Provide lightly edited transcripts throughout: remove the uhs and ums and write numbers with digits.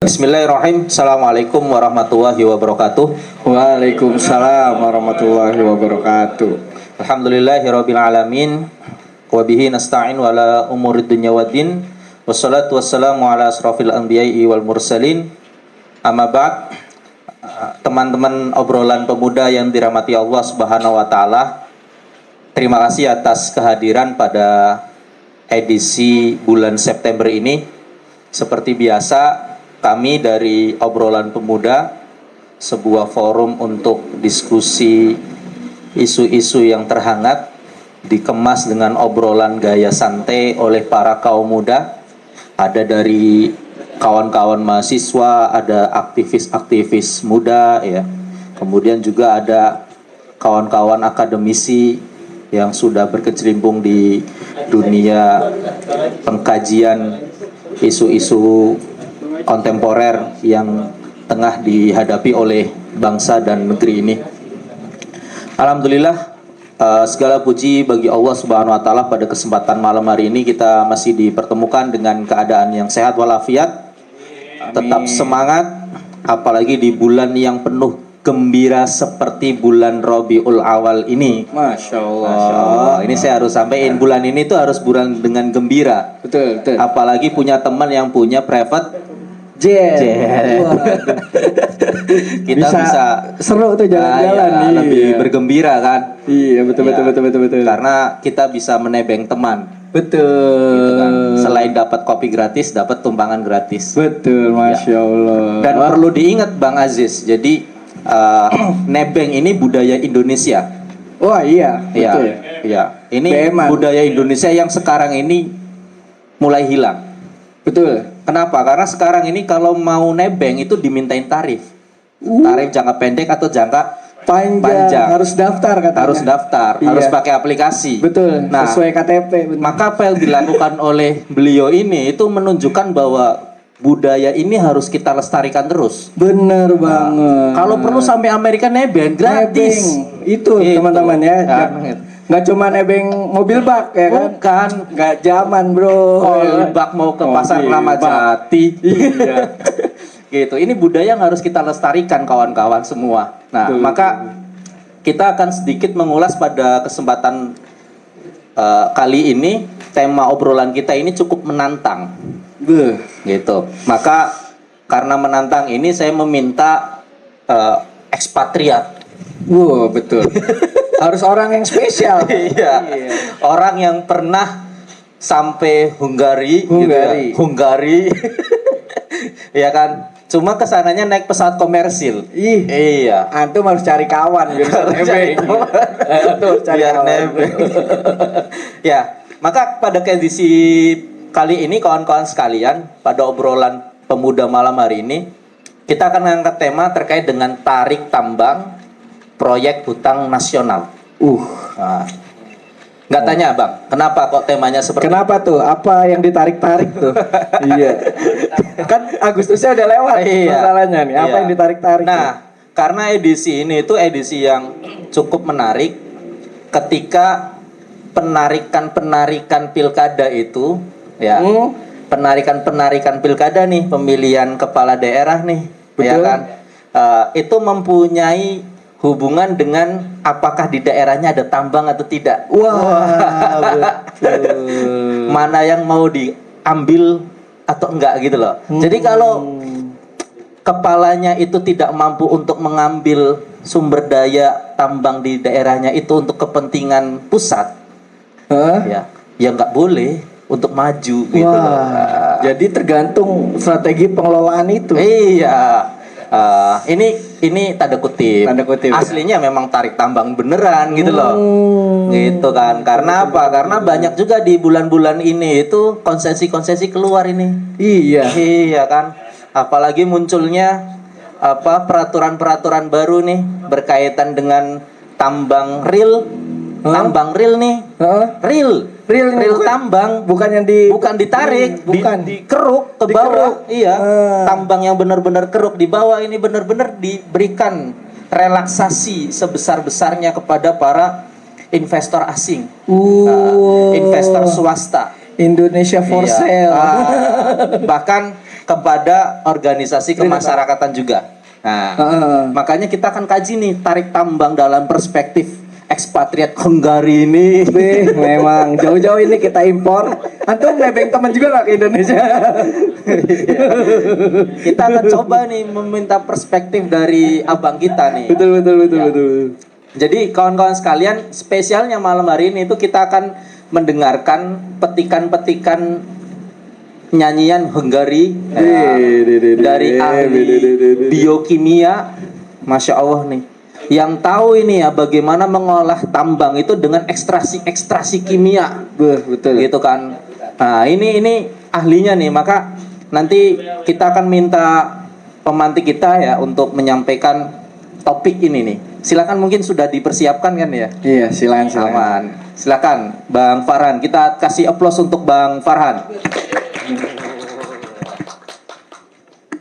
Bismillahirrahmanirrahim. Assalamualaikum warahmatullahi wabarakatuh. Waalaikumsalam warahmatullahi wabarakatuh. Alhamdulillahirabbil alamin. Wa bihi nasta'in wala umurid dunya waddin. Wassalatu wassalamu ala asrofil anbiya'i wal mursalin. Amma ba'd. Teman-teman obrolan pemuda yang dirahmati Allah Subhanahu wa taala. Terima kasih atas kehadiran pada edisi bulan September ini. Seperti biasa, kami dari Obrolan Pemuda, sebuah forum untuk diskusi isu-isu yang terhangat, dikemas dengan obrolan gaya santai oleh para kaum muda. Ada dari kawan-kawan mahasiswa, ada aktivis-aktivis muda, ya. Kemudian juga ada kawan-kawan akademisi yang sudah berkecimpung di dunia pengkajian isu-isu kontemporer yang tengah dihadapi oleh bangsa dan negeri ini. Alhamdulillah, segala puji bagi Allah Subhanahu wa taala. Pada kesempatan malam hari ini kita masih dipertemukan dengan keadaan yang sehat walafiat. Tetap semangat, apalagi di bulan yang penuh gembira seperti bulan Rabiul Awal ini. Masya Allah. Masya Allah. Ini saya harus sampaikan, bulan ini tuh harus bulan dengan gembira. Betul. Apalagi punya teman yang punya private Jet. Kita bisa seru tuh jalan-jalan nih. Lebih bergembira kan. Iya, betul. Karena kita bisa menebeng teman. Betul. Gitu kan. Selain dapat kopi gratis, dapat tumpangan gratis. Betul, Masya Allah. Dan perlu diingat Bang Aziz, jadi nebeng ini budaya Indonesia. Wah iya, betul. Iya. Ini Beman. budaya Indonesia yang sekarang ini mulai hilang. Betul. Kenapa? Karena sekarang ini kalau mau nebeng itu dimintain tarif. Tarif jangka pendek atau jangka panjang. Harus daftar katanya. Harus daftar, Iya. harus pakai aplikasi. Betul. Nah, Sesuai KTP. Betul. maka apa yang dilakukan oleh beliau ini itu menunjukkan bahwa budaya ini harus kita lestarikan terus. Bener banget. Kalau perlu sampai Amerika nebeng gratis. Nebeng. Itu teman-teman ya. Nggak cuma nebeng mobil bak ya kan? Bukan. Nggak zaman bro. Kalau bak mau ke pasar Mobil Ramadjati. bak. Iya. Gitu. Ini budaya yang harus kita lestarikan kawan-kawan semua. Nah, Betul. maka kita akan sedikit mengulas pada kesempatan kali ini. Tema obrolan kita ini cukup menantang. Gitu. Maka karena menantang ini saya meminta ekspatriat. Wow, betul. Harus orang yang spesial. Iya. Orang yang pernah sampai Hungari. Gitu ya. Hungari. Ya kan? Cuma kesananya naik pesawat komersil. Iya. Antum harus cari kawan biar nebeng. Biar nebeng. Ya, maka pada edisi kali ini kawan-kawan sekalian, pada obrolan pemuda malam hari ini, kita akan mengangkat tema terkait dengan tarik tambang proyek hutang nasional. Nah, nggak tanya Bang, kenapa kok temanya seperti Kenapa tuh? Apa yang ditarik-tarik tuh? Iya. Kan Agustusnya udah lewat masalahnya nih. Apa yang ditarik-tarik? Nah, karena edisi ini itu edisi yang cukup menarik ketika penarikan pilkada itu, ya, penarikan pilkada nih, pemilihan kepala daerah nih, betul. Ya kan, itu mempunyai hubungan dengan apakah di daerahnya ada tambang atau tidak. Wah, betul. Mana yang mau diambil atau enggak gitu loh. Jadi kalau kepalanya itu tidak mampu untuk mengambil sumber daya tambang di daerahnya itu untuk kepentingan pusat, ya nggak boleh untuk maju gitu loh. Jadi tergantung strategi pengelolaan itu. Iya. Ini tanda kutip. Aslinya memang tarik tambang beneran gitu loh. Gitu kan. Karena apa? Karena banyak juga di bulan-bulan ini itu konsesi-konsesi keluar ini. Iya kan. Apalagi munculnya peraturan-peraturan baru nih berkaitan dengan tambang real. Tambang real nih. Real tambang, bukan ditarik, bukan dikeruk ke bawah. Iya. Tambang yang benar-benar keruk di bawah ini benar-benar diberikan relaksasi sebesar-besarnya kepada para investor asing. Investor swasta. Indonesia for sale. Bahkan kepada organisasi kemasyarakatan juga. Nah, makanya kita akan kaji nih tarik tambang dalam perspektif ekspatriat Hungari ini. Memang jauh-jauh ini kita impor. Antum nebeng teman juga nggak ke Indonesia? Kita akan coba nih meminta perspektif dari abang kita nih. Betul. Jadi kawan-kawan sekalian, spesialnya malam hari ini itu kita akan mendengarkan petikan-petikan nyanyian Hungari dari ahli biokimia, masya Allah nih, yang tahu ini ya bagaimana mengolah tambang itu dengan ekstrasi kimia, Betul. gitu kan. Nah ini ahlinya nih, maka nanti kita akan minta pemantik kita ya untuk menyampaikan topik ini nih. Silakan, mungkin sudah dipersiapkan kan ya? Iya, silakan. Aman. Silakan Bang Farhan. Kita kasih aplaus untuk Bang Farhan.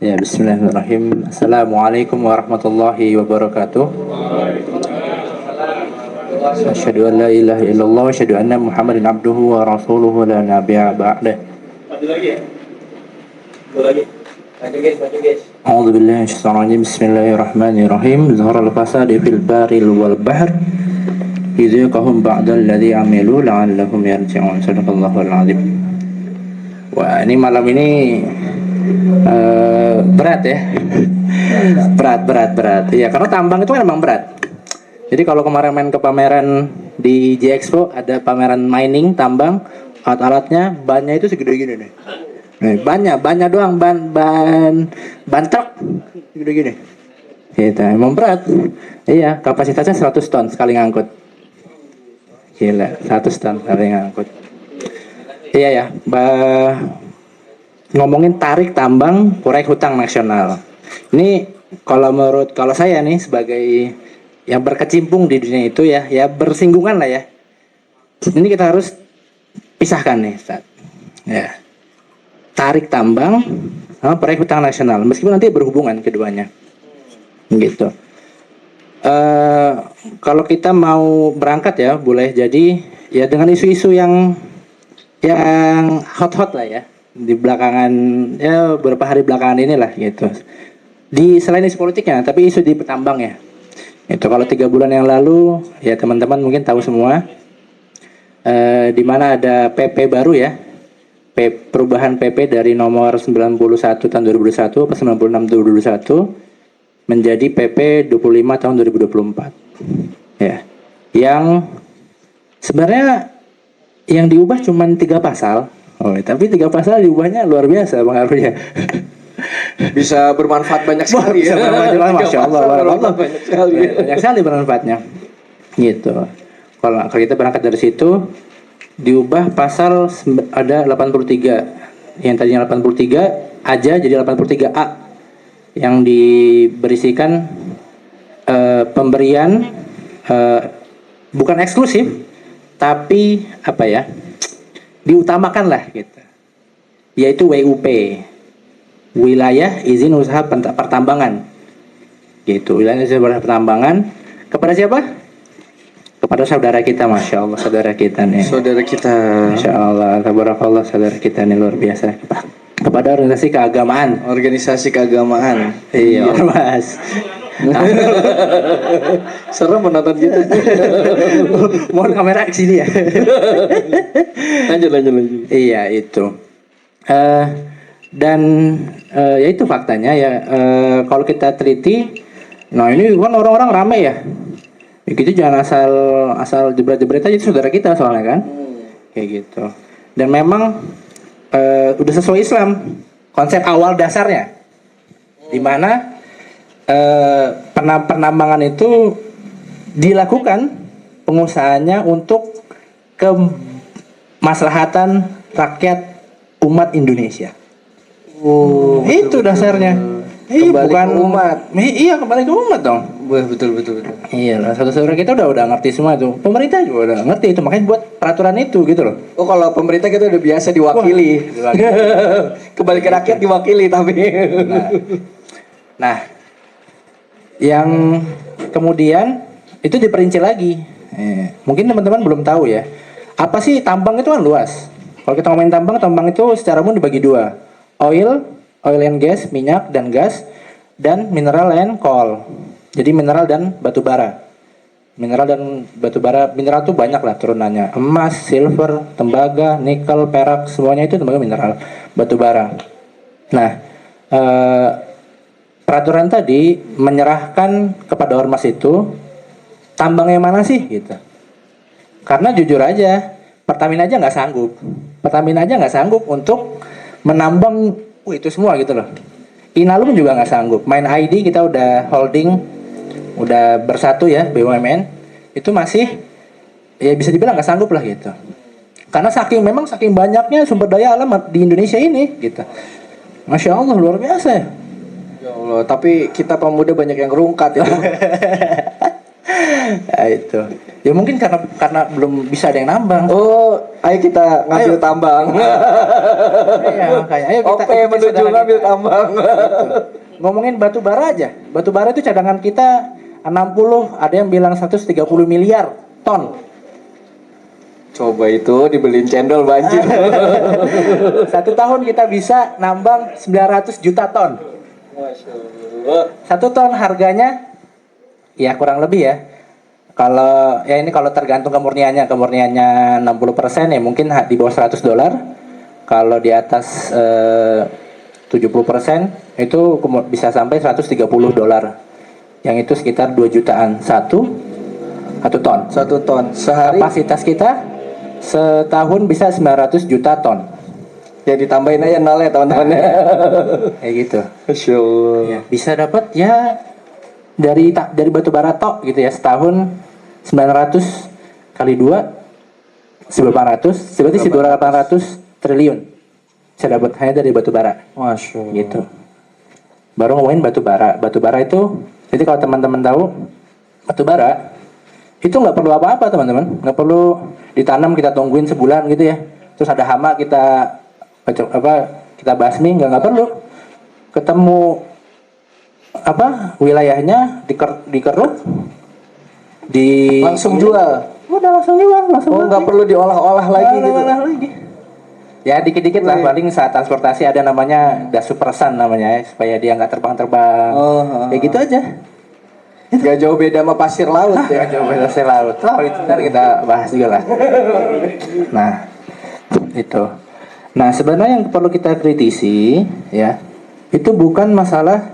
Ya, bismillahirrahmanirrahim. Assalamualaikum warahmatullahi wabarakatuh. Asyhadu an la ilaha illallah wa asyhadu anna Muhammadan abduhu wa rasuluhu la nabiyya ba'dah. A'udzu billahi minasyaitonir rajim. Bismillahirrahmanirrahim. Zaharal fasadi fil barri wal bahr. Idzaqahum ba'dal ladzi amilu la'allahum yarji'un. Shadaqallahul 'azim. Wah, ini malam ini berat ya. berat. Ya, karena tambang itu kan memang berat. Jadi kalau kemarin main ke pameran di J-Expo, ada pameran mining tambang, alat-alatnya bannya itu segede gini nih. Nih, banyak doang ban truk segede gini. Gitu, emang berat. Iya, kapasitasnya 100 ton sekali ngangkut. Gila, 100 ton sekali ngangkut. Iya ya, ngomongin tarik tambang proyek hutang nasional. Ini kalau saya nih sebagai yang berkecimpung di dunia itu ya bersinggungan lah ya. Ini kita harus pisahkan nih, Ustaz. Ya. Tarik tambang sama proyek hutang nasional, meskipun nanti berhubungan keduanya. Gitu. Kalau kita mau berangkat ya, boleh jadi ya dengan isu-isu yang hot lah ya. Di belakangan ya beberapa hari belakangan inilah gitu. Selain isu politiknya, tapi isu di petambang ya. Itu kalau 3 bulan yang lalu ya teman-teman mungkin tahu semua, di mana ada PP baru ya, perubahan PP dari nomor 91 tahun 2021 ke 96 2021 menjadi PP 25 tahun 2024 ya, yang sebenarnya yang diubah cuma 3 pasal. Tapi 3 pasal diubahnya luar biasa pengaruhnya. Bisa bermanfaat banyak sekali ya. Masya Allah, banyak sekali bermanfaatnya. Gitu. Kalau kita berangkat dari situ, diubah pasal ada 83. Yang tadinya 83 aja jadi 83A. Yang diberisikan pemberian bukan eksklusif, tapi apa ya? Diutamakan lah gitu, yaitu WUP, wilayah izin usaha pertambangan, gitu. Wilayah izin usaha pertambangan kepada siapa? Kepada saudara kita, masya Allah, saudara kita nih. Saudara kita, masya Allah, tabarakallah, saudara kita nih luar biasa. Kepada organisasi keagamaan. Iya, Mas. Serem menonton gitu. Mohon kamera ke sini ya. Lanjut. Iya itu. Dan ya itu faktanya ya. Kalau kita teliti, nah ini kan orang-orang rame ya. Gitu jangan asal jebret-jebret aja, itu saudara kita soalnya kan. Kayak gitu. Dan memang udah sesuai Islam konsep awal dasarnya, di mana penambangan itu dilakukan pengusahanya untuk kemaslahatan rakyat umat Indonesia. Itu dasarnya. Kembali bukan ke umat. Iya, kembali ke umat dong. Betul. Iya lah, saudara kita udah ngerti semua itu. Pemerintah juga udah ngerti itu, makanya buat peraturan itu gitu loh. Oh, kalau pemerintah kita udah biasa diwakili. Kembali ke rakyat diwakili tapi. Nah, yang kemudian itu diperinci lagi. Mungkin teman-teman belum tahu ya. Apa sih tambang itu kan luas. Kalau kita ngomongin tambang itu secara umum dibagi 2. Oil oil and gas, minyak dan gas, dan mineral and coal. Jadi mineral dan batu bara. Mineral dan batu bara, mineral tuh banyak lah turunannya. Emas, silver, tembaga, nikel, perak, semuanya itu tembaga mineral, batu bara. Nah, peraturan tadi menyerahkan kepada ormas itu tambang yang mana sih gitu. Karena jujur aja, Pertamina aja nggak sanggup. Pertamina aja nggak sanggup untuk menambang itu semua gitu loh. Inalum juga nggak sanggup. Main ID kita udah holding, udah bersatu ya BUMN, itu masih ya bisa dibilang nggak sanggup lah gitu. Karena memang saking banyaknya sumber daya alam di Indonesia ini gitu. Masya Allah luar biasa ya. Ya Allah, tapi kita pemuda banyak yang ngerungkat ya. Nah, itu. Ya mungkin karena belum bisa ada yang nambang. Oh, ayo kita ngambil tambang. Iya, makanya ayo kita Oke, menuju ngambil tambang. Gitu. Ngomongin batu bara aja. Batu bara itu cadangan kita 60, ada yang bilang 130 miliar ton. Coba itu dibeliin cendol banjir. Satu tahun kita bisa nambang 900 juta ton. Masya Allah. Satu ton harganya ya kurang lebih ya. Kalau ya ini kalau tergantung kemurniannya 60% ya mungkin di bawah 100 dolar. Kalau di atas 70% itu bisa sampai 130 dolar. Yang itu sekitar 2 jutaan satu ton. 1 ton sehari. Kapasitas kita setahun bisa 900 juta ton. Ya ditambahin aja nol ya teman-teman. Kayak gitu. Masya Allah. Ya, bisa dapat ya dari batu bara tok gitu ya setahun 900 kali 2 1800 berarti 800 triliun saya dapat hanya dari batu bara. Masya Allah. Gitu. Baru ngomongin batu bara. Batu bara itu jadi kalau teman-teman tahu batu bara itu nggak perlu apa-apa teman-teman, nggak perlu ditanam kita tungguin sebulan gitu ya. Terus ada hama kita basmi nggak perlu. Ketemu wilayahnya dikeruk langsung jual. Udah langsung jual, Oh, nggak perlu diolah-olah lagi gitu. Ya dikit-dikit lah paling saat transportasi ada namanya gas supersan namanya ya, supaya dia nggak terbang-terbang. Kayak gitu aja. Gak jauh beda sama pasir laut ya. Gak jauh beda pasir laut. Oh, itu ntar kita bahas juga lah. Nah, itu. Nah, sebenarnya yang perlu kita kritisi ya, itu bukan masalah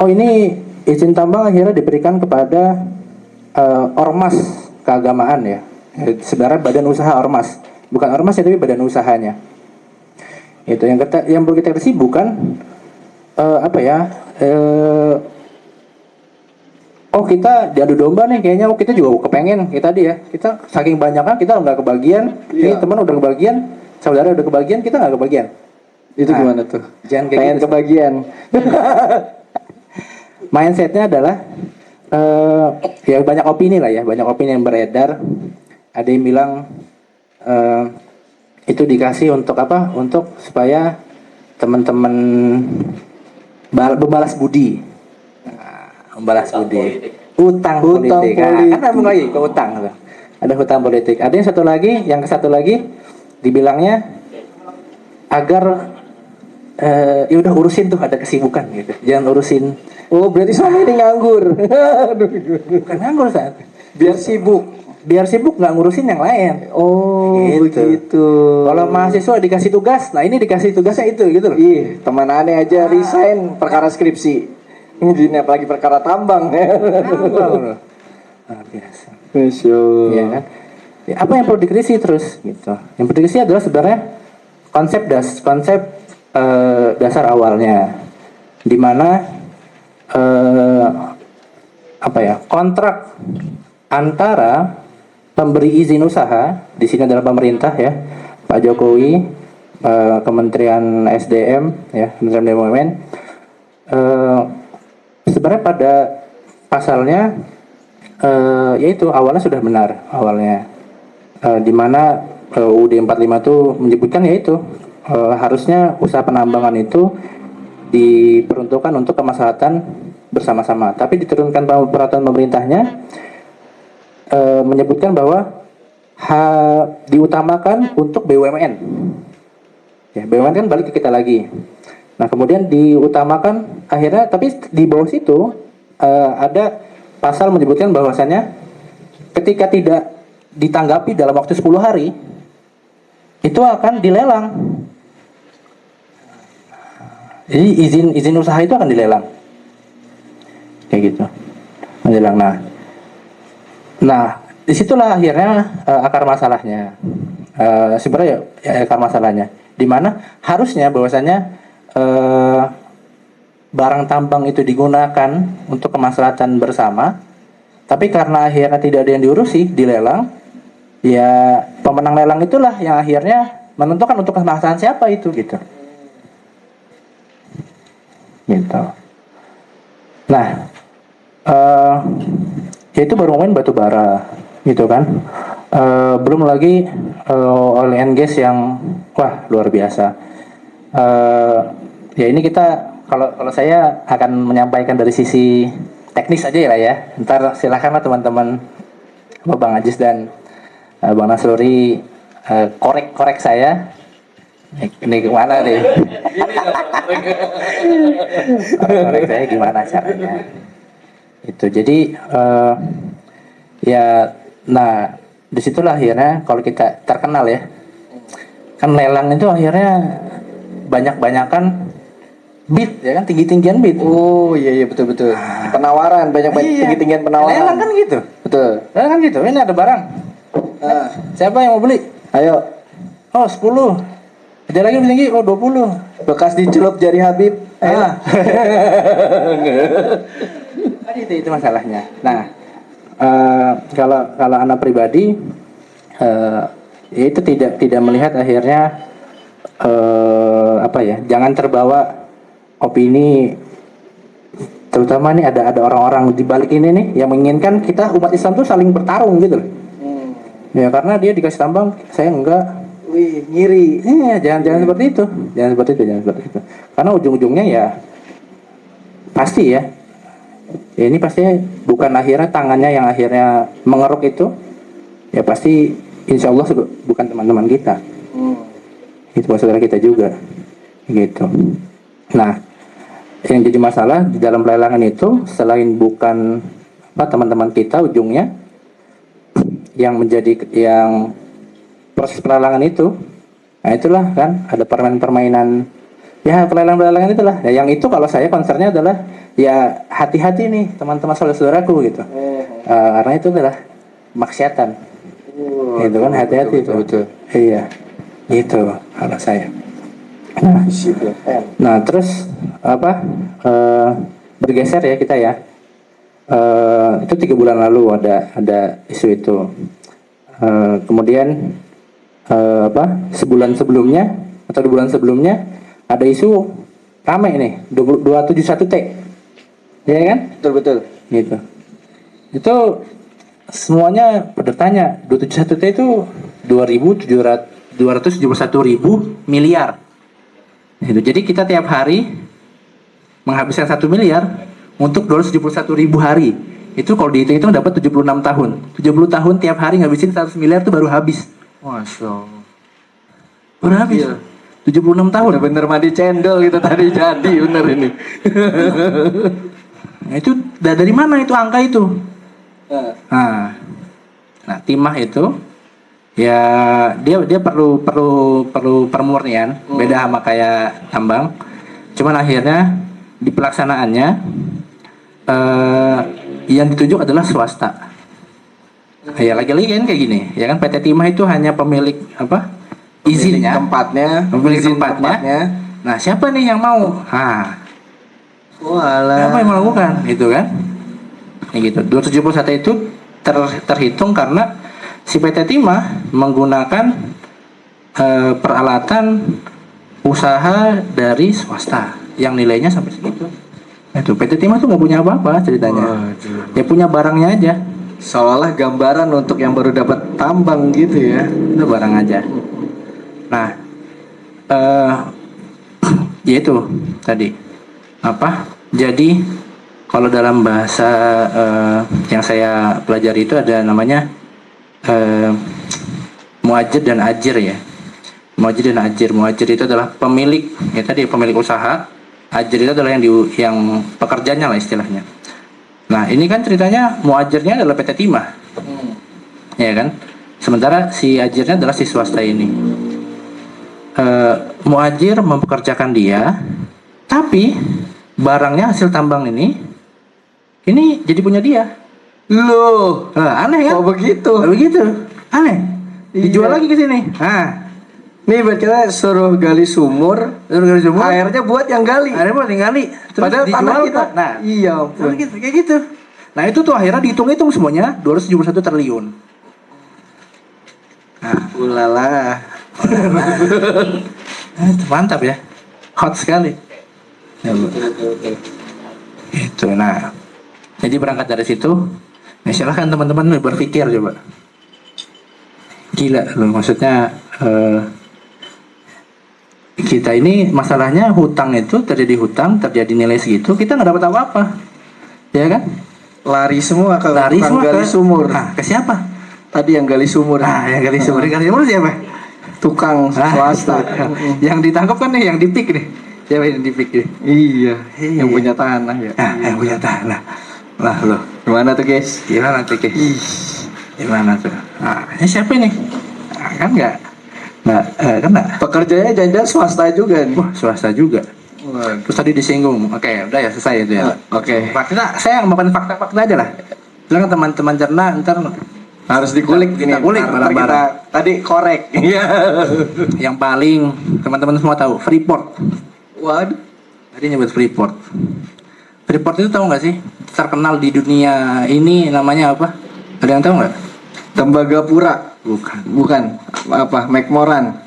ini izin tambang akhirnya diberikan kepada ormas keagamaan ya. Sebenarnya badan usaha ormas. Bukan ormas ya, tapi badan usahanya. Itu yang perlu kita kritisi bukan kita diadu domba nih kayaknya, kita juga kepengen kita kita saking banyaknya kita nggak kebagian. Ini teman udah kebagian, saudara udah kebagian, kita nggak kebagian. Itu gimana tuh? Jangan kayak pengen gitu. kebagian. Mindsetnya adalah ya banyak opini lah ya, banyak opini yang beredar. Ada yang bilang itu dikasih untuk apa? Untuk supaya teman-teman berbalas budi. Membalas budi. Utang politik. Kan ngomong lagi ke utang. Ada hutang politik. Ada yang satu lagi dibilangnya agar ya udah urusin tuh, ada kesibukan gitu. Jangan urusin. Oh, berarti sama ini nganggur. Bukan nganggur saat. Biar sibuk Nggak ngurusin yang lain. Oh, begitu. Kalau mahasiswa dikasih tugas, nah ini dikasih tugasnya itu gitu loh. Ih, teman aneh aja resign perkara skripsi. Ini apalagi perkara tambang. Luar biasa. Masya Allah. Iya kan? Ya, apa yang perlu dikritisi terus gitu. Yang perlu dikritisi adalah sebenarnya konsep dasar awalnya, di mana kontrak antara pemberi izin usaha di sini adalah pemerintah ya, Pak Jokowi, Kementerian SDM ya, Kementerian BUMN. Sebenarnya pada pasalnya yaitu awalnya sudah benar awalnya, di mana UUD 45 itu menyebutkan yaitu harusnya usaha penambangan itu diperuntukkan untuk kemaslahatan bersama-sama, tapi diturunkan peraturan pemerintahnya menyebutkan bahwa diutamakan untuk BUMN. Ya, BUMN kan balik ke kita lagi. Nah kemudian diutamakan akhirnya, tapi di bawah situ ada pasal menyebutkan bahwasannya ketika tidak ditanggapi dalam waktu 10 hari itu akan dilelang. Jadi izin usaha itu akan dilelang, kayak gitu, dilelang. Nah disitulah akhirnya akar masalahnya. Sebenarnya ya, akar masalahnya di mana harusnya bahwasannya barang tambang itu digunakan untuk kemaslahatan bersama, tapi karena akhirnya tidak ada yang diurusi, dilelang, ya pemenang lelang itulah yang akhirnya menentukan untuk kemaslahatan siapa itu gitu. Gitu. Nah, ya itu baru ngomongin batu bara, gitu kan. Belum lagi oil and gas yang wah luar biasa. Ya ini kita kalau saya akan menyampaikan dari sisi teknis aja lah ya. Ntar silakanlah teman-teman Bang Ajis dan Bang Nasrori korek saya. Ini gimana nih? Korek saya gimana caranya? Itu jadi ya, nah disitulah akhirnya kalau kita terkenal ya, kan lelang itu akhirnya banyak-banyakan bid ya kan, tinggi-tinggian bid. Oh iya betul. Penawaran banyak tinggi-tinggian penawaran. Lelang kan gitu. Betul. Lelang kan gitu. Ini ada barang. Siapa yang mau beli? Ayo. Oh 10. Ada lagi lebih tinggi. Oh 20. Bekas dicelup jari Habib. Itu masalahnya. Nah, kalau anak pribadi ya itu tidak melihat akhirnya apa ya, jangan terbawa opini, terutama nih ada orang-orang di balik ini nih yang menginginkan kita umat Islam tuh saling bertarung gitu loh. Ya karena dia dikasih tambang, saya enggak. Wih, ngiri. Iya, jangan seperti itu. Jangan seperti itu. Karena ujung-ujungnya ya pasti ya. Ya ini pasti bukan akhirnya tangannya yang akhirnya mengeruk itu. Ya pasti insya Allah bukan teman-teman kita. Itu saudara kita juga. Gitu. Nah, yang jadi masalah di dalam pelelangan itu selain bukan teman-teman kita ujungnya yang proses pelelangan itu, nah itulah kan ada permainan ya, pelelangan itulah ya, yang itu kalau saya concernnya adalah ya hati-hati nih teman-teman saudaraku gitu. Karena itu adalah maksiatan. Itu kan hati-hati itu. Betul. Iya itu kalau saya. Nah terus bergeser ya kita ya. Itu 3 bulan lalu ada isu itu. Kemudian sebulan sebelumnya atau 2 bulan sebelumnya ada isu ramai nih 271T, ya kan? Betul. Gitu. Itu semuanya bertanya 271T itu 271.000 miliar. Gitu. Jadi kita tiap hari menghabiskan 1 miliar untuk 271.000 hari. Itu kalau dihitung dapat 76 tahun. 70 tahun tiap hari ngabisin 100 miliar itu baru habis. Masya Allah. Baru habis. Iya. 76 tahun. Bener mandi cendol kita tadi jadi bener ini. Nah, itu dari mana itu angka itu? Nah, timah itu ya dia perlu permurnian, beda sama kayak tambang. Cuman akhirnya di pelaksanaannya yang ditunjuk adalah swasta. Ya lagi-lagi kan kayak gini, ya kan PT Timah itu hanya pemilik izinnya, pemilik tempatnya. Nah, siapa nih yang mau? Siapa yang melakukan? Itu kan? Ya gitu. 271 itu terhitung karena si PT Timah menggunakan peralatan usaha dari swasta yang nilainya sampai segitu. Itu PT Timah tuh nggak punya apa-apa ceritanya. Dia punya barangnya aja. Seolah gambaran untuk yang baru dapat tambang gitu ya. Itu barang aja. Nah, ya itu tadi Jadi kalau dalam bahasa yang saya pelajari itu ada namanya muajir dan ajir ya. Muajir dan ajir. Muajir itu adalah pemilik, ya tadi pemilik usaha. Ajir itu adalah yang pekerjanya lah istilahnya. Nah ini kan ceritanya muajirnya adalah PT Timah, ya kan. Sementara si ajirnya adalah si swasta ini. Muajir mempekerjakan dia, tapi barangnya hasil tambang ini jadi punya dia. Loh, Aneh kan? kok begitu? Begitu, aneh. Dijual Iya. lagi ke sini. Nah, Nih buat kita suruh gali sumur, airnya buat yang gali. akhirnya mau tinggali. Terus Padahal tanah dijual kita. Nah, Iya ampun. kayak gitu. Nah itu tuh akhirnya dihitung-hitung semuanya 271 triliun. Nah, Ulala. itu mantap ya, hot sekali. Itu, nah, jadi berangkat dari situ, ya silahkan teman-teman berpikir coba. Gila loh, maksudnya kita ini masalahnya hutang itu terjadi nilai segitu, kita nggak dapat apa-apa, ya kan? Lari semua ke Lari tukang semua gali ke sumur. Nah, ke siapa? Tadi yang gali sumur. Nah, yang gali sumur siapa? Tukang swasta. Yang ditangkap kan nih, yang dipik nih. Siapa yang dipik nih? Iya, yang punya tanah ya. Nah, yang punya tanah. Lah loh, Gimana tuh guys? gimana tuh, Ki? Gimana tuh? Nah, ini siapa nih? Nah, kan enggak. Nah, kan enggak. Pekerjanya jangan-jangan swasta juga nih. Wah, swasta juga. Waduh. Terus tadi disinggung. Oke, udah ya selesai itu ya. Oke. Fakta, saya yang makan fakta-fakta aja lah. Silakan teman-teman cerna, ntar Harus dikulik Kita ini. kulik Ntar barang-barang. kita tadi korek. Iya. yang paling teman-teman semua tahu Freeport. Waduh. Tadi nyebut Freeport. Freeport itu tahu nggak sih? Terkenal di dunia ini namanya apa? Ada yang tahu nggak? Tembagapura. Bukan. Bukan. Apa? McMoran.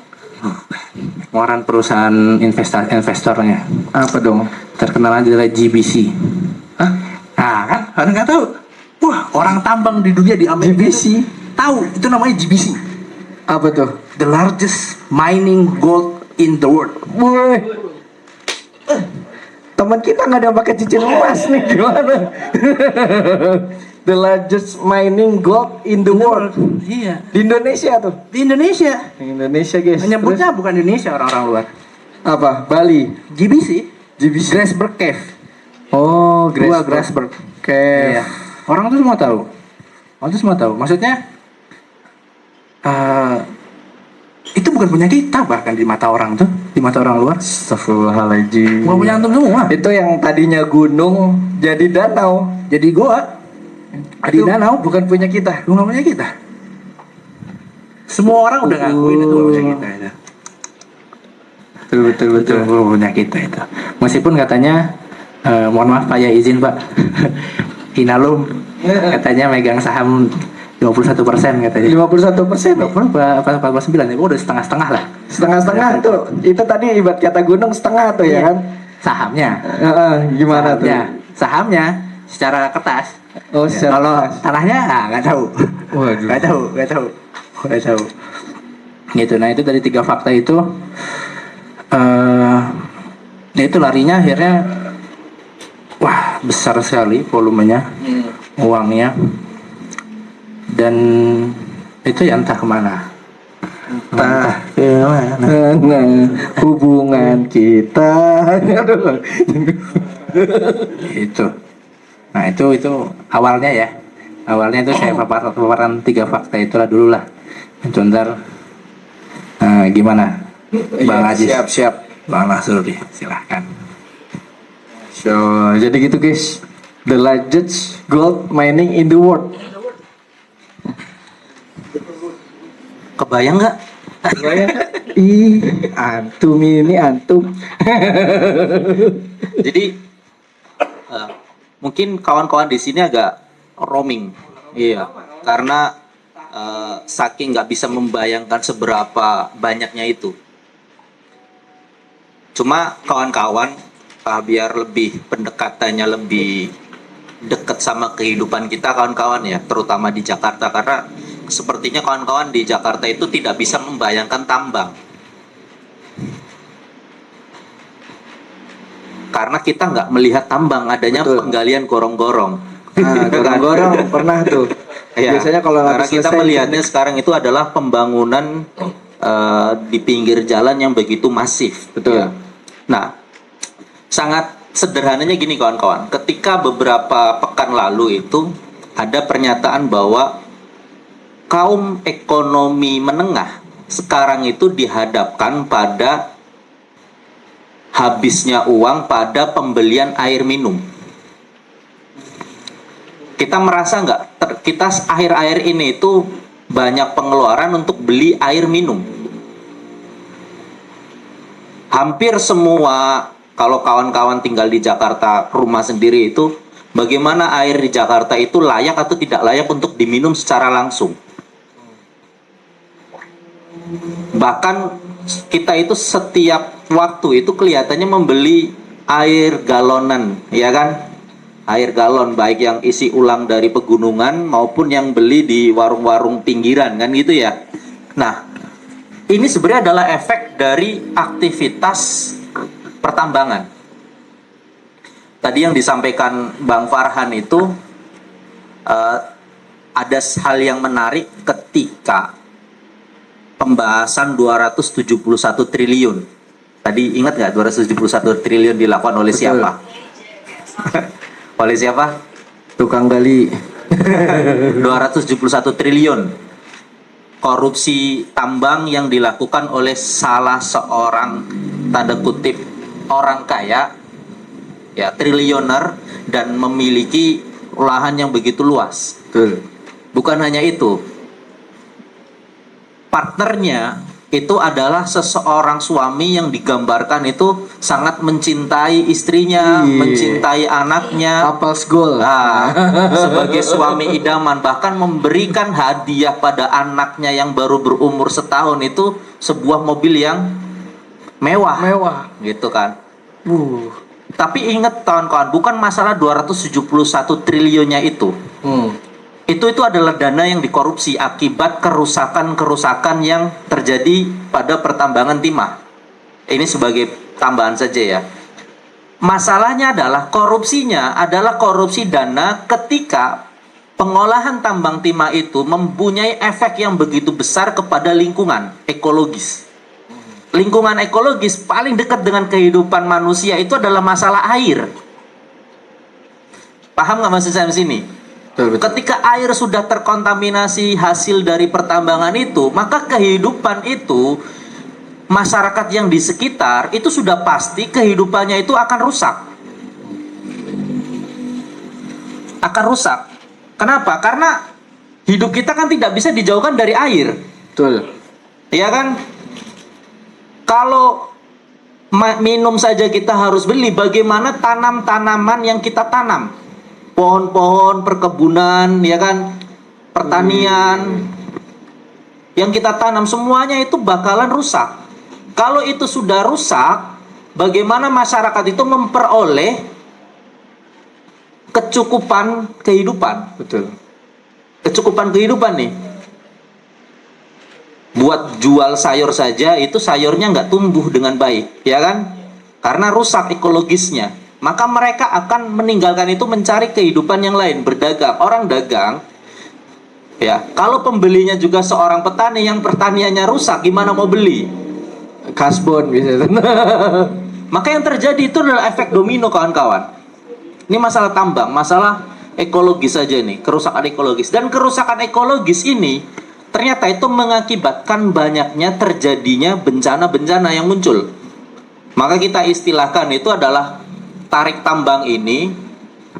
Orang perusahaan investornya. Apa dong? Terkenal adalah GBC. Hah? Nah kan, orang nggak tahu. Wah, orang tambang di dunia di Amerika GBC? itu tahu, itu namanya GBC. Apa tuh? The largest mining gold in the world. Woi. Teman kita nggak ada yang pakai cincin emas nih, gimana? The largest mining gold in the world. Iya. Di Indonesia tuh. Di Indonesia. Di Indonesia guys. Menyebutnya bukan Indonesia, orang-orang luar. Terus apa? Bali. GBC. GBC. Grassberg Cave. Oh, Gua Grassberg. Grassberg. Cave. Iya. Orang tuh semua tahu. Orang tuh semua tahu. Maksudnya itu bukan punya kita, bahkan di mata orang tuh, di mata orang luar. Astagfirullahaladzim. Bukan punya antum semua. Itu yang tadinya gunung jadi danau. Jadi goa di Itu danau bukan punya kita. bukan punya kita. Semua orang udah ngakuin itu bukan punya kita itu. Betul Itu bukan punya kita itu. Meskipun katanya mohon maaf Pak, ya izin Pak. Inalum katanya megang saham 51% katanya. 51% ya? 49 ya, udah setengah-setengah lah. Setengah-setengah tuh. Itu tadi ibarat kata gunung setengah tuh ya kan? Sahamnya. Gimana tuh? Sahamnya secara kertas. Oh, Ya, secara kalau kertas. tanahnya nggak tahu. Waduh. Nggak tahu. Gitu. Nah itu dari 3 fakta itu, ya itu larinya akhirnya, wah besar sekali volumenya, uangnya, dan itu ya entah kemana. Entah kemana. Nah, hubungan kita. Aduh. Itu. Nah itu awalnya ya. Awalnya itu saya paparan 3 fakta itulah dulu lah. Itu ntar gimana? Bang Aziz. Siap. Bang Nasrudi, silahkan. So, jadi gitu guys. The largest gold mining in the world. Kebayang nggak? Ih, antum ini antum. Jadi mungkin kawan-kawan di sini agak roaming, iya, karena saking nggak bisa membayangkan seberapa banyaknya itu. Cuma kawan-kawan biar lebih pendekatannya lebih dekat sama kehidupan kita kawan-kawan ya, terutama di Jakarta, karena sepertinya kawan-kawan di Jakarta itu tidak bisa membayangkan tambang. Karena kita nggak melihat tambang, adanya Betul. penggalian gorong-gorong. Nah, gorong-gorong pernah tuh. Ya, Biasanya kalau karena habis kita selesai melihatnya sekarang itu adalah pembangunan di pinggir jalan yang begitu masif. Betul. Ya. Nah, sangat sederhananya gini kawan-kawan, ketika beberapa pekan lalu itu ada pernyataan bahwa kaum ekonomi menengah sekarang itu dihadapkan pada habisnya uang pada pembelian air minum. Kita merasa nggak, kita akhir-akhir ini itu banyak pengeluaran untuk beli air minum. Hampir semua, kalau kawan-kawan tinggal di Jakarta, rumah sendiri itu, bagaimana air di Jakarta itu layak atau tidak layak untuk diminum secara langsung. Bahkan kita itu setiap waktu itu kelihatannya membeli air galonan, ya kan? Air galon, baik yang isi ulang dari pegunungan maupun yang beli di warung-warung pinggiran, kan gitu ya. Nah, ini sebenarnya adalah efek dari aktivitas pertambangan. Tadi yang disampaikan Bang Farhan itu ada hal yang menarik ketika pembahasan 271 triliun. Tadi ingat nggak 271 triliun dilakukan oleh siapa? Oleh siapa? Tukang gali. 271 triliun korupsi tambang yang dilakukan oleh salah seorang tanda kutip orang kaya, ya, triliuner, dan memiliki lahan yang begitu luas. Betul. Bukan hanya itu, partnernya itu adalah seseorang suami yang digambarkan itu sangat mencintai istrinya, mencintai anaknya. Apals goal. Nah, sebagai suami idaman, bahkan memberikan hadiah pada anaknya yang baru berumur setahun itu sebuah mobil yang mewah, gitu kan. Tapi ingat kawan-kawan, bukan masalah 271 triliunnya itu. Itu adalah dana yang dikorupsi akibat kerusakan-kerusakan yang terjadi pada pertambangan timah. Ini sebagai tambahan saja ya. Masalahnya adalah korupsinya adalah korupsi dana ketika pengolahan tambang timah itu mempunyai efek yang begitu besar kepada lingkungan ekologis. Lingkungan ekologis paling dekat dengan kehidupan manusia itu adalah masalah air. Paham nggak maksud saya di sini? Betul. Ketika air sudah terkontaminasi hasil dari pertambangan itu, maka kehidupan itu, masyarakat yang di sekitar itu sudah pasti kehidupannya itu akan rusak. Akan rusak. Kenapa? Karena hidup kita kan tidak bisa dijauhkan dari air. Betul. Iya kan? Kalau minum saja kita harus beli, bagaimana tanam-tanaman yang kita tanam? Pohon-pohon, perkebunan, ya kan, pertanian yang kita tanam, semuanya itu bakalan rusak. Kalau itu sudah rusak, bagaimana masyarakat itu memperoleh kecukupan kehidupan? Betul. Kecukupan kehidupan nih. Buat jual sayur saja, itu sayurnya nggak tumbuh dengan baik, ya kan? Karena rusak ekologisnya. Maka mereka akan meninggalkan itu, mencari kehidupan yang lain, berdagang. Orang dagang, ya, kalau pembelinya juga seorang petani yang pertaniannya rusak, gimana mau beli? Kasbon bisa. Maka yang terjadi itu adalah efek domino, kawan-kawan. Ini masalah tambang, masalah ekologis saja nih, kerusakan ekologis. Dan kerusakan ekologis ini ternyata itu mengakibatkan banyaknya terjadinya bencana-bencana yang muncul. Maka kita istilahkan itu adalah tarik tambang ini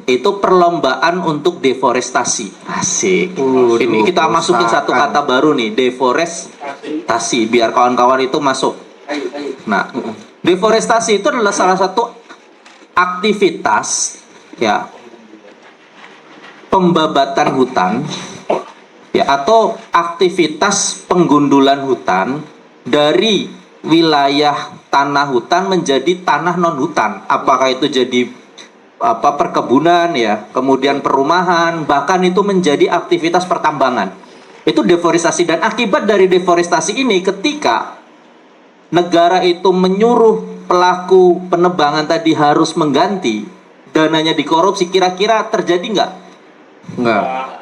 itu perlombaan untuk deforestasi. Asik. Ini kita masukin satu kata baru nih, deforestasi, biar kawan-kawan itu masuk. Nah, deforestasi itu adalah salah satu aktivitas, ya, pembabatan hutan, ya, atau aktivitas penggundulan hutan dari wilayah tanah hutan menjadi tanah non hutan. Apakah itu jadi perkebunan, ya, kemudian perumahan, bahkan itu menjadi aktivitas pertambangan. Itu deforestasi. Dan akibat dari deforestasi ini, ketika negara itu menyuruh pelaku penebangan tadi harus mengganti, dananya dikorupsi, kira-kira terjadi nggak?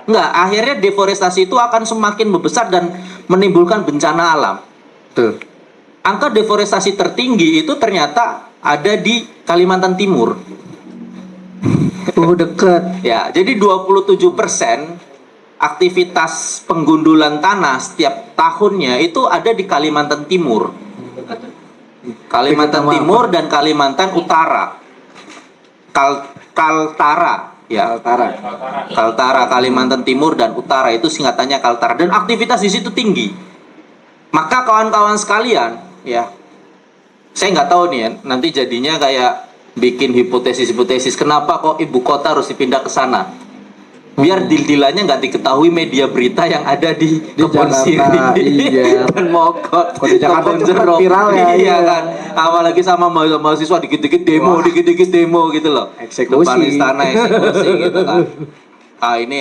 Nggak. Akhirnya deforestasi itu akan semakin membesar dan menimbulkan bencana alam. Tuh. Angka deforestasi tertinggi itu ternyata ada di Kalimantan Timur. Oh, dekat. Ya, jadi 27% aktivitas penggundulan tanah setiap tahunnya itu ada di Kalimantan Timur. Kalimantan Timur dan Kalimantan Utara. Kaltara, ya. Kaltara, Kalimantan Timur dan Utara itu singkatannya Kaltara, dan aktivitas di situ tinggi. Maka kawan-kawan sekalian, ya, saya nggak tahu nih ya, nanti jadinya kayak bikin hipotesis kenapa kok ibu kota harus dipindah ke sana. Biar dil-dilannya nggak diketahui media berita yang ada di Kebon Jakarta, Sirih iya. dan Mogot, Kalau di Jakarta Kebon cepet Jeruk, viral ya, iya iya. kan. Apalagi sama mahasiswa dikit-dikit demo, gitu loh. Eksekusi. Depan istana eksekusi gitu kan. Ini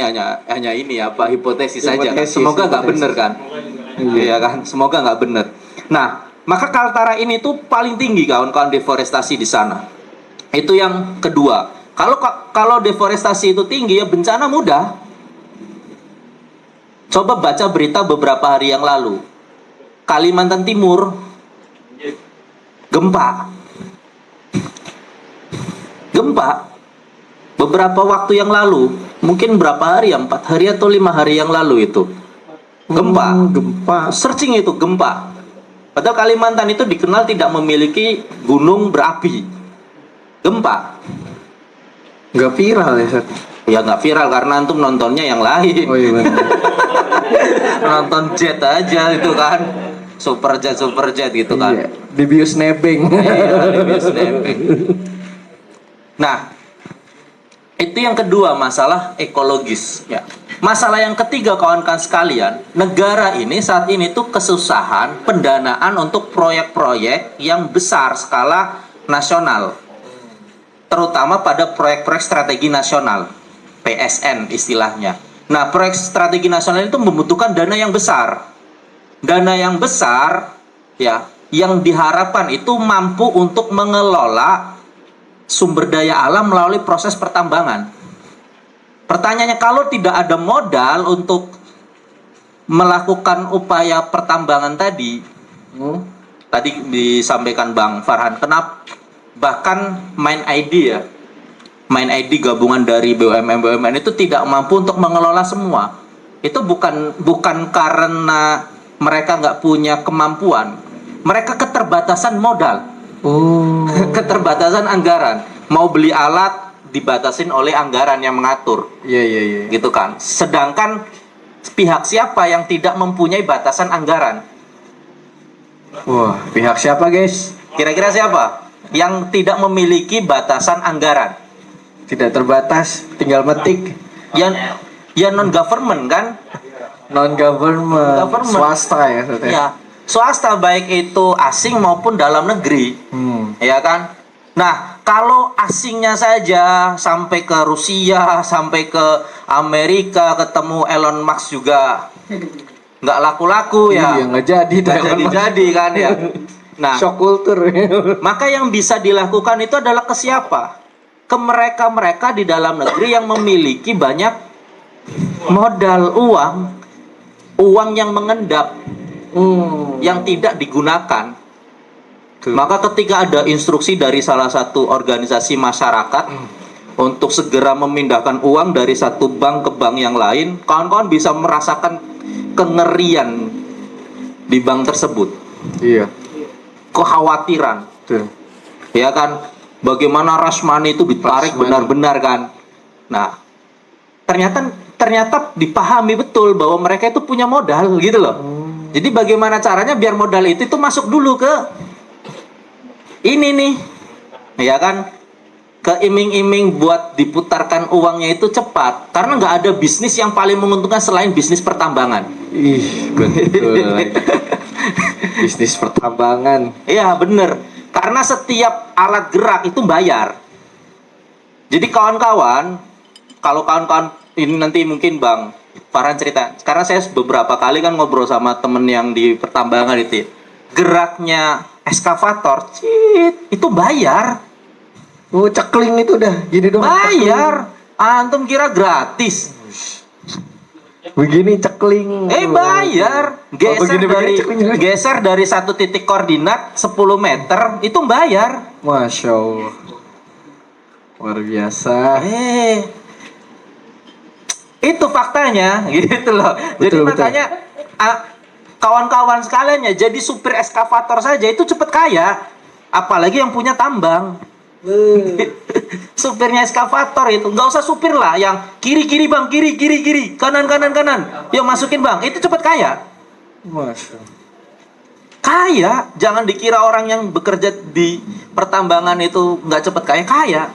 hanya ini apa hipotesis saja kan. Semoga nggak bener kan. Iya kan, semoga nggak bener. Nah, maka Kaltara ini tuh paling tinggi kawan-kawan deforestasi di sana. Itu yang kedua. Kalau deforestasi itu tinggi, ya bencana mudah. Coba baca berita beberapa hari yang lalu. Kalimantan Timur gempa. Beberapa waktu yang lalu, mungkin berapa hari ya, 4 hari atau 5 hari yang lalu itu. Gempa. Searching itu gempa. Padahal Kalimantan itu dikenal tidak memiliki gunung berapi. Gempa. Nggak viral ya, Seth? Ya nggak viral karena antum nontonnya yang lain. Oh iya benar. Nonton jet aja itu kan. Super jet gitu kan. Iya. Dibius nebeng. Iya, dibius nebeng. Nah, itu yang kedua, masalah ekologis ya. Masalah yang ketiga kawan-kawan sekalian, negara ini saat ini tuh kesusahan pendanaan untuk proyek-proyek yang besar skala nasional. Terutama pada proyek-proyek strategi nasional, PSN istilahnya. Nah, proyek strategi nasional itu membutuhkan dana yang besar. Dana yang besar ya, yang diharapkan itu mampu untuk mengelola sumber daya alam melalui proses pertambangan. Pertanyaannya, kalau tidak ada modal untuk melakukan upaya pertambangan tadi, tadi disampaikan Bang Farhan, kenapa bahkan MindID gabungan dari BUMN itu tidak mampu untuk mengelola semua. Itu bukan karena mereka nggak punya kemampuan, mereka keterbatasan modal. Keterbatasan anggaran. Mau beli alat dibatasin oleh anggaran yang mengatur. Iya. Gitu kan. Sedangkan pihak siapa yang tidak mempunyai batasan anggaran? Wah, pihak siapa, guys? Kira-kira siapa yang tidak memiliki batasan anggaran? Tidak terbatas, tinggal metik. Ya non government kan? Non-government, swasta ya, Seth? Ya, swasta baik itu asing maupun dalam negeri. Ya kan? Nah, kalau asingnya saja sampai ke Rusia, sampai ke Amerika, ketemu Elon Musk juga nggak laku-laku ya. Iya, nggak jadi kan ya. Nah, shock kultur. maka yang bisa dilakukan itu adalah ke siapa? Ke mereka-mereka di dalam negeri yang memiliki banyak modal uang yang mengendap, yang tidak digunakan. Maka ketika ada instruksi dari salah satu organisasi masyarakat untuk segera memindahkan uang dari satu bank ke bank yang lain, kawan-kawan bisa merasakan kengerian di bank tersebut. Iya. Kekhawatiran. Tuh. Ya kan? Bagaimana rush money itu ditarik benar-benar kan? Nah, ternyata dipahami betul bahwa mereka itu punya modal gitu loh. Jadi bagaimana caranya biar modal itu masuk dulu ke ini nih, ya kan, ke iming-iming buat diputarkan uangnya itu cepat, karena nggak ada bisnis yang paling menguntungkan selain bisnis pertambangan. Ih, betul. Bisnis pertambangan. Iya bener, karena setiap alat gerak itu bayar. Jadi kawan-kawan, kalau kawan-kawan ini nanti mungkin Bang Farhan cerita, karena saya beberapa kali kan ngobrol sama temen yang di pertambangan itu, geraknya eskavator, itu bayar. Oh, cekling itu udah gini dong. Bayar. Antum kira gratis? Begini cekling. Bayar. Geser dari satu titik koordinat 10 meter itu bayar. Masya Allah. Luar biasa. Itu faktanya gitu loh. Jadi Betul. makanya kawan-kawan sekalian ya, jadi supir eskavator saja itu cepet kaya. Apalagi yang punya tambang. Supirnya eskavator itu nggak usah supir lah, yang kiri bang, kiri, kanan, yuk masukin bang, itu cepet kaya. Masya. Kaya, jangan dikira orang yang bekerja di pertambangan itu nggak cepet kaya.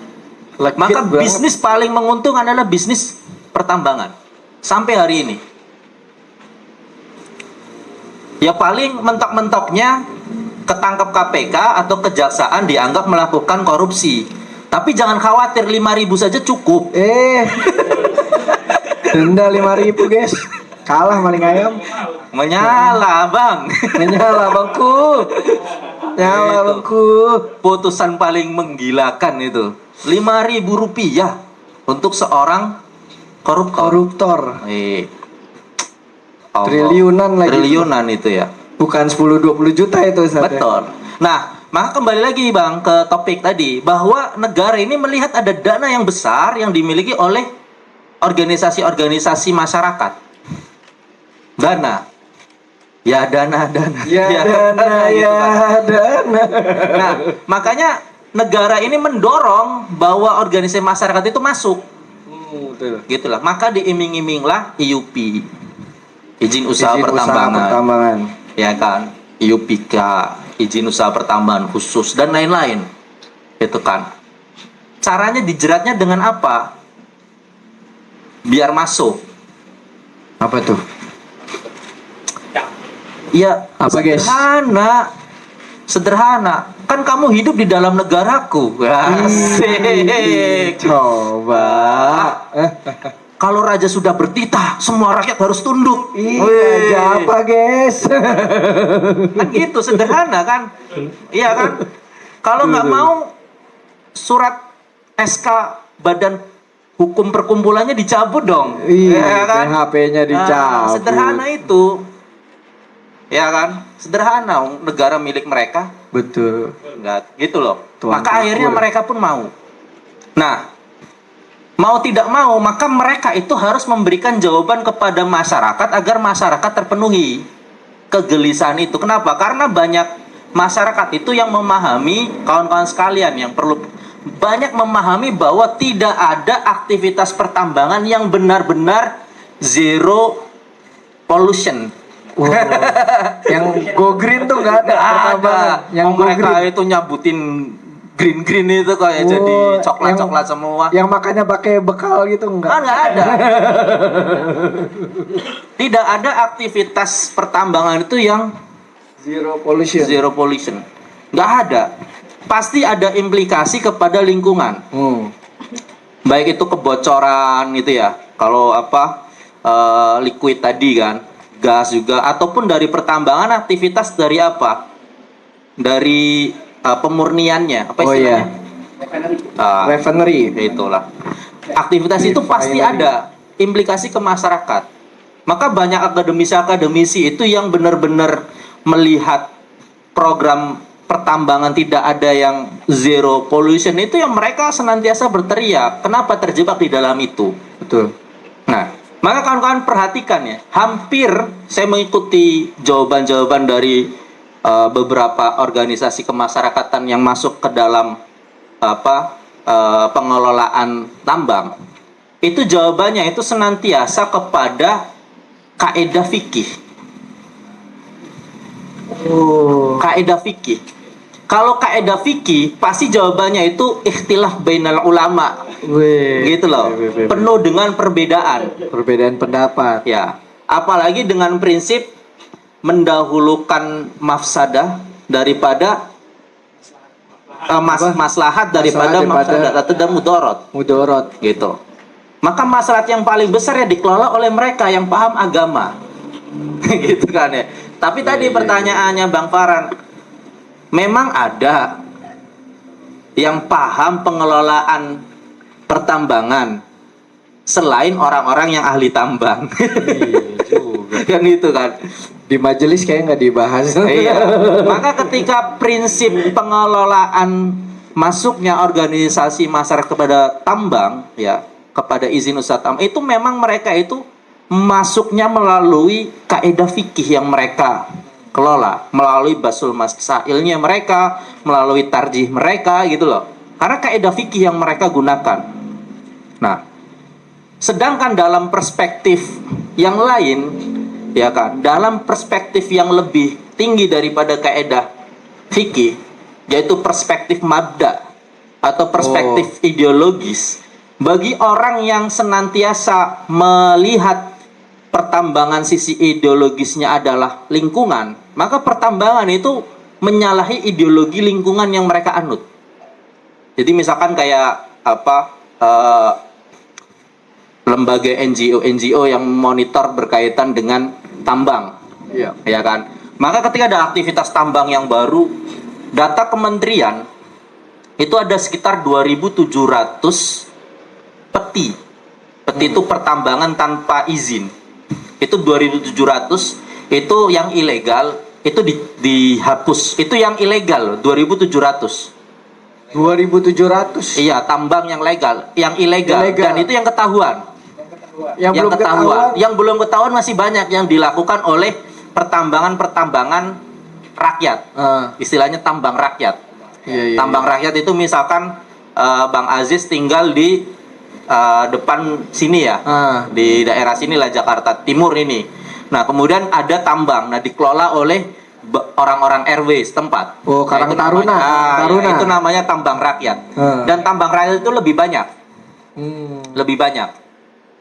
Maka bisnis paling menguntungkan adalah bisnis pertambangan sampai hari ini. Ya paling mentok-mentoknya ketangkep KPK atau kejaksaan dianggap melakukan korupsi. Tapi jangan khawatir, 5.000 saja cukup. Denda 5.000 guys. Kalah maling ayam. Menyala bang. Menyala bangku. Nyala bangku. Putusan paling menggilakan itu 5.000 rupiah untuk seorang koruptor. Triliunan lagi. Triliunan itu ya. Bukan 10-20 juta itu Ustaz. Betul. Nah, maka kembali lagi bang ke topik tadi, bahwa negara ini melihat ada dana yang besar yang dimiliki oleh organisasi-organisasi masyarakat. Dana. Ya dana. Ya dana. Nah, makanya negara ini mendorong bahwa organisasi masyarakat itu masuk. Betul. Gitulah. Maka diiming-iminglah IUP. Izin usaha pertambangan. Ya kan, IUPK, izin usaha pertambangan khusus dan lain-lain. Itu kan. Caranya dijeratnya dengan apa? Biar masuk. Apa tuh? Ya, apa guys? Sederhana. Kan kamu hidup di dalam negaraku. Asik. Coba. Kalau raja sudah bertitah, semua rakyat harus tunduk. Raja apa guys? Kan gitu, sederhana kan? Iya kan? Kalau nggak mau, surat SK Badan Hukum Perkumpulannya dicabut dong. Iya kan? PHP-nya dicabut. Sederhana itu. Ya kan? Sederhana, negara milik mereka. Betul. Enggak, gitu loh. Tuan Maka akhirnya mereka pun mau. Nah, mau tidak mau, maka mereka itu harus memberikan jawaban kepada masyarakat agar masyarakat terpenuhi kegelisahan itu. Kenapa? Karena banyak masyarakat itu yang memahami, kawan-kawan sekalian yang perlu banyak memahami bahwa tidak ada aktivitas pertambangan yang benar-benar zero pollution. Wow. Yang go green tuh nggak ada pertambangan. Yang mereka itu nyabutin green itu kayak jadi coklat semua. Yang makannya pakai bekal gitu enggak? Enggak ada. Tidak ada aktivitas pertambangan itu yang zero pollution. Enggak ada. Pasti ada implikasi kepada lingkungan. Baik itu kebocoran gitu ya. Kalau liquid tadi kan, gas juga, ataupun dari pertambangan aktivitas dari apa? Dari pemurniannya, apa istilahnya? Refinery. Itulah. Aktivitas itu pasti ada implikasi ke masyarakat. Maka banyak akademisi itu yang benar-benar melihat program pertambangan tidak ada yang zero pollution, itu yang mereka senantiasa berteriak, kenapa terjebak di dalam itu. Betul. Nah, maka kawan-kawan perhatikan ya, hampir saya mengikuti jawaban-jawaban dari beberapa organisasi kemasyarakatan yang masuk ke dalam pengelolaan tambang, itu jawabannya itu senantiasa kepada kaidah fikih. Kaidah fikih. Kalau kaidah fikih pasti jawabannya itu ikhtilaf bainal ulama. Gitu loh. Penuh dengan perbedaan pendapat. Ya, apalagi dengan prinsip mendahulukan mafsadah daripada maslahat daripada mafsadat atau mudorot gitu. Maka maslahat yang paling besar ya dikelola oleh mereka yang paham agama. Gitu kan ya. Tapi tadi pertanyaannya Bang Farhan, memang ada yang paham pengelolaan pertambangan selain orang-orang yang ahli tambang. Iya juga. Kan itu kan. Di majelis kayak nggak dibahas. Iya. Maka ketika prinsip pengelolaan masuknya organisasi masyarakat kepada tambang, ya, kepada izin usaha tambang, itu memang mereka itu masuknya melalui kaidah fikih yang mereka kelola, melalui basul masailnya mereka, melalui tarjih mereka gitu loh. Karena kaidah fikih yang mereka gunakan. Nah, sedangkan dalam perspektif yang lain, ya kan, dalam perspektif yang lebih tinggi daripada kaidah fikih, yaitu perspektif mabda atau perspektif ideologis, bagi orang yang senantiasa melihat pertambangan sisi ideologisnya adalah lingkungan, maka pertambangan itu menyalahi ideologi lingkungan yang mereka anut. Jadi misalkan kayak lembaga NGO yang monitor berkaitan dengan tambang, Iya. ya kan. Maka ketika ada aktivitas tambang yang baru, data kementerian itu ada sekitar 2.700 peti. Peti itu pertambangan tanpa izin. Itu 2.700, itu yang ilegal, itu dihapus. Itu yang ilegal, 2.700. 2.700. Iya, tambang yang legal, yang ilegal. Dan itu yang ketahuan. Yang belum ketahuan. Yang belum ketahuan masih banyak yang dilakukan oleh pertambangan rakyat. Istilahnya tambang rakyat. Iya. Tambang rakyat itu misalkan Bang Aziz tinggal di depan sini ya, di daerah sinilah Jakarta Timur ini. Nah, kemudian ada tambang, nah dikelola oleh orang-orang RW setempat. Oh, Karang Taruna. Taruna. Itu namanya tambang rakyat. Dan tambang rakyat itu lebih banyak. Lebih banyak.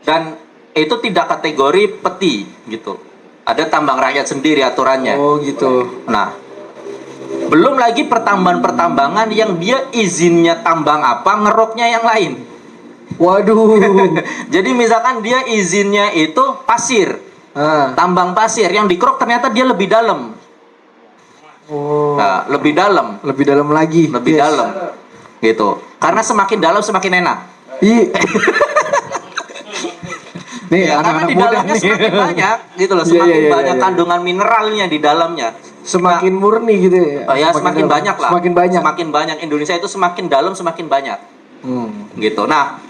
Dan itu tidak kategori peti gitu. Ada tambang rakyat sendiri aturannya. Oh, gitu. Nah, belum lagi pertambangan-pertambangan yang dia izinnya tambang apa, ngeroknya yang lain. Waduh. Jadi misalkan dia izinnya itu pasir, tambang pasir, yang dikerok ternyata dia lebih dalam. Oh. Nah, lebih dalam, Lebih dalam lagi. lebih dalam, gitu. Karena semakin dalam semakin enak. Nih, Ya, karena anak-anak di muda dalamnya nih. semakin banyak, gitu loh. Iya, Semakin iya, banyak iya. kandungan mineralnya di dalamnya. Semakin murni gitu ya. Ya semakin dalam. banyak lah. Semakin banyak. Semakin banyak. Indonesia itu semakin dalam semakin banyak. Hmm. Gitu. Nah,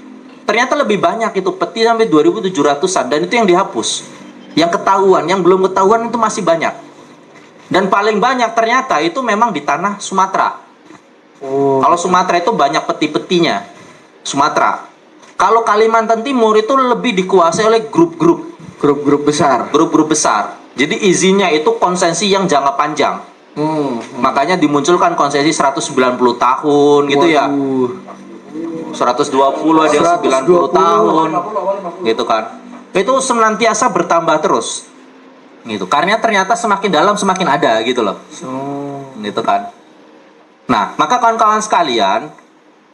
ternyata lebih banyak itu peti sampai 2.700-an, dan itu yang dihapus. Yang ketahuan, yang belum ketahuan itu masih banyak. Dan paling banyak ternyata itu memang di tanah Sumatera. Oh. Kalau Sumatera itu banyak peti-petinya. Sumatera. Kalau Kalimantan Timur itu lebih dikuasai oleh grup-grup Grup-grup besar. Jadi izinnya itu konsesi yang jangka panjang. Makanya dimunculkan konsesi 190 tahun gitu ya. 120 ada yang 90 tahun. Gitu kan. Itu senantiasa bertambah terus. Gitu. Karena ternyata semakin dalam semakin ada gitu loh. Gitu kan. Nah, maka kawan-kawan sekalian,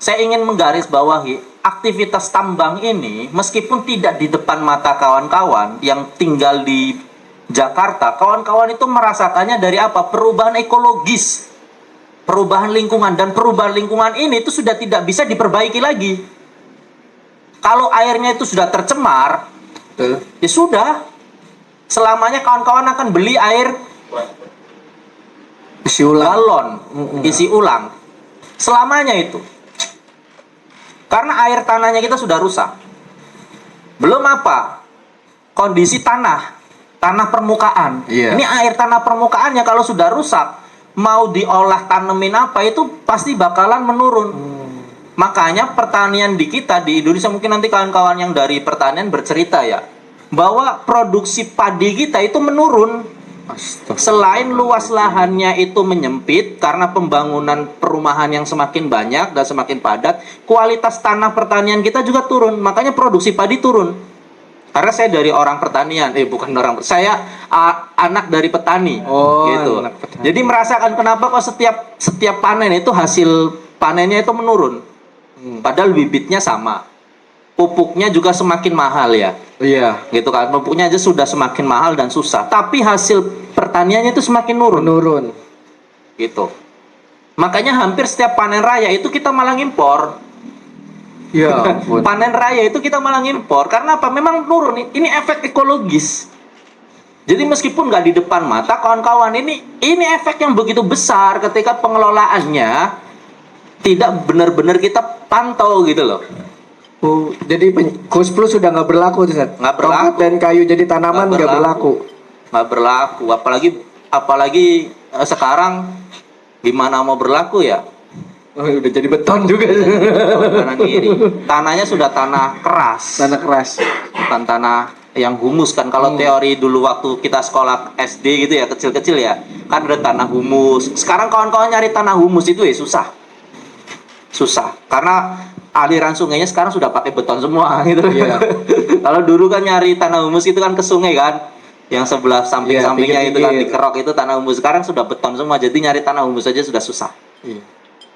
saya ingin menggarisbawahi aktivitas tambang ini meskipun tidak di depan mata kawan-kawan yang tinggal di Jakarta, kawan-kawan itu merasakannya dari apa? Perubahan ekologis, perubahan lingkungan, dan perubahan lingkungan ini itu sudah tidak bisa diperbaiki lagi. Kalau airnya itu sudah tercemar, ya sudah, selamanya kawan-kawan akan beli air Isi ulang. galon, isi ulang, selamanya itu. Karena air tanahnya kita sudah rusak. Belum apa? Kondisi tanah permukaan. Iya. Ini air tanah permukaannya kalau sudah rusak, mau diolah tanemin apa itu pasti bakalan menurun. Makanya pertanian di kita di Indonesia, mungkin nanti kawan-kawan yang dari pertanian bercerita ya, bahwa produksi padi kita itu menurun. Selain luas lahannya itu menyempit karena pembangunan perumahan yang semakin banyak dan semakin padat, kualitas tanah pertanian kita juga turun. Makanya produksi padi turun. Karena saya dari orang pertanian, saya anak dari petani, gitu. Anak petani. Jadi merasakan kenapa kok setiap panen itu hasil panennya itu menurun. Padahal bibitnya sama, pupuknya juga semakin mahal ya. Iya. Gitu kan, pupuknya aja sudah semakin mahal dan susah, tapi hasil pertaniannya itu semakin menurun gitu. Makanya hampir setiap panen raya itu kita malah ngimpor Ya ampun. Panen raya itu kita malah ngimpor karena apa? Memang turun. Ini efek ekologis. Jadi meskipun nggak di depan mata kawan-kawan, ini efek yang begitu besar ketika pengelolaannya tidak benar-benar kita pantau gitu loh. Oh, jadi Kusplu sudah nggak berlaku tuh, Sat? Nggak berlaku. Tongkat dan kayu jadi tanaman nggak berlaku. Nggak berlaku. Apalagi sekarang gimana mau berlaku ya? Oh, udah jadi beton juga. Kanan kiri. Tanahnya sudah tanah keras. Tanah keras. Bukan tanah yang humus kan. Kalau teori dulu waktu kita sekolah SD gitu ya, kecil-kecil ya, kan ada tanah humus. Sekarang kawan-kawan nyari tanah humus itu ya susah karena aliran sungainya sekarang sudah pakai beton semua gitu. Iya. Kalau dulu kan nyari tanah humus itu kan ke sungai kan, yang sebelah samping-sampingnya itu kan dikerok itu tanah humus. Sekarang sudah beton semua, jadi nyari tanah humus saja sudah susah. Iya.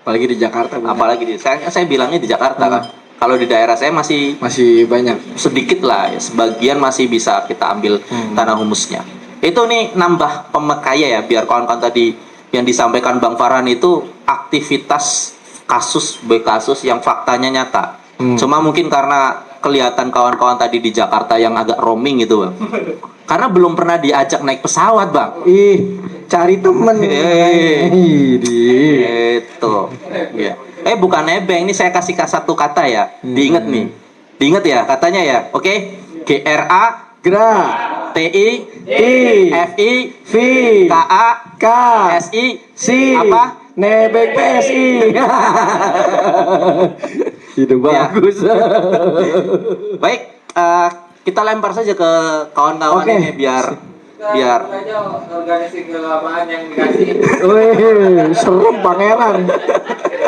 Apalagi di Jakarta. Apalagi saya bilangnya di Jakarta kan. Kalau di daerah saya masih banyak. sedikit lah ya, sebagian masih bisa kita ambil tanah humusnya. Itu nih nambah pemekaya ya, biar kawan-kawan tadi yang disampaikan Bang Farhan itu aktivitas kasus kasus yang faktanya nyata. Cuma mungkin karena kelihatan kawan-kawan tadi di Jakarta yang agak roaming gitu, Bang. Karena belum pernah diajak naik pesawat, Bang. Cari temen. Itu. Ya. Bukan nebeng, ini saya kasih satu kata ya. Diingat nih. Diingat ya katanya ya. Oke. GRA Gra. TI FI V. KA K. SI Si. apa? Nebeng PSI. Itu bagus. Baik, kita lempar saja ke kawan-kawan ini biar organisasi kelamaan yang dikasih. Wih, serem pangeran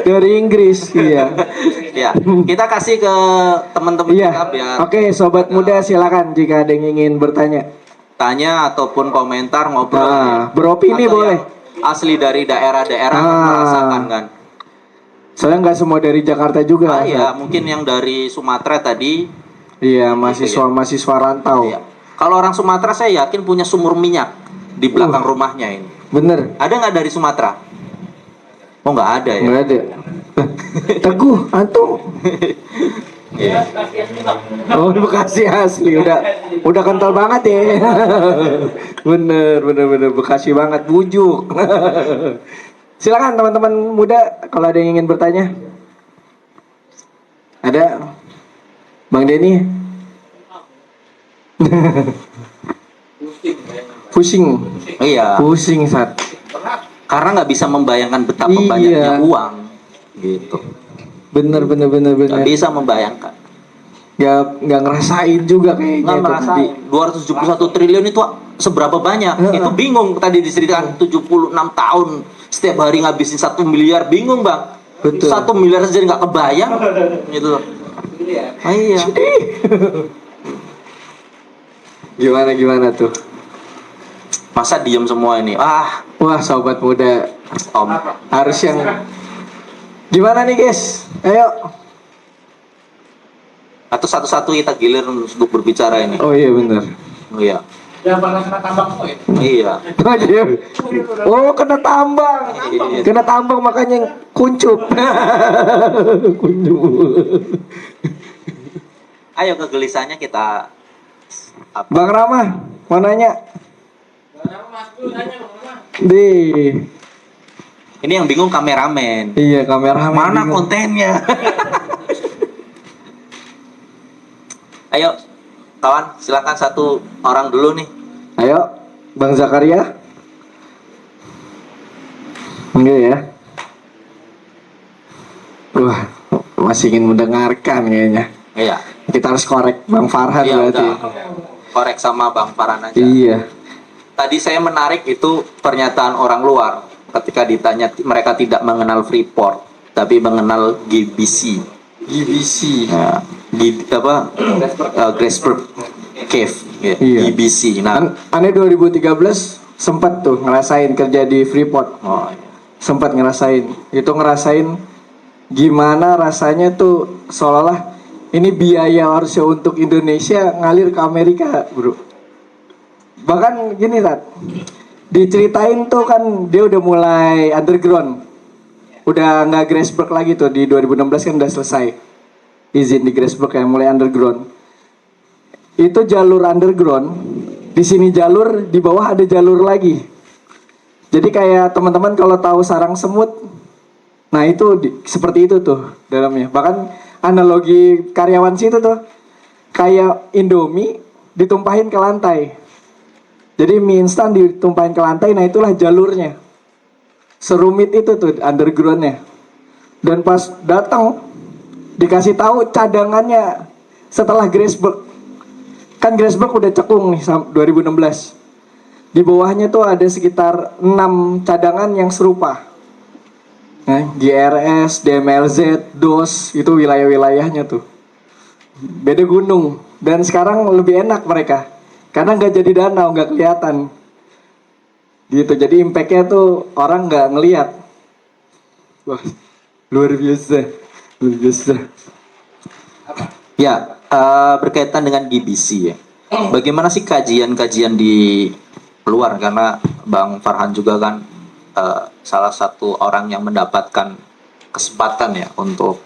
dari Inggris. Iya. Ya, kita kasih ke teman-teman kita biar. Oke, sobat muda silakan jika ada yang ingin bertanya. Tanya ataupun komentar ngobrol. Beropini Atau boleh. yang asli dari daerah-daerah merasakan kan. Soalnya nggak semua dari Jakarta juga. Ya, mungkin yang dari Sumatera tadi. Iya, mahasiswa rantau. Iya. Kalau orang Sumatera saya yakin punya sumur minyak di belakang rumahnya ini. Bener. Ada nggak dari Sumatera? Oh, nggak ada ya. Nggak ada. Teguh, antum. Iya. Oh, Bekasi asli udah kental banget ya. bener Bekasi banget, bujuk. Silakan teman-teman muda kalau ada yang ingin bertanya. Ada Bang Denny. Pusing. Iya. Pusing Sat. Karena nggak bisa membayangkan betapa banyaknya uang gitu. Bener. Nggak bisa membayangkan. Nggak ngerasain juga kayaknya. Nggak merasain. 271 triliun itu seberapa banyak? Itu bingung tadi diceritakan 76 tahun setiap hari ngabisin 1 miliar, bingung Bang. Betul. 1 miliar saja nggak kebayang gitu loh. Iya. Gimana tuh? Masa diem semua ini? Wah, sobat muda, Om. harus yang gimana nih guys? Ayo. Atau satu-satu kita gilir untuk berbicara ini. Oh iya benar. Oh iya. Jangan pernah kena tambang kok ya. Iya. Oh kena tambang. Kena tambang makanya kuncup. Kuncup. Ayo kegelisahannya kita apa? Bang Rama, mau nanya? Mas Bro nanya Bang. Di. Ini yang bingung kameramen. Iya, kameramen. Mana bingung. kontennya? Ayo, kawan, silakan satu orang dulu nih. Ayo, Bang Zakaria. Enggak ya? Wah, masih ingin mendengarkan kayaknya. Iya. Kita harus korek Bang Farhan Iya, berarti. udah. Korek sama Bang Farhan aja. Iya. Tadi saya menarik itu pernyataan orang luar ketika ditanya mereka tidak mengenal Freeport, tapi mengenal GBC. GBC. Nah, Grasberg Cave, ya, Iya. GBC. Nah, Aneh 2013 sempat tuh ngerasain kerja di Freeport. oh, iya. Sempat ngerasain. Itu ngerasain gimana rasanya tuh seolah-olah ini biaya harusnya untuk Indonesia ngalir ke Amerika, bro. Bahkan gini, Rat. Diceritain tuh kan dia udah mulai underground. Udah nggak Grasberg lagi tuh di 2016 kan udah selesai. izin di Grassberg yang mulai underground. Itu jalur underground, di sini jalur, di bawah ada jalur lagi. Jadi kayak teman-teman kalau tahu sarang semut, nah itu seperti itu tuh dalamnya. Bahkan analogi karyawan situ tuh kayak Indomie ditumpahin ke lantai. Jadi mie instan ditumpahin ke lantai, nah itulah jalurnya. Serumit itu tuh undergroundnya. Dan pas datang dikasih tahu cadangannya setelah Grassberg. Kan Grassberg udah cekung nih 2016. Di bawahnya tuh ada sekitar 6 cadangan yang serupa. Nah, GRS, DMLZ, DOS, itu wilayah-wilayahnya tuh. Beda gunung. Dan sekarang lebih enak mereka. Karena nggak jadi danau, nggak kelihatan. Gitu, jadi impact-nya tuh orang nggak ngelihat. Wah, luar biasa. Luar biasa. Ya, berkaitan dengan GBC ya. Bagaimana sih kajian-kajian di luar? Karena Bang Farhan juga kan salah satu orang yang mendapatkan kesempatan ya untuk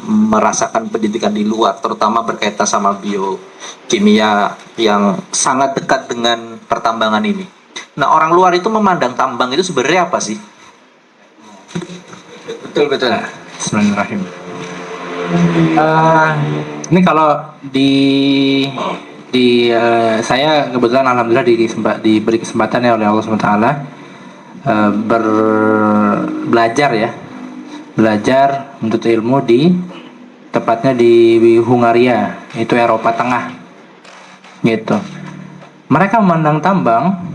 merasakan pendidikan di luar, terutama berkaitan sama biokimia yang sangat dekat dengan pertambangan ini. Nah, orang luar itu memandang tambang itu sebenarnya apa sih? Betul. Bismillahirrahmanirrahim. Ini kalau saya kebetulan alhamdulillah diberi kesempatan ya oleh Allah SWT belajar untuk ilmu tepatnya di Hungaria, itu Eropa Tengah gitu. Mereka memandang tambang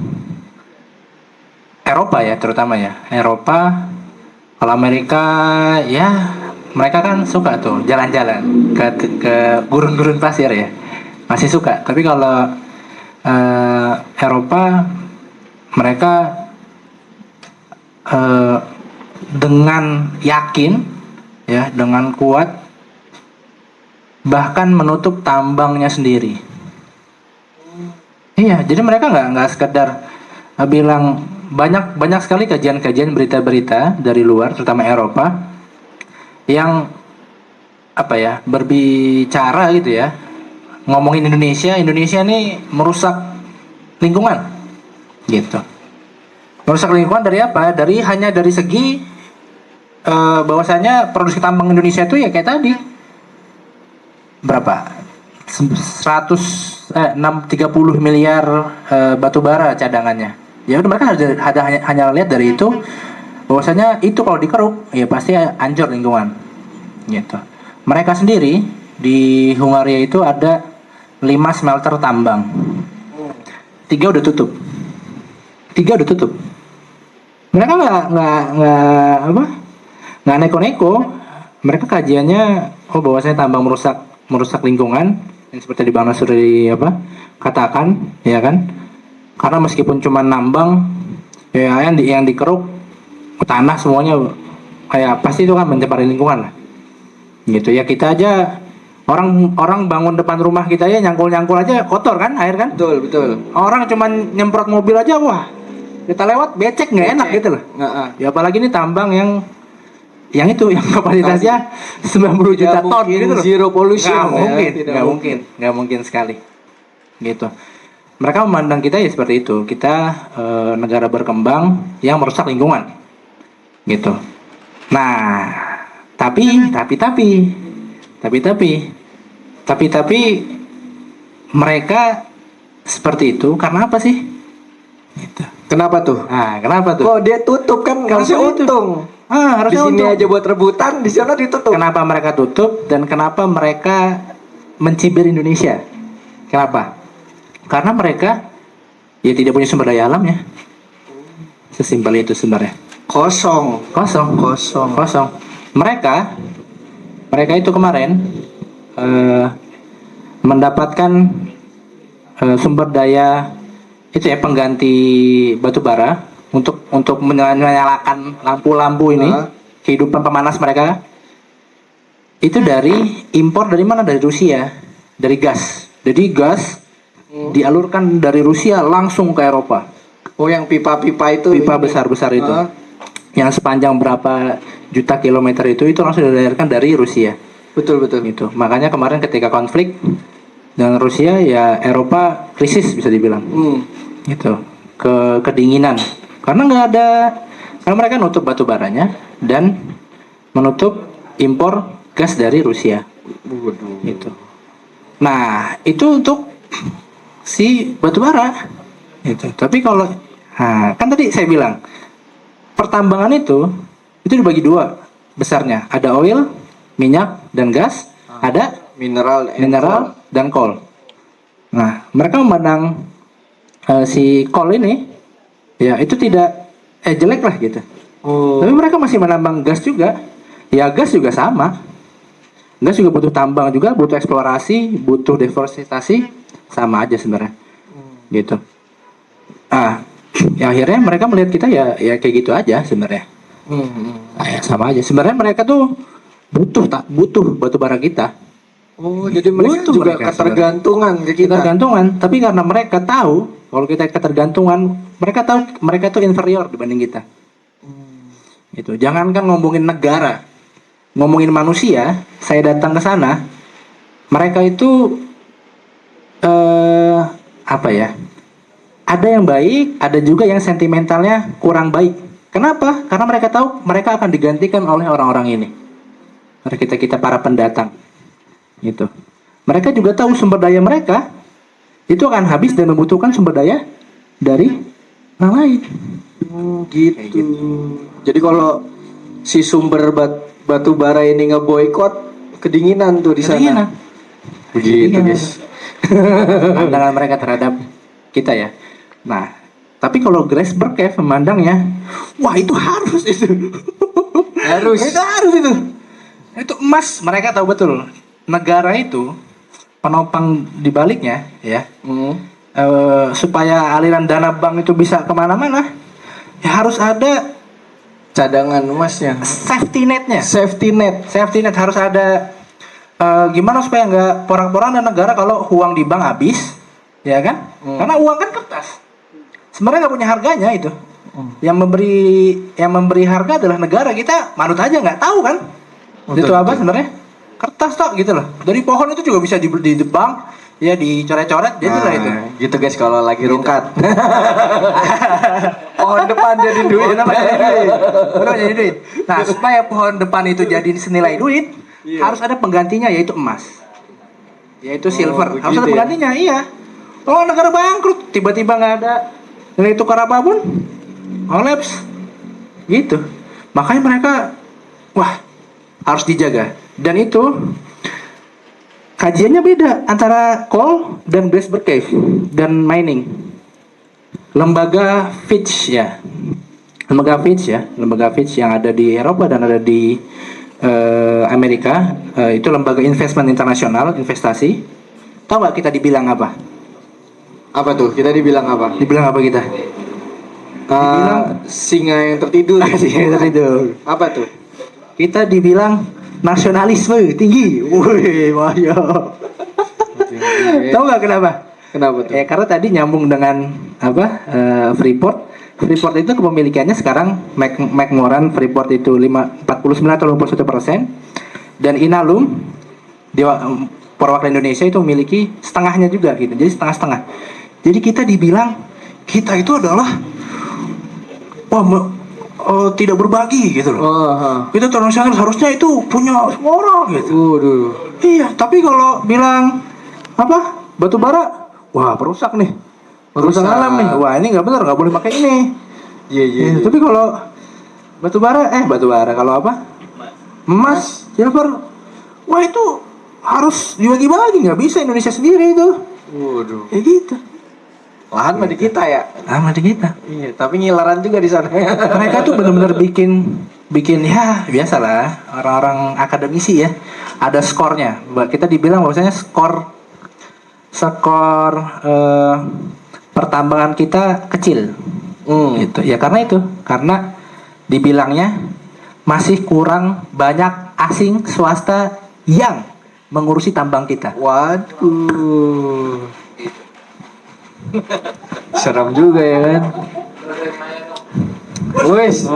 Eropa ya, terutama ya Eropa. Kalau Amerika ya mereka kan suka tuh jalan-jalan ke gurun-gurun pasir ya, masih suka. Tapi kalau Eropa mereka dengan yakin ya, dengan kuat bahkan menutup tambangnya sendiri. Iya, jadi mereka nggak sekedar bilang, banyak sekali kajian-kajian berita-berita dari luar, terutama Eropa, yang berbicara gitu ya, ngomongin Indonesia ini merusak lingkungan gitu. Merusak lingkungan dari apa? Hanya dari segi bahwasanya produksi tambang Indonesia itu ya kayak tadi berapa 30 miliar batu bara cadangannya. Ya udah, mereka hanya lihat dari itu, bahwasanya itu kalau dikeruk ya pasti hancur lingkungan gitu. Mereka sendiri di Hungaria itu ada 5 smelter tambang, 3 udah tutup. Mereka nggak neko-neko. Mereka kajiannya bahwasanya tambang merusak lingkungan, yang seperti di Bang Nasur katakan ya kan. Karena meskipun cuma nambang ya, yang dikeruk tanah semuanya kayak pasti itu kan mencemari lingkungan lah gitu ya. Kita aja orang bangun depan rumah kita ya, nyangkul aja kotor kan, air kan. Betul. Orang cuma nyemprot mobil aja, wah kita lewat becek nggak enak gitu loh. Ya apalagi ini tambang yang kapasitasnya 90 juta ton gitu loh. Zero pollution. Nggak mungkin sekali gitu. Mereka memandang kita ya seperti itu. Kita negara berkembang yang merusak lingkungan gitu. Nah, tapi mereka seperti itu karena apa sih? Gitu. Kenapa tuh? Kenapa tuh? Oh, dia tutup kan, harusnya untung. Harusnya di sini untung. aja buat rebutan, di sana ditutup. Kenapa mereka tutup dan kenapa mereka mencibir Indonesia? Kenapa? Karena mereka ya tidak punya sumber daya alam ya. Sesimpel itu sebenarnya. Kosong. Mereka itu kemarin mendapatkan sumber daya itu ya, pengganti batu bara untuk menyalakan lampu-lampu ini, kehidupan pemanas mereka itu dari impor. Dari mana? Dari Rusia, dari gas. Jadi gas dialurkan dari Rusia langsung ke Eropa. Oh, yang pipa-pipa itu, pipa besar-besar itu, yang sepanjang berapa juta kilometer itu langsung dilahirkan dari Rusia. Betul betul. Gitu. Makanya kemarin ketika konflik dengan Rusia ya Eropa krisis bisa dibilang. Gitu. Kedinginan. Karena mereka nutup batu baranya dan menutup impor gas dari Rusia. Gitu. Nah, itu untuk si batu bara. Gitu. Tapi kalau kan tadi saya bilang pertambangan itu dibagi dua besarnya. Ada oil, minyak dan gas, ada Mineral dan coal. Nah, mereka memandang si coal ini ya itu tidak jelek lah gitu. Tapi mereka masih menambang gas juga. Ya gas juga sama. Gas juga butuh tambang juga, butuh eksplorasi, butuh deforestasi, sama aja sebenarnya. Gitu. Ya akhirnya mereka melihat kita ya kayak gitu aja sebenarnya. Nah, ya sama aja. Sebenarnya mereka tuh butuh batu bara kita. Jadi mereka Butuh juga mereka ketergantungan ke kita. Ketergantungan, tapi karena mereka tahu kalau kita ketergantungan, mereka tahu mereka tuh inferior dibanding kita. Itu. Jangankan ngomongin negara, ngomongin manusia, saya datang ke sana, mereka itu apa ya? Ada yang baik, ada juga yang sentimentalnya kurang baik. Kenapa? Karena mereka tahu mereka akan digantikan oleh orang-orang ini. Kita para pendatang. Gitu. Mereka juga tahu sumber daya mereka itu akan habis dan membutuhkan sumber daya dari orang lain. Gitu. Jadi kalau si sumber batu bara ini ngeboikot, kedinginan tuh di sana. Kedinginan. Begitu guys. Pandangan mereka terhadap kita ya. Nah, tapi kalau Grace Berkev memandangnya, wah itu harus itu. Harus. Itu emas. Mereka tahu betul. Negara itu penopang dibaliknya ya. Supaya aliran dana bank itu bisa kemana-mana, ya harus ada Cadangan emasnya. safety netnya. Safety net. Safety net harus ada. Gimana supaya nggak porak-porangan negara kalau uang di bank habis, ya kan? Karena uang kan kertas. Sebenarnya nggak punya harganya itu. Yang memberi harga adalah negara. Kita manut aja nggak tahu kan? Betul, Itu apa betul. sebenarnya? Kertas tok gitu loh. Dari pohon itu juga bisa dibeli di bank, ya dicoret-coret, jadi lah itu. Gitu guys kalau lagi rungkat. Pohon depan jadi duit. Benar jadi duit. Nah, supaya pohon depan itu jadi senilai duit, harus ada penggantinya yaitu emas. Yaitu silver. Harus begitu ada ya? penggantinya, iya. Kalau negara bangkrut, tiba-tiba nggak ada nilai tukar apapun, kolaps. Gitu. Makanya mereka harus dijaga. Dan itu kajiannya beda antara coal dan Grace Berkev dan mining. Lembaga Fitch yang ada di Eropa dan ada di Amerika, itu lembaga investment internasional, investasi. Tahu nggak kita dibilang apa? Apa tuh? Kita dibilang apa? Dibilang apa kita? Singa yang tertidur. Apa tuh? Kita dibilang nasionalisme tinggi. Wih, Mario. Tahu nggak kenapa? Kenapa tuh? Karena tadi nyambung dengan Freeport. Freeport itu kepemilikannya sekarang McMoran Freeport itu 49 atau 51%, dan Inalum di perwakilan Indonesia itu memiliki setengahnya juga gitu. Jadi setengah-setengah. Jadi kita dibilang kita itu adalah tidak berbagi gitu loh. Kita internasional harusnya itu punya semua orang gitu. Iya, tapi kalau bilang batu bara, wah perusak nih. Perusak alam nih. Wah, ini nggak benar, nggak boleh pakai ini. Iya. Tapi kalau batu bara kalau emas, silver, wah itu harus dibagi-bagi, nggak bisa Indonesia sendiri itu. Ya gitu. Lahan mah di kita ya. Sama di kita. Iya, tapi ngilaran juga di sana. Mereka tuh benar-benar bikin ya biasalah orang-orang akademisi ya. Ada skornya. Kita dibilang bahwasanya skor pertambangan kita kecil. Gitu. Ya karena dibilangnya masih kurang banyak asing swasta yang mengurusi tambang kita. Waduh. Seram juga ya kan. Wes,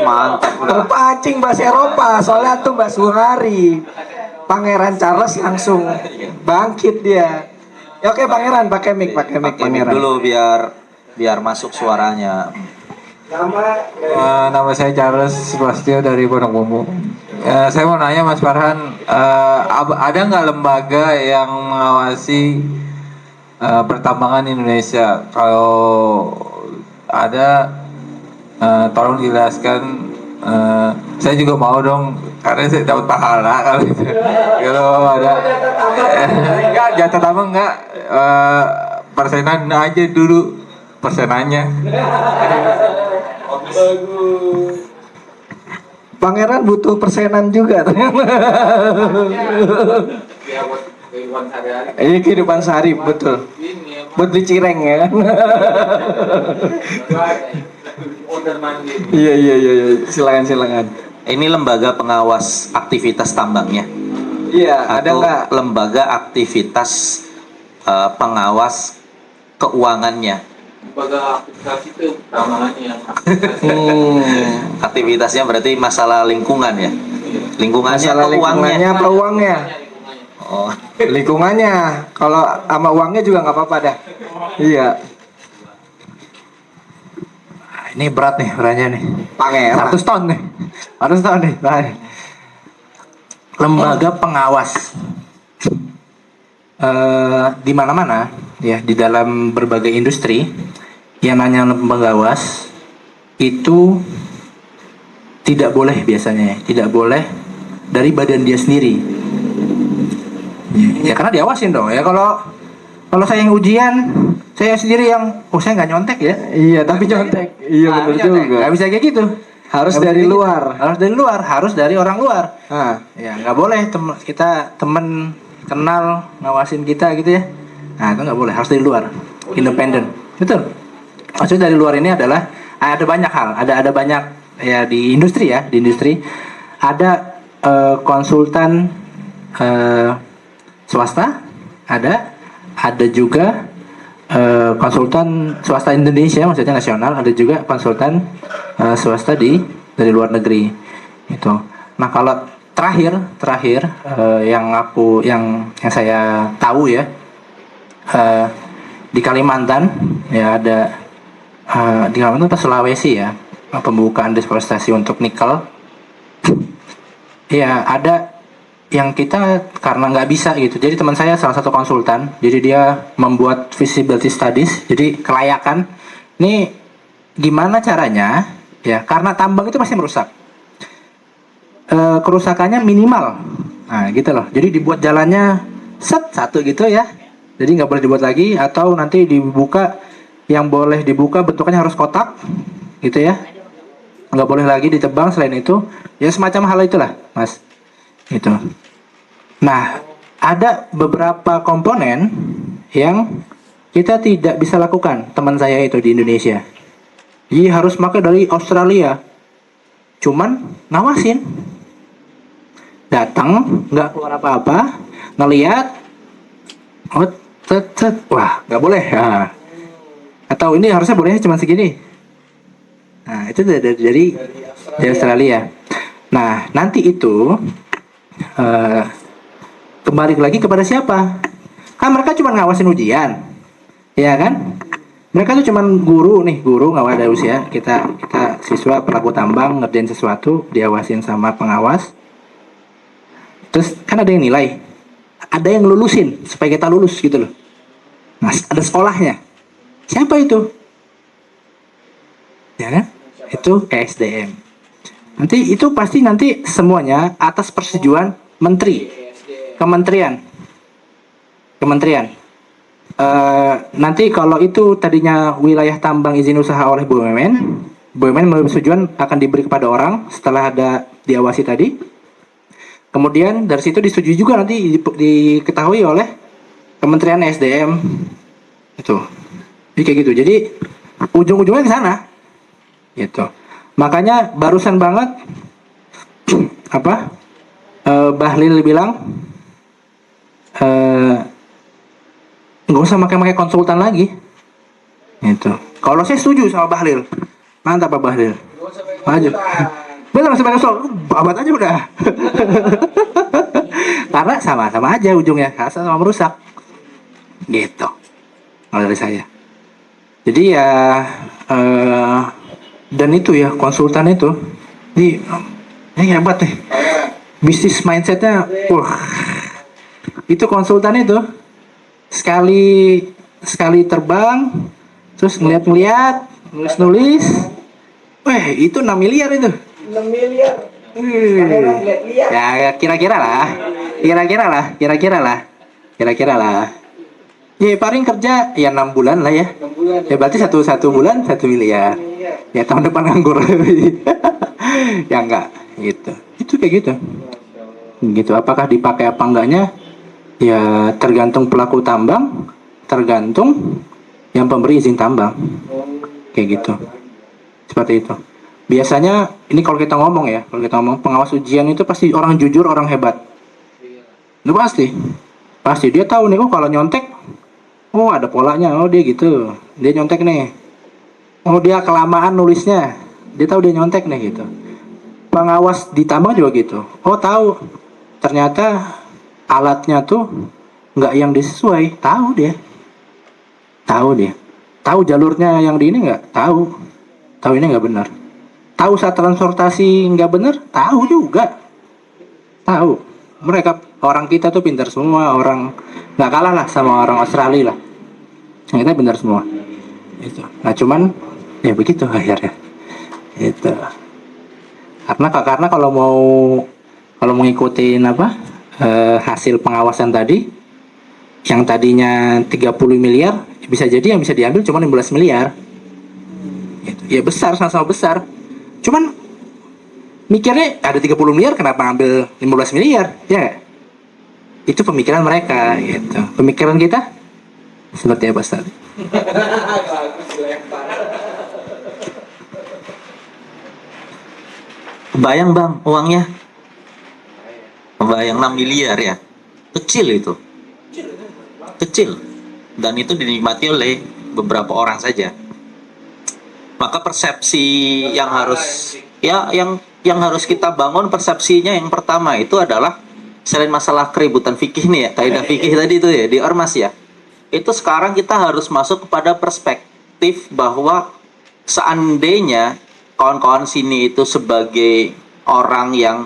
mantap. Terpancing bahasa Eropa, soalnya tuh bahasa Hungari. Pangeran Charles langsung bangkit dia. Ya, oke Pangeran, pakai mic Pakai mic Pangeran. dulu biar masuk suaranya. Nama saya Charles Subastio dari Pondok Bumbu. Saya mau nanya Mas Farhan, ada nggak lembaga yang mengawasi pertambangan Indonesia? Kalau ada, tolong jelaskan. Saya juga mau dong, karena saya dapat pahala kalau itu. Kalau ada, enggak jatah tambang enggak, persenan aja dulu persenannya. Pangeran butuh persenan juga ternyata. Ya buat kehidupan sehari-hari. Ini kehidupan sehari betul. Ini Buat beli cireng ya kan. order mandiri. Iya. Silakan. Ini lembaga pengawas aktivitas tambangnya Iya, ada atau nggak? lembaga aktivitas pengawas keuangannya. Lembaga aktivitas itu tambahannya. Aktivitasnya berarti masalah lingkungan ya. Lingkungannya Masalah atau uangnya? lingkungannya apa uangnya? Oh, Lingkungannya. Kalau sama uangnya juga nggak apa-apa dah. Iya. Ini berat nih pertanyaan nih. Pangeran. 100 ton nih. 100 ton nih. Nah. Lembaga pengawas. Di mana-mana ya, di dalam berbagai industri yang nanya pengawas itu tidak boleh biasanya, tidak boleh dari badan dia sendiri. Ya karena diawasin dong ya. Kalau saya yang ujian, saya sendiri yang saya nggak nyontek ya. Iya, tapi contek. Iya, betul juga. Nggak bisa kayak gitu. Harus Nggak dari bisa kayak luar. gitu. Harus dari luar, harus dari orang luar. Nah, Ya nggak boleh kita temen kenal ngawasin kita gitu ya. Nah itu nggak boleh, harus dari luar, independen. Betul. Maksudnya dari luar ini adalah ada banyak hal, ada banyak ya di industri ya, di industri ada konsultan swasta, ada juga konsultan swasta Indonesia, maksudnya nasional, ada juga konsultan swasta dari luar negeri itu. Nah kalau terakhir yang saya tahu ya, di Kalimantan ya ada di Kalimantan atau Sulawesi ya, pembukaan deforestasi untuk nikel. Ya ada yang kita karena nggak bisa gitu, jadi teman saya salah satu konsultan, jadi dia membuat feasibility studies, jadi kelayakan ini gimana caranya ya, karena tambang itu pasti merusak, kerusakannya minimal, nah gitu loh, jadi dibuat jalannya satu gitu ya, jadi nggak boleh dibuat lagi, atau nanti dibuka, yang boleh dibuka bentuknya harus kotak gitu ya, nggak boleh lagi ditebang. Selain itu ya semacam hal itulah mas itu. Nah ada beberapa komponen yang kita tidak bisa lakukan, teman saya itu di Indonesia, jadi harus pakai dari Australia, cuman ngawasin, datang nggak keluar apa-apa, ngelihat, oh wah nggak boleh ya, atau ini harusnya bolehnya cuma segini. Nah itu dari Australia. Nah nanti itu kembali lagi kepada siapa? Kan mereka cuma ngawasin ujian, ya kan? Mereka tuh cuman guru ngawal dari usia kita siswa pelaku tambang ngerjain sesuatu diawasin sama pengawas. Terus kan ada yang nilai, ada yang lulusin supaya kita lulus gitu loh. Nah ada sekolahnya. Siapa itu? Ya kan? Itu ESDM. Nanti itu pasti nanti semuanya atas persetujuan kementerian. Nanti kalau itu tadinya wilayah tambang izin usaha oleh BUMN melalui persetujuan akan diberi kepada orang setelah ada diawasi tadi. Kemudian dari situ disetujui juga nanti diketahui oleh Kementerian SDM itu. Jadi kayak gitu. Jadi ujung-ujungnya ke sana. Gitu. Makanya barusan banget Bahlil bilang nggak usah pakai konsultan lagi. Gitu. Kalau saya setuju sama Bahlil. Mantap Pak Bahlil. Maju. Bener masih pakai konsultan. Abad aja udah. Karena sama-sama aja ujungnya, sama merusak. Gitu. Kalau dari saya. Jadi ya dan itu ya konsultan itu ini hebat deh. Bisnis mindsetnya, itu konsultan itu sekali terbang, terus ngeliat nulis, itu 6 miliar itu. 6 miliar. Ya kira-kira lah. Ya paling kerja ya 6 bulan lah ya. 6 bulan. Ya berarti satu bulan 1 miliar. Ya tahun depan nganggur. Ya enggak gitu. Itu kayak gitu. Gitu. Apakah dipakai apa enggaknya? Ya tergantung pelaku tambang, tergantung yang pemberi izin tambang. Kayak gitu. Seperti itu. Biasanya ini kalau kita ngomong pengawas ujian itu pasti orang jujur, orang hebat. Itu pasti dia tahu nih, kalau nyontek, ada polanya, dia gitu, dia nyontek nih, dia kelamaan nulisnya, dia tahu dia nyontek nih gitu. Pengawas di tambang juga gitu, tahu ternyata alatnya tuh nggak yang sesuai, tahu jalurnya yang di ini nggak tahu ini nggak benar. Tahu saat transportasi nggak benar, tahu juga. Tahu. Mereka, orang kita tuh pintar semua, orang nggak kalah lah sama orang Australia lah. Kita pintar semua. Itu. Nah cuman ya begitu akhirnya. Itu. Karena kalau mau ngikutin hasil pengawasan tadi, yang tadinya 30 miliar, bisa jadi yang bisa diambil cuma 15 miliar. Gitu. Ya besar, sama-sama besar. Cuman mikirnya ada 30 miliar kenapa ngambil 15 miliar, ya gak? Itu pemikiran mereka gitu. Pemikiran kita seperti apa tadi? Kebayang bang uangnya? Kebayang 6 miliar ya? Kecil itu. Kecil. Dan itu dinikmati oleh beberapa orang saja. Maka persepsi yang harus yang harus kita bangun, persepsinya yang pertama itu adalah selain masalah keributan fikih nih ya, kaidah fikih tadi itu ya di ormas ya. Itu sekarang kita harus masuk kepada perspektif bahwa seandainya kawan-kawan sini itu sebagai orang yang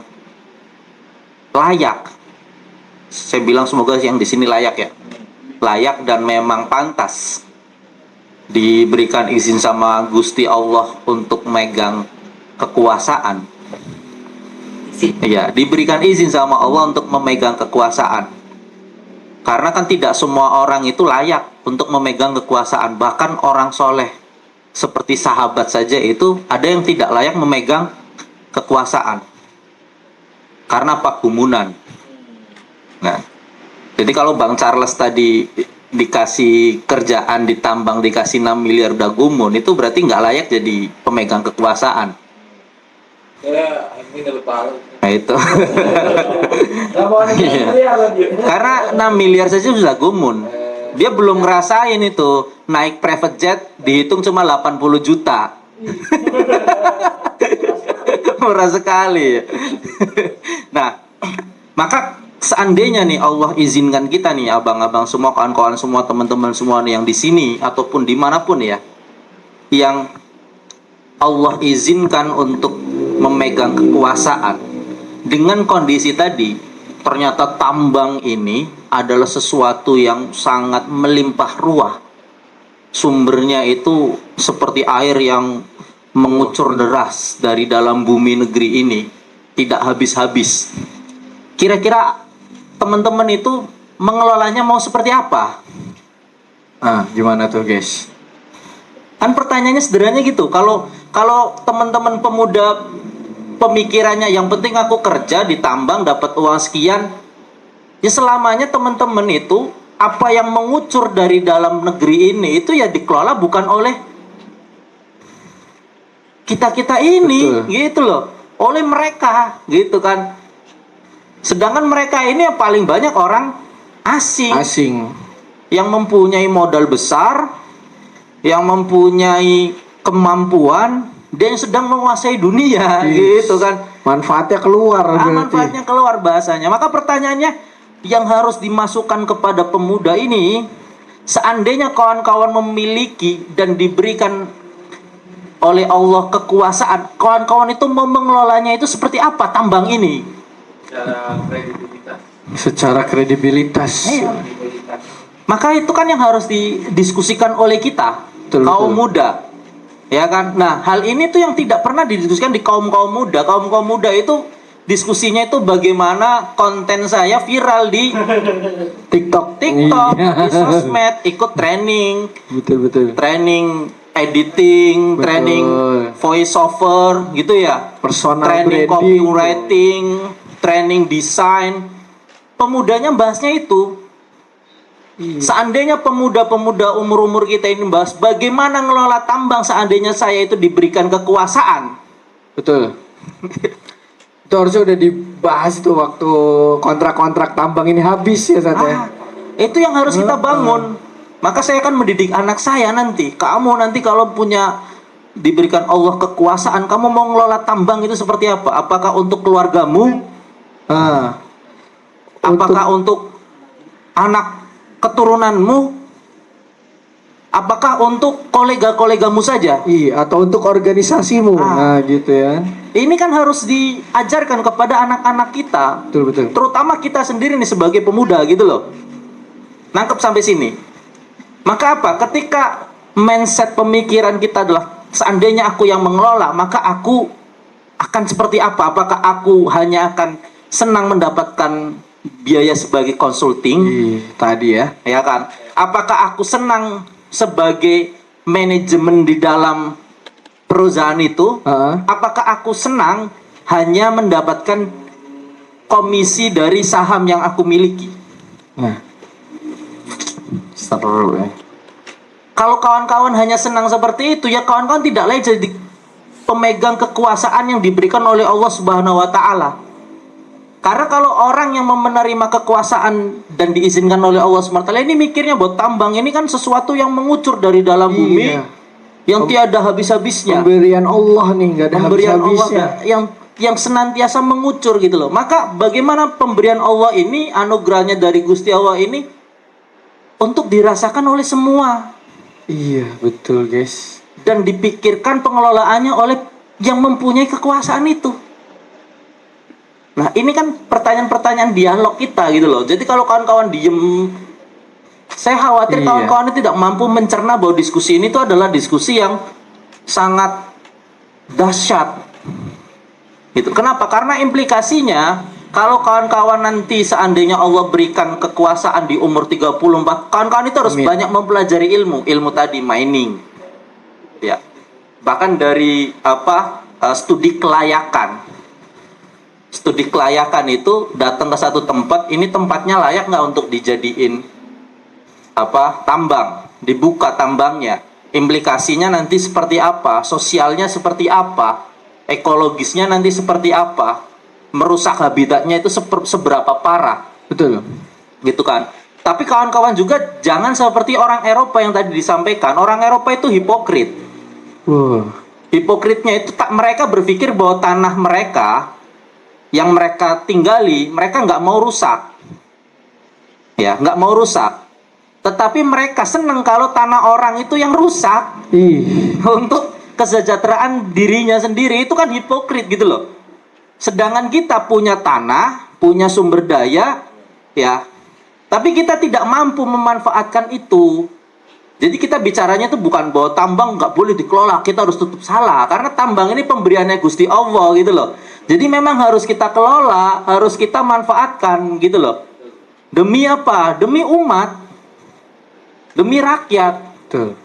layak, saya bilang semoga yang di sini layak ya, layak dan memang pantas diberikan izin sama Gusti Allah untuk megang kekuasaan. Ya, diberikan izin sama Allah untuk memegang kekuasaan. Karena kan tidak semua orang itu layak untuk memegang kekuasaan. Bahkan orang soleh seperti sahabat saja itu ada yang tidak layak memegang kekuasaan. Karena pagumunan. Nah, jadi kalau Bang Charles tadi dikasih kerjaan di tambang, dikasih 6 miliar udah gumun, itu berarti nggak layak jadi pemegang kekuasaan. Nah itu. Karena 6 miliar saja sudah gumun. Dia belum ngerasain itu naik private jet dihitung cuma 80 juta. Murah sekali. Nah, maka seandainya nih Allah izinkan kita nih, abang-abang semua, kawan-kawan semua, teman-teman semua nih yang di sini ataupun dimanapun ya, yang Allah izinkan untuk memegang kekuasaan dengan kondisi tadi, ternyata tambang ini adalah sesuatu yang sangat melimpah ruah. Sumbernya itu seperti air yang mengucur deras dari dalam bumi negeri ini, tidak habis-habis. Kira-kira teman-teman itu mengelolanya mau seperti apa? Gimana tuh guys? Kan pertanyaannya sederhananya gitu. Kalau teman-teman pemuda pemikirannya yang penting aku kerja di tambang dapat uang sekian, ya selamanya teman-teman itu apa yang mengucur dari dalam negeri ini itu ya dikelola bukan oleh kita ini. Betul. Gitu loh, oleh mereka gitu kan. Sedangkan mereka ini yang paling banyak orang asing yang mempunyai modal besar, yang mempunyai kemampuan, dan yang sedang menguasai dunia. Gitu kan. Manfaatnya keluar. Manfaatnya keluar bahasanya. Maka pertanyaannya, yang harus dimasukkan kepada pemuda ini, seandainya kawan-kawan memiliki dan diberikan oleh Allah kekuasaan, kawan-kawan itu mau mengelolanya itu seperti apa tambang ini? Secara kredibilitas. Secara kredibilitas. Iya. Maka itu kan yang harus didiskusikan oleh kita, Betul, kaum betul. muda. Ya kan? Nah, hal ini tuh yang tidak pernah didiskusikan di kaum-kaum muda. Kaum-kaum muda itu diskusinya itu bagaimana konten saya viral di TikTok. TikTok, Iya. di sosmed, ikut training, Betul. training editing, Betul. training voice over gitu ya. Personal Training branding. copywriting, training desain. Pemudanya bahasnya itu. Seandainya pemuda-pemuda umur-umur kita ini bahas bagaimana ngelola tambang seandainya saya itu diberikan kekuasaan. Betul. Itu harusnya udah dibahas itu waktu kontrak-kontrak tambang ini habis ya Ah, Satya. itu yang harus kita bangun. Maka saya akan mendidik anak saya nanti. Kamu nanti kalau punya diberikan Allah kekuasaan, kamu mau ngelola tambang itu seperti apa? Apakah untuk keluargamu? Ah. Apakah untuk anak keturunanmu? Apakah untuk kolega-kolegamu saja? Iya, atau untuk organisasimu. Ah. Nah, gitu ya. Ini kan harus diajarkan kepada anak-anak kita. Betul. Terutama kita sendiri nih sebagai pemuda gitu loh. Nangkep sampai sini. Maka apa? Ketika mindset pemikiran kita adalah seandainya aku yang mengelola, maka aku akan seperti apa? Apakah aku hanya akan senang mendapatkan biaya sebagai consulting? Tadi ya. Ya kan? Apakah aku senang sebagai manajemen di dalam perusahaan itu? Heeh. Apakah aku senang hanya mendapatkan komisi dari saham yang aku miliki? Nah. Seru ya. Kalau kawan-kawan hanya senang seperti itu, ya kawan-kawan tidak lain jadi pemegang kekuasaan yang diberikan oleh Allah Subhanahu wa taala. Karena kalau orang yang menerima kekuasaan dan diizinkan oleh Allah Subhanahu wa taala ini mikirnya bahwa tambang ini kan sesuatu yang mengucur dari dalam bumi Iya. yang tiada habis-habisnya. Pemberian Allah nih nggak ada Pemberian Allah habis-habisnya. yang senantiasa mengucur gitu loh. Maka bagaimana pemberian Allah ini, anugerahnya dari Gusti Allah ini untuk dirasakan oleh semua Iya, betul guys. dan dipikirkan pengelolaannya oleh yang mempunyai kekuasaan itu. Nah, ini kan pertanyaan-pertanyaan dialog kita gitu loh. Jadi kalau kawan-kawan diem, saya khawatir Iya. kawan-kawan itu tidak mampu mencerna bahwa diskusi ini tuh adalah diskusi yang sangat dahsyat. Gitu. Kenapa? Karena implikasinya kalau kawan-kawan nanti seandainya Allah berikan kekuasaan di umur 34, kawan-kawan itu harus Amin. banyak mempelajari ilmu tadi mining. Ya. Bahkan dari studi kelayakan. Studi kelayakan itu datang ke satu tempat, ini tempatnya layak nggak untuk dijadiin tambang, dibuka tambangnya, implikasinya nanti seperti apa, sosialnya seperti apa, ekologisnya nanti seperti apa, merusak habitatnya itu seberapa parah, Betul. gitu kan. Tapi kawan-kawan juga jangan seperti orang Eropa yang tadi disampaikan. Orang Eropa itu hipokrit. Wah. Hipokritnya itu mereka berpikir bahwa tanah mereka yang mereka tinggali, mereka nggak mau rusak. Ya, nggak mau rusak. Tetapi mereka senang kalau tanah orang itu yang rusak Ih. untuk kesejahteraan dirinya sendiri. Itu kan hipokrit gitu loh. Sedangkan kita punya tanah, punya sumber daya, ya. Tapi kita tidak mampu memanfaatkan itu. Jadi kita bicaranya itu bukan bahwa tambang nggak boleh dikelola, kita harus tutup salah. Karena tambang ini pemberiannya Gusti Allah gitu loh. Jadi memang harus kita kelola, harus kita manfaatkan gitu loh. Demi apa? Demi umat. Demi rakyat. Betul.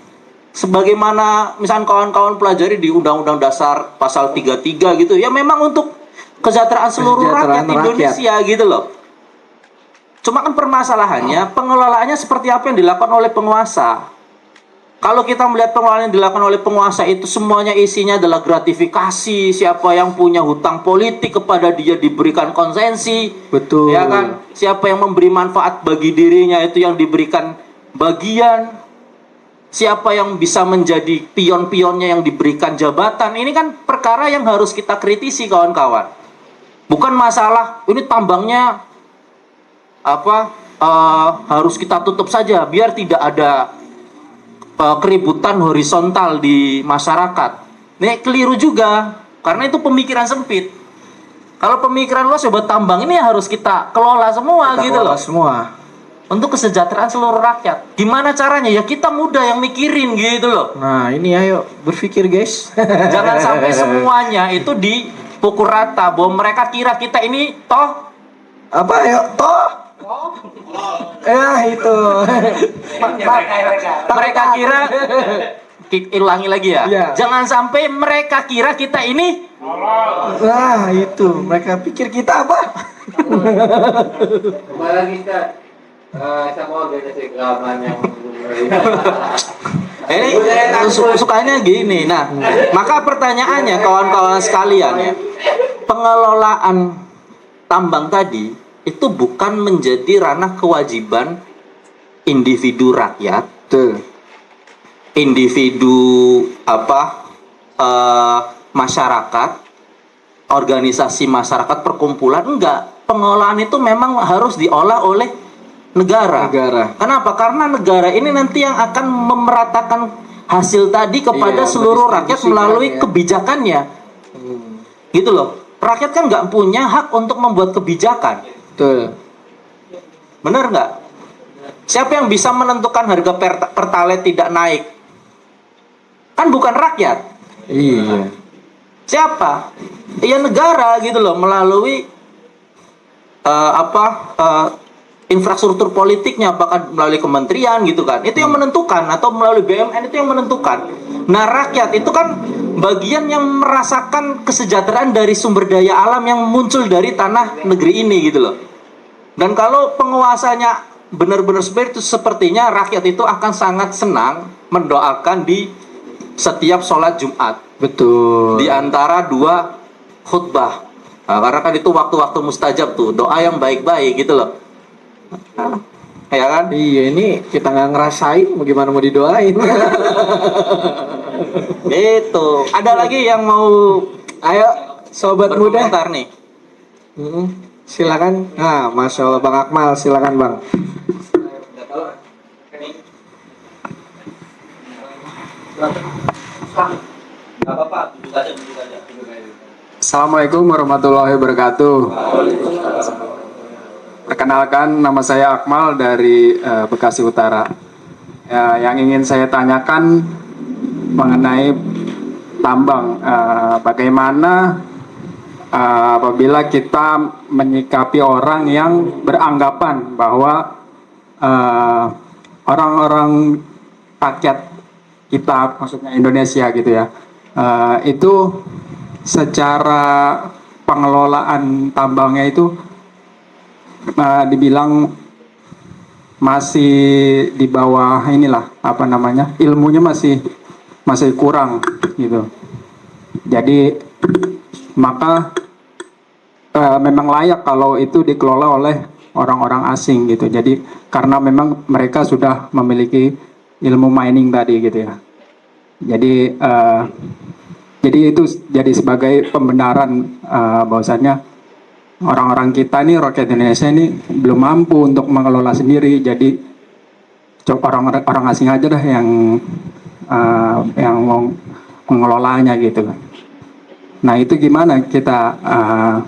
Sebagaimana misalnya kawan-kawan pelajari di Undang-Undang Dasar pasal 33 gitu. Ya memang untuk kesejahteraan seluruh rakyat Kesejahteraan rakyat. Indonesia gitu loh. Cuma kan permasalahannya pengelolaannya seperti apa yang dilakukan oleh penguasa. Kalau kita melihat pengelolaan yang dilakukan oleh penguasa itu semuanya isinya adalah gratifikasi, siapa yang punya hutang politik kepada dia diberikan konsensi. Betul. Ya kan? Siapa yang memberi manfaat bagi dirinya itu yang diberikan bagian. Siapa yang bisa menjadi pion-pionnya yang diberikan jabatan. Ini kan perkara yang harus kita kritisi kawan-kawan. Bukan masalah ini tambangnya harus kita tutup saja biar tidak ada keributan horizontal di masyarakat. Nih keliru juga, karena itu pemikiran sempit. Kalau pemikiran luas ya buat tambang ini harus kita kelola semua Kita gitu kelola loh. semua. Untuk kesejahteraan seluruh rakyat. Gimana caranya? Ya kita muda yang mikirin gitu loh. Nah, ini ayo berpikir, guys. Jangan sampai semuanya itu dipukul rata bahwa mereka kira kita ini toh Apa ayo toh? Ya itu. mereka kira ulangi lagi ya. Iya. Jangan sampai mereka kira kita ini Nah, itu. Mereka pikir kita apa? Kembali lagi ke sama organisasi keagamaan yang sukanya gini. Nah, maka pertanyaannya kawan-kawan sekalian ya, pengelolaan tambang tadi itu bukan menjadi ranah kewajiban individu rakyat, Tuh. individu masyarakat, organisasi masyarakat, perkumpulan. Enggak, pengelolaan itu memang harus diolah oleh negara. Kenapa? Karena negara ini nanti yang akan memeratakan hasil tadi kepada seluruh rakyat melalui kebijakannya. Gitu loh. Rakyat kan nggak punya hak untuk membuat kebijakan. Tuh. Benar nggak? Siapa yang bisa menentukan harga pertalite tidak naik? Kan bukan rakyat. Iya. Siapa? Ya negara gitu loh, melalui infrastruktur politiknya, apakah melalui kementerian gitu kan, itu yang menentukan, atau melalui BUMN itu yang menentukan. Nah rakyat itu kan bagian yang merasakan kesejahteraan dari sumber daya alam yang muncul dari tanah negeri ini gitu loh. Dan kalau penguasanya benar-benar seperti itu, sepertinya rakyat itu akan sangat senang mendoakan di setiap sholat Jumat. Betul. Di antara dua khutbah. Nah, karena kan itu waktu-waktu mustajab tuh, doa yang baik-baik gitu loh. Ya kan? Iya, ini kita nggak ngerasain, mau gimana mau didoain. Gitu. Ada lagi yang mau Ayo, sobat muda. berkomentar nih? Silakan. Nah, Masya Allah Bang Akmal, silakan Bang. Assalamualaikum warahmatullahi wabarakatuh. Perkenalkan, nama saya Akmal dari Bekasi Utara. Ya, yang ingin saya tanyakan mengenai tambang. Bagaimana apabila kita menyikapi orang yang beranggapan bahwa orang-orang rakyat kita, maksudnya Indonesia gitu ya, itu secara pengelolaan tambangnya itu dibilang masih di bawah inilah, apa namanya, ilmunya masih kurang gitu. Jadi maka memang layak kalau itu dikelola oleh orang-orang asing gitu. Jadi karena memang mereka sudah memiliki ilmu mining tadi gitu ya. Jadi itu jadi sebagai pembenaran bahwasannya orang-orang kita nih, rakyat Indonesia ini belum mampu untuk mengelola sendiri. Jadi orang asing aja dah yang mau mengelolanya gitu. Nah itu gimana kita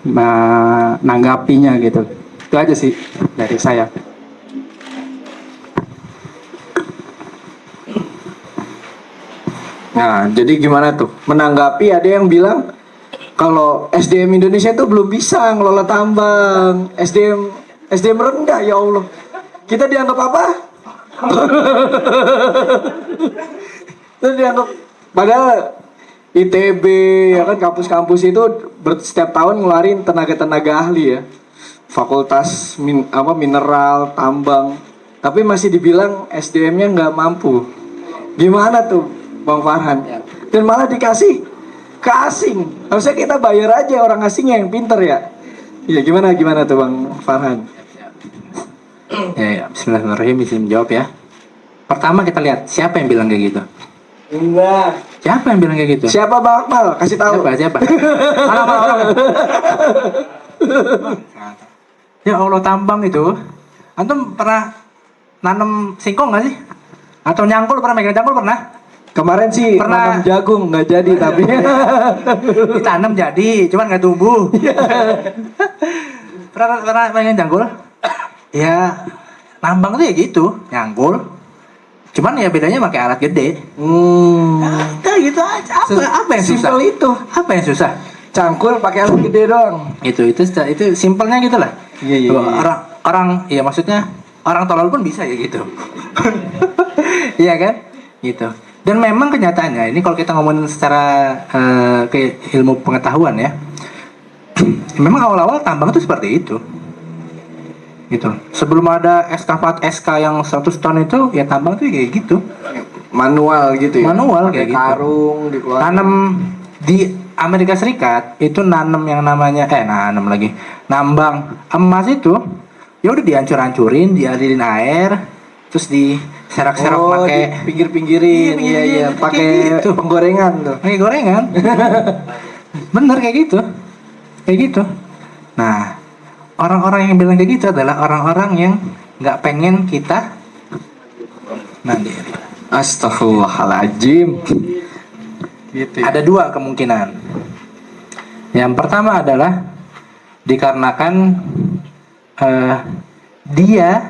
menanggapinya gitu. Itu aja sih dari saya. Nah, jadi gimana tuh? Menanggapi ada yang bilang kalau SDM Indonesia itu belum bisa ngelola tambang. SDM rendah, ya Allah. Kita dianggap apa? Terus dianggap, padahal ITB ya kan, kampus-kampus itu setiap tahun ngeluarin tenaga-tenaga ahli ya. Fakultas mineral, tambang. Tapi masih dibilang SDM-nya nggak mampu. Gimana tuh Bang Farhan? Dan malah dikasih ke asing. Harusnya kita bayar aja orang asingnya yang pinter ya. Iya, gimana tuh Bang Farhan? Ya, bismillahirrahmanirrahim, bisa menjawab ya. Pertama kita lihat siapa yang bilang kayak gitu. Enggak. Siapa yang bilang kayak gitu? Siapa Bang Akmal? Kasih tahu. Siapa? Mana orang? Ya Allah, tambang itu Antum pernah nanam singkong nggak sih? Atau nyangkul, pernah megang cangkul pernah? Kemarin sih Pernah. nanam jagung nggak jadi tapi Ditanam jadi, cuman nggak tumbuh. pernah megang cangkul? Ya, nambang tuh ya gitu, nyangkul. Cuman ya bedanya pakai alat gede. Udah gitu aja. Apa yang susah? Simpel itu. Apa yang susah? Cangkul pakai alat gede doang. Itu simpelnya gitu lah. Iya. Orang ya maksudnya orang tolol pun bisa ya gitu. Iya kan? Gitu. Dan memang kenyataannya ini kalau kita ngomongin secara ke ilmu pengetahuan ya. Memang awal-awal tambang itu seperti itu. Gitu. Sebelum ada SK yang 100 ton itu ya tambang tuh kayak gitu. Manual gitu ya. Manual Pakai kayak gitu. karung dikeluarin. Nanam di Amerika Serikat itu nanam yang namanya nambang emas itu ya udah dihancur-hancurin, dialirin air, terus diserak-serak pakai di pinggir-pinggirin. Iya, kayak pakai gitu. penggorengan tuh. pakai gorengan. Bener kayak gitu. Kayak gitu. Nah, orang-orang yang bilang kayak gitu adalah orang-orang yang nggak pengen kita mandiri. Astagfirullahaladzim. Gitu ya. Ada dua kemungkinan. Yang pertama adalah dikarenakan dia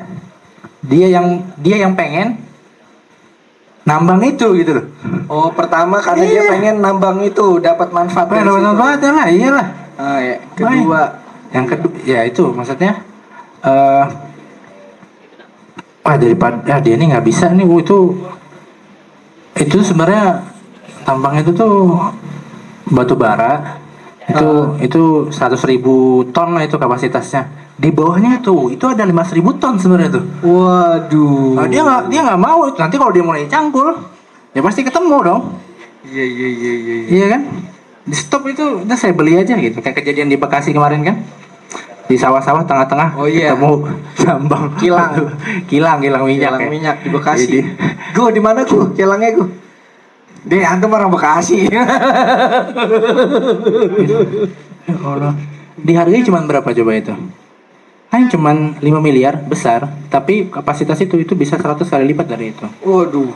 yang pengen nambang itu gitu loh. Oh, pertama karena dia pengen nambang itu dapat manfaat dari situ. Manfaatnya lah, iyalah. Ya. Kedua, Yang kedua ya itu maksudnya daripada dia ini nggak bisa nih itu sebenarnya tambang itu tuh batu bara itu 100.000 ton lah itu kapasitasnya. Di bawahnya itu ada 5.000 ton sebenarnya tuh. waduh. Nah, dia nggak mau. Nanti kalau dia mulai cangkul ya pasti ketemu dong. Iya. Iya kan? Di stop itu udah saya beli aja gitu. Kayak kejadian di Bekasi kemarin kan. Di sawah-sawah tengah-tengah Oh, iya. ketemu tambang kilang minyak. Kilang ya. minyak di Bekasi. Jadi, Gue di mana gue? Kilangnya gue. Deh, antum orang Bekasi. ya Allah. Dihargai cuma berapa coba itu? Hanya cuman 5 miliar besar, tapi kapasitas itu bisa 100 kali lipat dari itu. Waduh.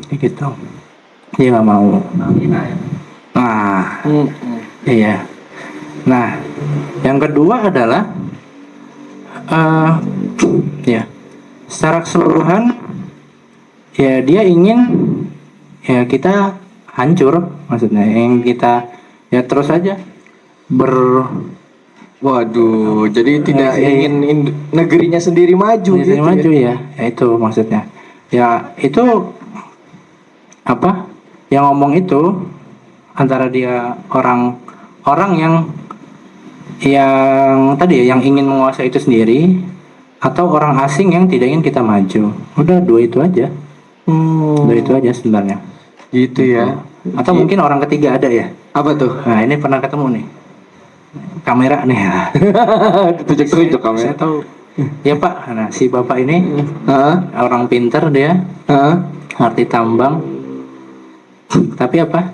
Kayak gitu. Dia nggak mau. Nah, iya. Nah, yang kedua adalah ya, secara keseluruhan ya dia ingin ya kita hancur, maksudnya yang kita ya terus aja Waduh, jadi tidak Ya, ingin negerinya sendiri maju jadi gitu. maju ya itu maksudnya. Ya itu apa? Yang ngomong itu antara dia orang yang tadi ya yang ingin menguasai itu sendiri atau orang asing yang tidak ingin kita maju. Udah dua itu aja. Dua itu aja sebenarnya. Gitu ya. Atau mungkin orang ketiga ada ya. Apa tuh? Nah, ini pernah ketemu nih. Kamera nih. Ditunjuk-tunjuk Saya kamera. tahu. Ya Pak, nah si Bapak ini Heeh. orang pinter dia, Heeh. ngerti tambang. Tapi apa?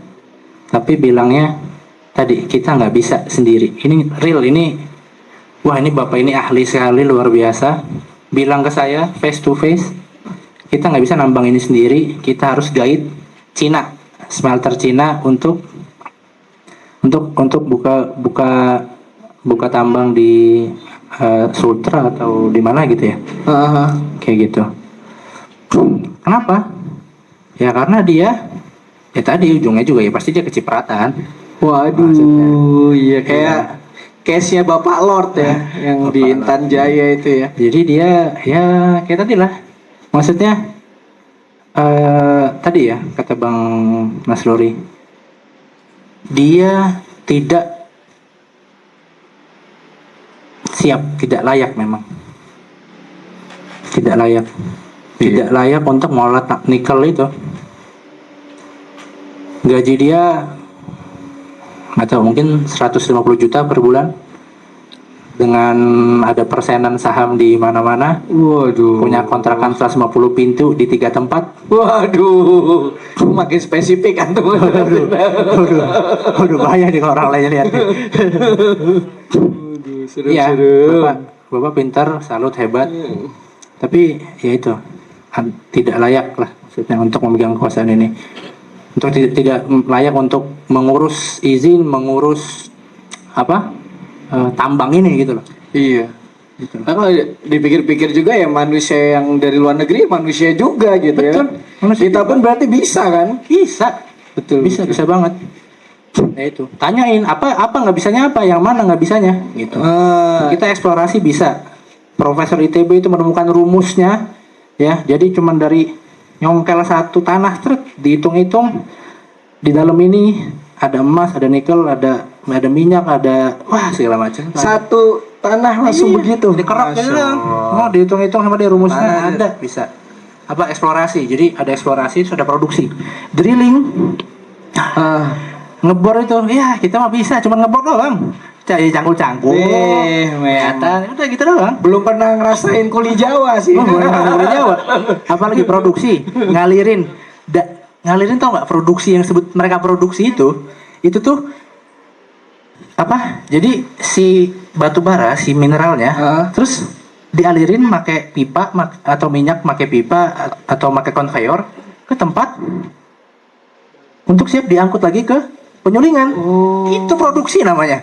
Tapi bilangnya tadi kita nggak bisa sendiri. Ini real ini. Wah ini Bapak ini ahli sekali luar biasa. Bilang ke saya face to face, kita nggak bisa nambang ini sendiri. Kita harus guide Cina, smelter Cina untuk buka tambang di Sultra atau di mana gitu ya. Kayak gitu. Kenapa? Ya karena dia ya tadi ujungnya juga ya pasti dia kecipratan. Waduh, iya kayak case-nya Bapak Lord ya, yang di Intan Jaya itu ya. Jadi dia ya kayak tadi lah. Maksudnya tadi ya kata Bang Naslori, dia tidak siap, tidak layak memang. Tidak layak. Tidak layak untuk mengolah nikel itu. Gaji dia atau mungkin 150 juta per bulan dengan ada persenan saham di mana-mana. Waduh. Punya kontrakan 150 pintu di 3 tempat. Waduh, makin spesifik kan tuh. Udah bahaya nih kalau orang lain lihat. Waduh, Iya, seru-seru. Bapak Bapak pintar, salut, hebat. Tapi ya itu tidak layak lah maksudnya untuk memegang kekuasaan ini. Untuk tidak layak untuk mengurus izin, mengurus tambang ini gitu loh. Iya. Gitu. Nah, kalau dipikir-pikir juga ya manusia yang dari luar negeri manusia juga gitu Betul. ya. Manusia Kita pun berarti bisa kan? Bisa. Betul. Bisa banget. Ya itu. Tanyain apa nggak bisanya apa, yang mana nggak bisanya gitu. Kita eksplorasi bisa. Profesor ITB itu menemukan rumusnya ya. Jadi cuman dari nyongkel satu tanah dihitung-hitung di dalam ini ada emas, ada nikel, ada minyak, ada segala macam. Satu tanah langsung begitu. Dikerok gitu Masya dong. Allah. Dihitung-hitung sama dia rumusnya ada bisa. Eksplorasi. Jadi ada eksplorasi, sudah produksi. Drilling. Ngebor itu ya kita mah bisa, cuma ngebor doang. Cari cangkul-cangkul. Kelihatan, udah gitu doang. Belum pernah ngerasain kuli Jawa sih. Boleh Jawa. Apalagi produksi, ngalirin. Ngalirin tau nggak produksi yang mereka produksi itu tuh Jadi si batu bara, si mineralnya, terus dialirin pakai pipa atau minyak pakai pipa atau pakai konveyor ke tempat untuk siap diangkut lagi ke penyulingan. Itu produksi namanya.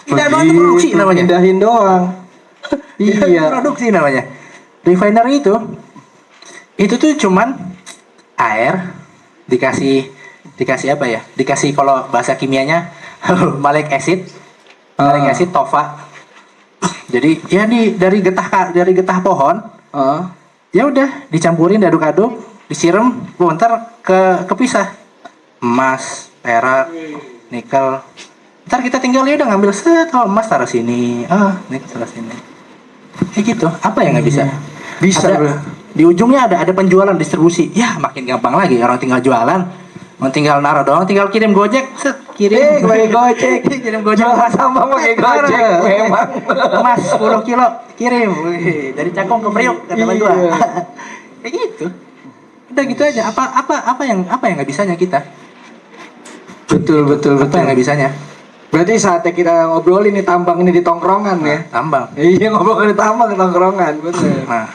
Tidak doang itu produksi namanya. Pindahin doang. Iya. Produksi namanya. Refinery itu tuh cuman air dikasih apa ya? Dikasih kalau bahasa kimianya malic acid, TOFA. Jadi ya dari getah pohon. Ya udah dicampurin, diaduk-aduk, disiram, bentar kepisah. Emas, perak, nikel. Ntar kita tinggal ya udah ngambil emas taruh sini, nikel taruh sini. Kayak gitu. Apa yang nggak bisa? Bisa. Di ujungnya ada penjualan, distribusi. Ya makin gampang lagi, orang tinggal jualan. Tinggal naruh doang, tinggal kirim Gojek, kirim pakai Gojek. kirim Gojek. Sama pakai Gojek memang. Emas 10 kilo kirim. Dari Cakung ke Priok kata Bang gua. Kayak gitu. Udah gitu aja. Apa yang nggak bisanya kita? Betul. Apa yang nggak bisanya? Berarti saatnya kita ngobrolin nih tambang ini di tongkrongan ya. Tambang. Iya, ngobrolin tambang di tongkrongan, betul. Nah,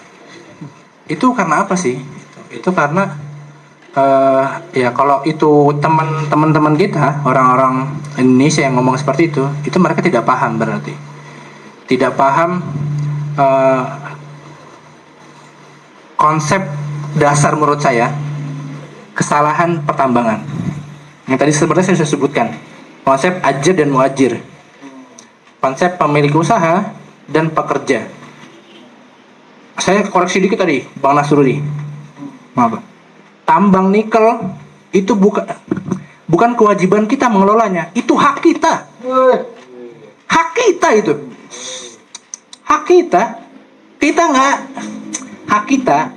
itu karena apa sih? Itu karena ya kalau itu teman-teman kita, orang-orang Indonesia yang ngomong seperti itu mereka tidak paham berarti. Tidak paham konsep dasar menurut saya kesalahan pertambangan. Yang tadi sebenarnya saya sudah sebutkan. Konsep ajir dan muajir. Konsep pemilik usaha dan pekerja. Saya koreksi dikit tadi, Bang Nasrudi. Maaf. Tambang nikel itu bukan kewajiban kita mengelolanya, itu hak kita. Hak kita itu. Hak kita. Kita nggak hak kita.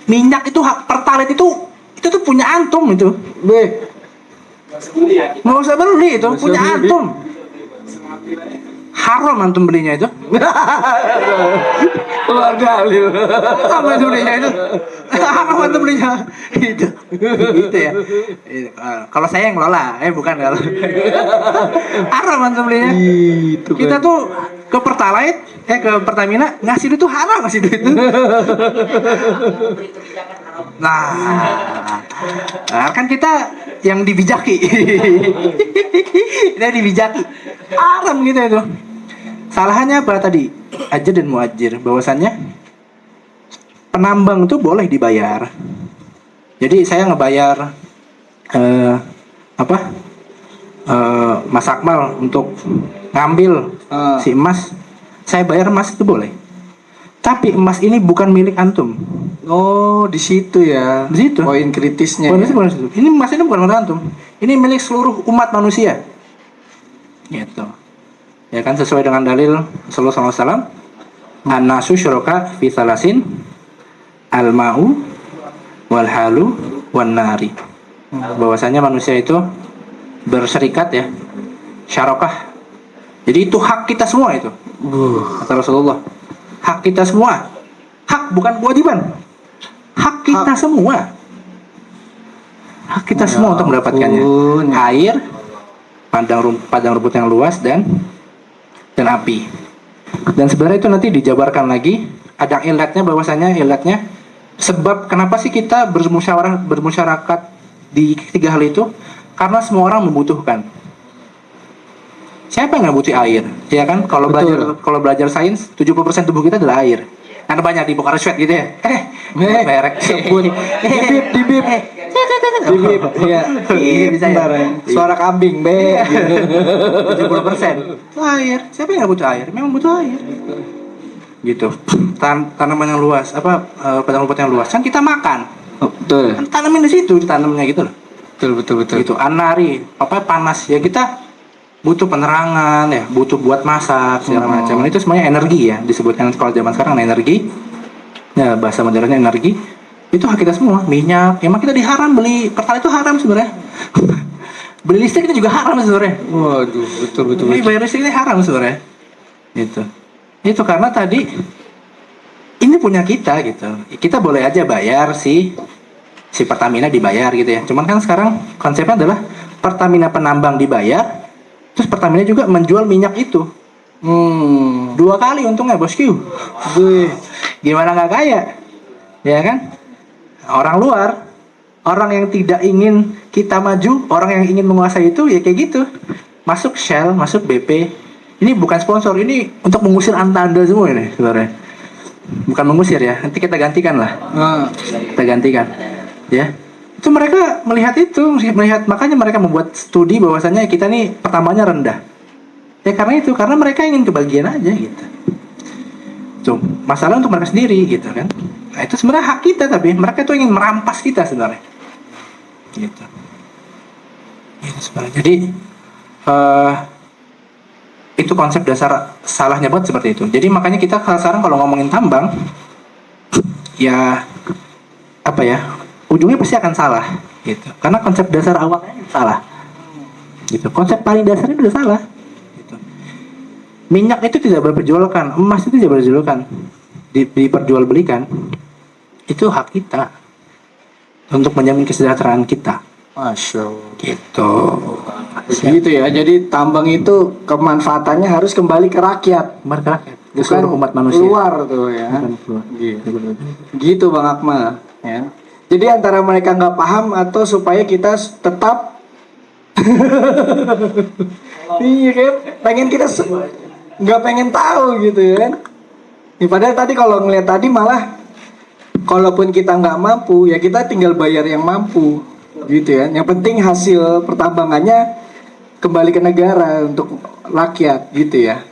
Minyak itu hak pertalite itu tuh punya antum itu. Nggak usah beli itu, punya antum. Haram antum belinya itu. Keluar dalil. Apa itu belinya itu? Haram antum belinya. Itu ya. Kalau saya yang ngelola, bukan kalau. Haram antum belinya. Kita tuh ke Pertalite, ke Pertamina ngasih duit tuh haram, ngasih duit itu. Nah, kan kita yang dibijaki. Kita dibijaki. Haram gitu itu. Salahnya apa tadi? Ajir dan muajir. Bahwasannya penambang itu boleh dibayar. Jadi saya ngebayar Mas Akmal untuk ngambil si emas, saya bayar emas itu boleh. Tapi emas ini bukan milik antum. Oh, di situ ya. Di situ. Poin kritisnya. Poin kritisnya. Ini emas ini bukan milik antum. Ini milik seluruh umat manusia. Gitu. Ya kan sesuai dengan dalil Rasulullah SAW. An-nasu syuraka fi thalasin al-ma'u wal halu wan nari. Bahwasanya manusia itu berserikat ya. Syarokah. Jadi itu hak kita semua itu. Kata Rasulullah. Hak kita semua. Hak bukan kewajiban. Hak kita semua. Hak kita semua untuk mendapatkannya. Air, padang rumput yang luas dan dan api. Dan sebenarnya itu nanti dijabarkan lagi, ada ilatnya sebab kenapa sih kita bermusyarakat di tiga hal itu? Karena semua orang membutuhkan. Siapa yang nggak butuh air? Ya kan? Kalau belajar sains, 70% tubuh kita adalah air. Kan banyak di Bokar Sweat gitu ya. Merek Sebut. Dibip. Dibip. Iya. Bisa ya? Suara kambing, be. 70% itu air. Siapa yang nggak butuh air? Memang butuh air. Gitu. Tanaman yang luas, padang rumput yang luas kan kita makan. Betul. Kan tanamin di situ, ditanamnya gitu loh. Betul. Gitu. Anari, panas ya, kita butuh penerangan ya, butuh buat masak segala macam. Itu semuanya energi ya, disebutkan kalau zaman sekarang energi. Ya, bahasa modernnya energi. Itu hak kita semua. Minyak, emang kita diharam beli pertalite itu haram sebenarnya. Beli listrik itu juga haram sebenarnya. Waduh, betul. Bayar listrik ini haram sebenarnya. Gitu. Itu karena tadi ini punya kita gitu. Kita boleh aja bayar si Pertamina dibayar gitu ya. Cuman kan sekarang konsepnya adalah Pertamina penambang dibayar, terus Pertamina juga menjual minyak itu. 2 kali untungnya bosku. Gimana nggak kaya? Ya kan? Orang luar, orang yang tidak ingin kita maju, orang yang ingin menguasai itu ya kayak gitu. Masuk Shell, masuk BP. Ini bukan sponsor, ini untuk mengusir anda semua ini sebenarnya. Bukan mengusir ya, nanti kita gantikan lah. Kita gantikan. Ya. Itu mereka melihat makanya mereka membuat studi bahwasanya kita nih pertamanya rendah. Ya karena mereka ingin kebagian aja gitu. Tuh, masalah untuk mereka sendiri gitu kan. Nah, itu sebenarnya hak kita, tapi mereka tuh ingin merampas kita sebenarnya. Gitu. Gitu sebenarnya. Jadi itu konsep dasar salahnya buat seperti itu. Jadi makanya kita sekarang kalau ngomongin tambang ya ujungnya pasti akan salah gitu. Karena konsep dasar awalnya salah. Gitu. Konsep paling dasarnya udah salah. Gitu. Minyak itu tidak berperjualkan, emas itu tidak berperjualkan, diperjualbelikan. Itu hak kita untuk menjamin kesejahteraan kita. Masya Allah. Gitu. Gitu ya. Jadi tambang itu kemanfaatannya harus kembali ke rakyat, Bukan bukan umat manusia. keluar tuh ya. Bukan keluar. Gitu Bang Akmal ya. Jadi antara mereka nggak paham atau supaya kita tetap iya kan pengen nggak pengen tahu gitu kan. Ya, padahal tadi kalau ngeliat tadi malah kalaupun kita nggak mampu ya kita tinggal bayar yang mampu gitu ya. Yang penting hasil pertambangannya kembali ke negara untuk rakyat gitu ya.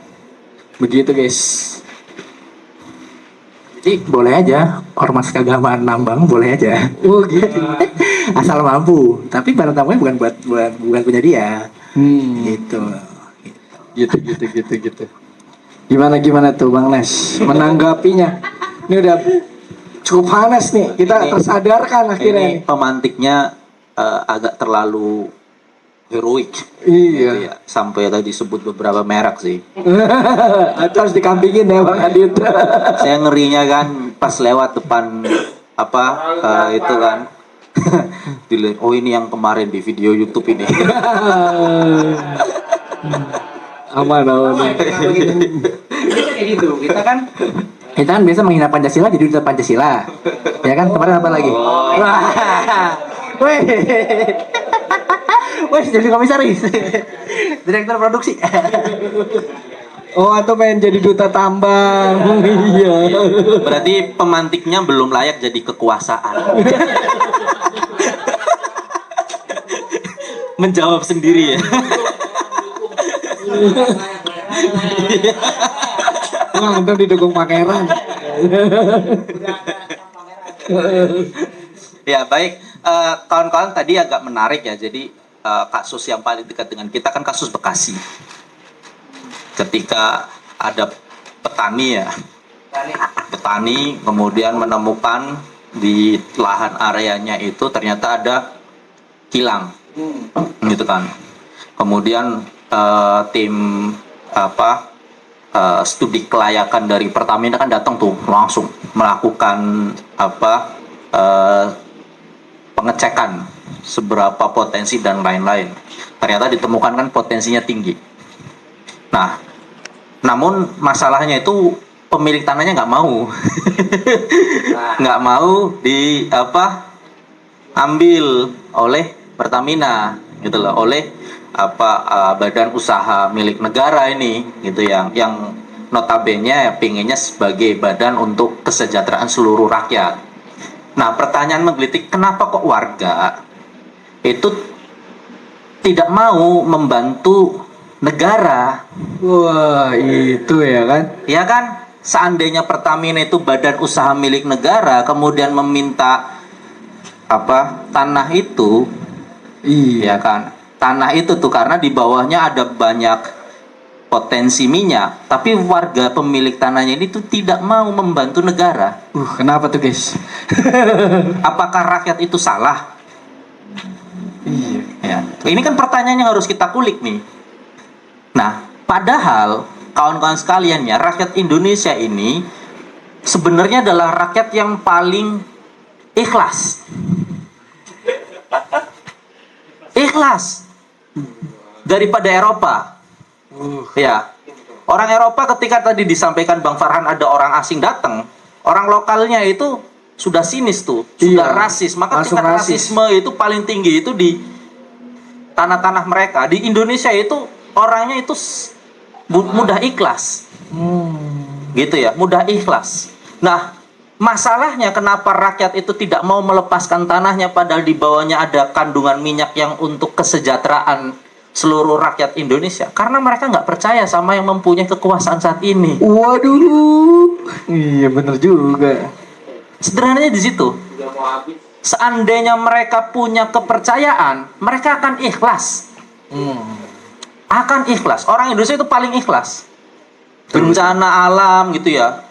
Begitu guys. Jadi boleh aja ormas keagamaan nambang, boleh aja. Oh gitu. Asal mampu. Tapi barang tambangnya bukan punya dia. Gitu. Gitu. Gimana tuh Bang Nes menanggapinya? Ini udah cukup panas nih. Kita tersadarkan akhirnya nih. Ini pemantiknya agak terlalu heroik. Iya. Gitu ya. Sampai tadi disebut beberapa merek sih. Itu harus dikampingin ya Bang Adit. Saya ngerinya kan pas lewat depan itu kan. Dilihat, oh ini yang kemarin di video YouTube ini. Aman. Kayak gitu. Kita kan biasa menghina Pancasila jadi duta Pancasila. Ya kan kemarin apa lagi? Wih, jadi komisaris. Direktur produksi. Oh atau pengen jadi duta tambang. Iya. Berarti pemantiknya belum layak jadi kekuasaan. Menjawab sendiri ya. Nah, untuk didukung pangeran. Ya baik, kawan-kawan tadi agak menarik ya. Jadi kasus yang paling dekat dengan kita kan kasus Bekasi. Ketika ada petani kemudian menemukan di lahan areanya itu ternyata ada kilang, gitu kan. Kemudian tim studi kelayakan dari Pertamina kan datang tuh langsung melakukan pengecekan seberapa potensi dan lain-lain. Ternyata ditemukan kan potensinya tinggi. Nah, Namun masalahnya itu pemilik tanahnya nggak mau, nggak mau ambil oleh Pertamina gitu loh, oleh badan usaha milik negara ini gitu, yang notabene pinginnya sebagai badan untuk kesejahteraan seluruh rakyat. Nah, pertanyaan menggelitik, kenapa kok warga itu tidak mau membantu negara? Wah, itu ya kan? Ya kan, seandainya Pertamina itu badan usaha milik negara, kemudian meminta tanah itu, Iya. ya kan, tanah itu tuh karena di bawahnya ada banyak potensi minyak, tapi warga pemilik tanahnya ini tuh tidak mau membantu negara. Kenapa tuh guys? Apakah rakyat itu salah? Iya. Ya, ini kan pertanyaan yang harus kita kulik nih. Nah, padahal kawan-kawan sekalian ya, rakyat Indonesia ini sebenarnya adalah rakyat yang paling ikhlas. Ikhlas daripada Eropa. Ya, orang Eropa ketika tadi disampaikan Bang Farhan ada orang asing datang, orang lokalnya itu sudah sinis tuh, sudah Iya, rasis. Maka langsung tingkat rasis. rasisme itu paling tinggi itu di tanah-tanah mereka. Di Indonesia itu orangnya itu mudah ikhlas. Gitu ya, mudah ikhlas. Nah, masalahnya kenapa rakyat itu tidak mau melepaskan tanahnya padahal di bawahnya ada kandungan minyak yang untuk kesejahteraan seluruh rakyat Indonesia? Karena mereka nggak percaya sama yang mempunyai kekuasaan saat ini. Waduh. Iya, bener juga. Sederhananya di situ. Udah mau habis. Seandainya mereka punya kepercayaan, mereka akan ikhlas. Akan ikhlas. Orang Indonesia itu paling ikhlas. Bencana alam gitu ya.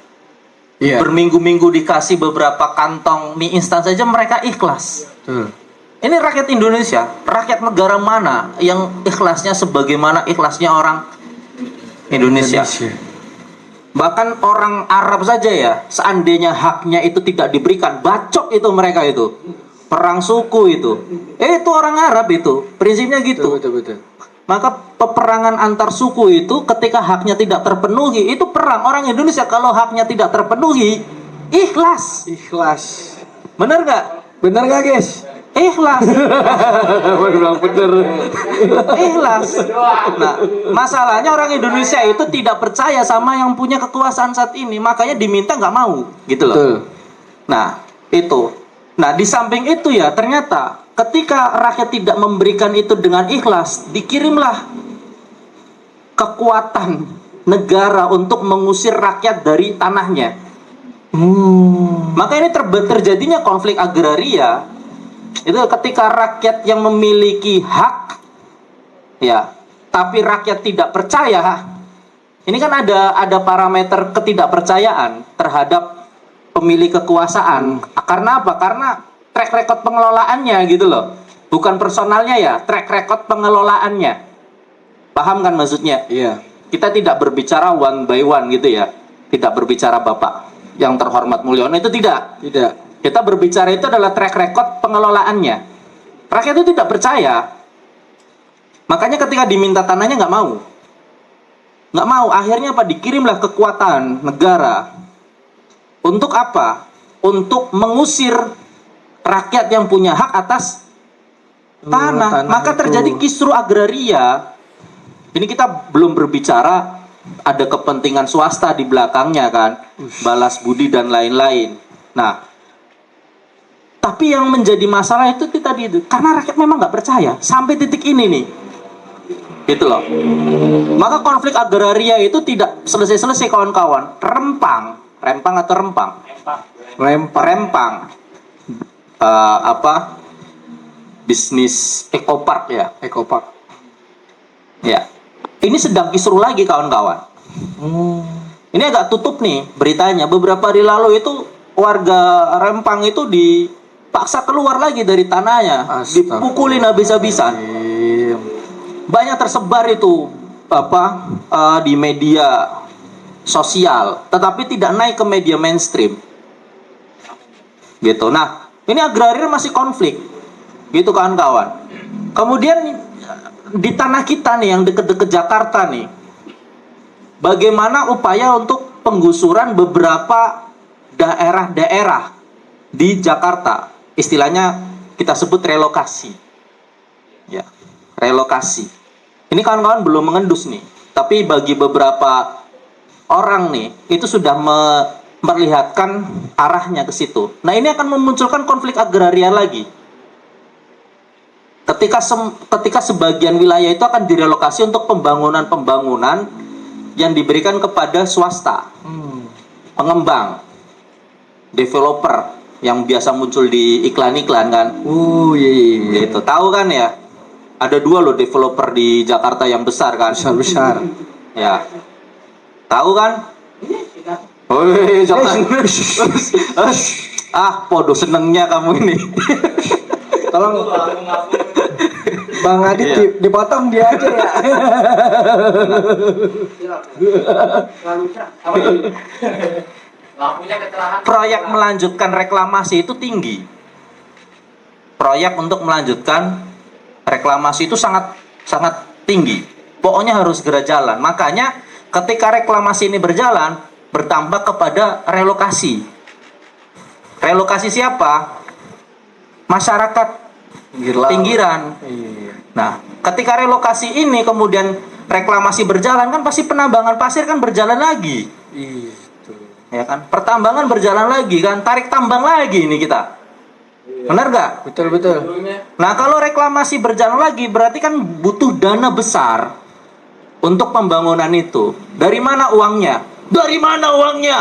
Iya. Berminggu-minggu dikasih beberapa kantong mie instan saja mereka ikhlas. Betul. Ini rakyat Indonesia, rakyat negara mana yang ikhlasnya sebagaimana ikhlasnya orang Indonesia? Bahkan orang Arab saja ya, seandainya haknya itu tidak diberikan, bacok itu mereka itu. Perang suku itu. Itu orang Arab itu, prinsipnya gitu. Betul. Maka peperangan antar suku itu ketika haknya tidak terpenuhi, itu perang. Orang Indonesia kalau haknya tidak terpenuhi, ikhlas. Ikhlas. Bener nggak? Bener gak guys? Ikhlas. Bener. Ikhlas. Nah, masalahnya orang Indonesia itu tidak percaya sama yang punya kekuasaan saat ini, makanya diminta nggak mau, gitu loh. Betul. Nah, itu. Nah, di samping itu ya, ternyata ketika rakyat tidak memberikan itu dengan ikhlas, dikirimlah kekuatan negara untuk mengusir rakyat dari tanahnya. Maka ini terjadinya konflik agraria. Itu ketika rakyat yang memiliki hak, ya, tapi rakyat tidak percaya. Ini kan ada parameter ketidakpercayaan terhadap pemilik kekuasaan. Karena apa? Karena track record pengelolaannya gitu loh. Bukan personalnya ya, track record pengelolaannya. Paham kan maksudnya? Iya. Kita tidak berbicara one by one gitu ya. Tidak berbicara Bapak yang terhormat Mulyono, itu tidak. Tidak. Kita berbicara itu adalah track record pengelolaannya. Rakyat itu tidak percaya. Makanya ketika diminta tanahnya nggak mau. Nggak mau. Akhirnya apa? Dikirimlah kekuatan negara. Untuk apa? Untuk mengusir rakyat yang punya hak atas tanah. Maka itu. terjadi kisru agraria. Ini kita belum berbicara ada kepentingan swasta di belakangnya kan. Balas budi dan lain-lain. Nah, tapi yang menjadi masalah itu tadi itu. Karena rakyat memang nggak percaya. Sampai titik ini nih. Gitu loh. Maka konflik agraria itu tidak selesai-selesai kawan-kawan. Rempang atau rempang? Rempang. Bisnis ekopark ya. Ekopark. Ya. Ini sedang kisruh lagi kawan-kawan. Ini agak tutup nih beritanya. Beberapa hari lalu itu warga Rempang itu dipaksa keluar lagi dari tanahnya, dipukulin habis-habisan. Banyak tersebar itu di media sosial, tetapi tidak naik ke media mainstream. Gitu. Nah, ini agrarir masih konflik. Gitu kawan-kawan. Kemudian di tanah kita nih yang deket-deket Jakarta nih, bagaimana upaya untuk penggusuran beberapa daerah-daerah di Jakarta. Istilahnya kita sebut relokasi. Ya, relokasi. Ini kawan-kawan belum mengendus nih, tapi bagi beberapa orang nih itu sudah memperlihatkan arahnya ke situ. Nah, ini akan memunculkan konflik agraria lagi. Ketika sebagian wilayah itu akan direlokasi untuk pembangunan-pembangunan yang diberikan kepada swasta, pengembang, developer yang biasa muncul di iklan-iklan kan. Iya. Gitu. Tahu kan ya? Ada 2 loh developer di Jakarta yang besar kan. Besar. Ya. Tahu kan? Woi, jangan. Podo senengnya kamu ini. Tolong Bang Adit Iya. dipotong dia aja ya. Lampunya kecerahan. Proyek melanjutkan reklamasi itu tinggi. Proyek untuk melanjutkan reklamasi itu sangat tinggi. Pokoknya harus segera jalan. Makanya ketika reklamasi ini berjalan, bertambah kepada relokasi. Relokasi siapa? Masyarakat pinggiran. Nah, ketika relokasi ini kemudian reklamasi berjalan, kan pasti penambangan pasir kan berjalan lagi. Ya kan? Pertambangan berjalan lagi kan, tarik tambang lagi ini kita. Benar nggak? Betul. Nah, kalau reklamasi berjalan lagi berarti kan butuh dana besar untuk pembangunan itu. Dari mana uangnya? Dari mana uangnya?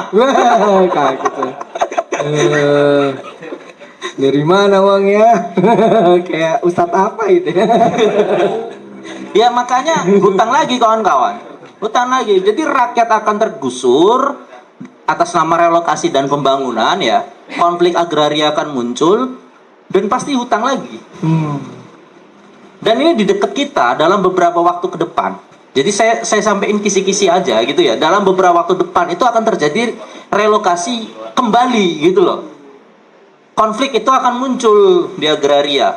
Kayak gitu. Dari mana uangnya? Kayak ustadz apa itu ya? Ya makanya hutang lagi kawan-kawan. Hutang lagi. Jadi rakyat akan tergusur atas nama relokasi dan pembangunan ya. Konflik agraria akan muncul dan pasti hutang lagi. Dan ini di dekat kita dalam beberapa waktu ke depan. Jadi saya sampaikan kisi-kisi aja gitu ya. Dalam beberapa waktu depan itu akan terjadi relokasi kembali gitu loh. Konflik itu akan muncul di agraria.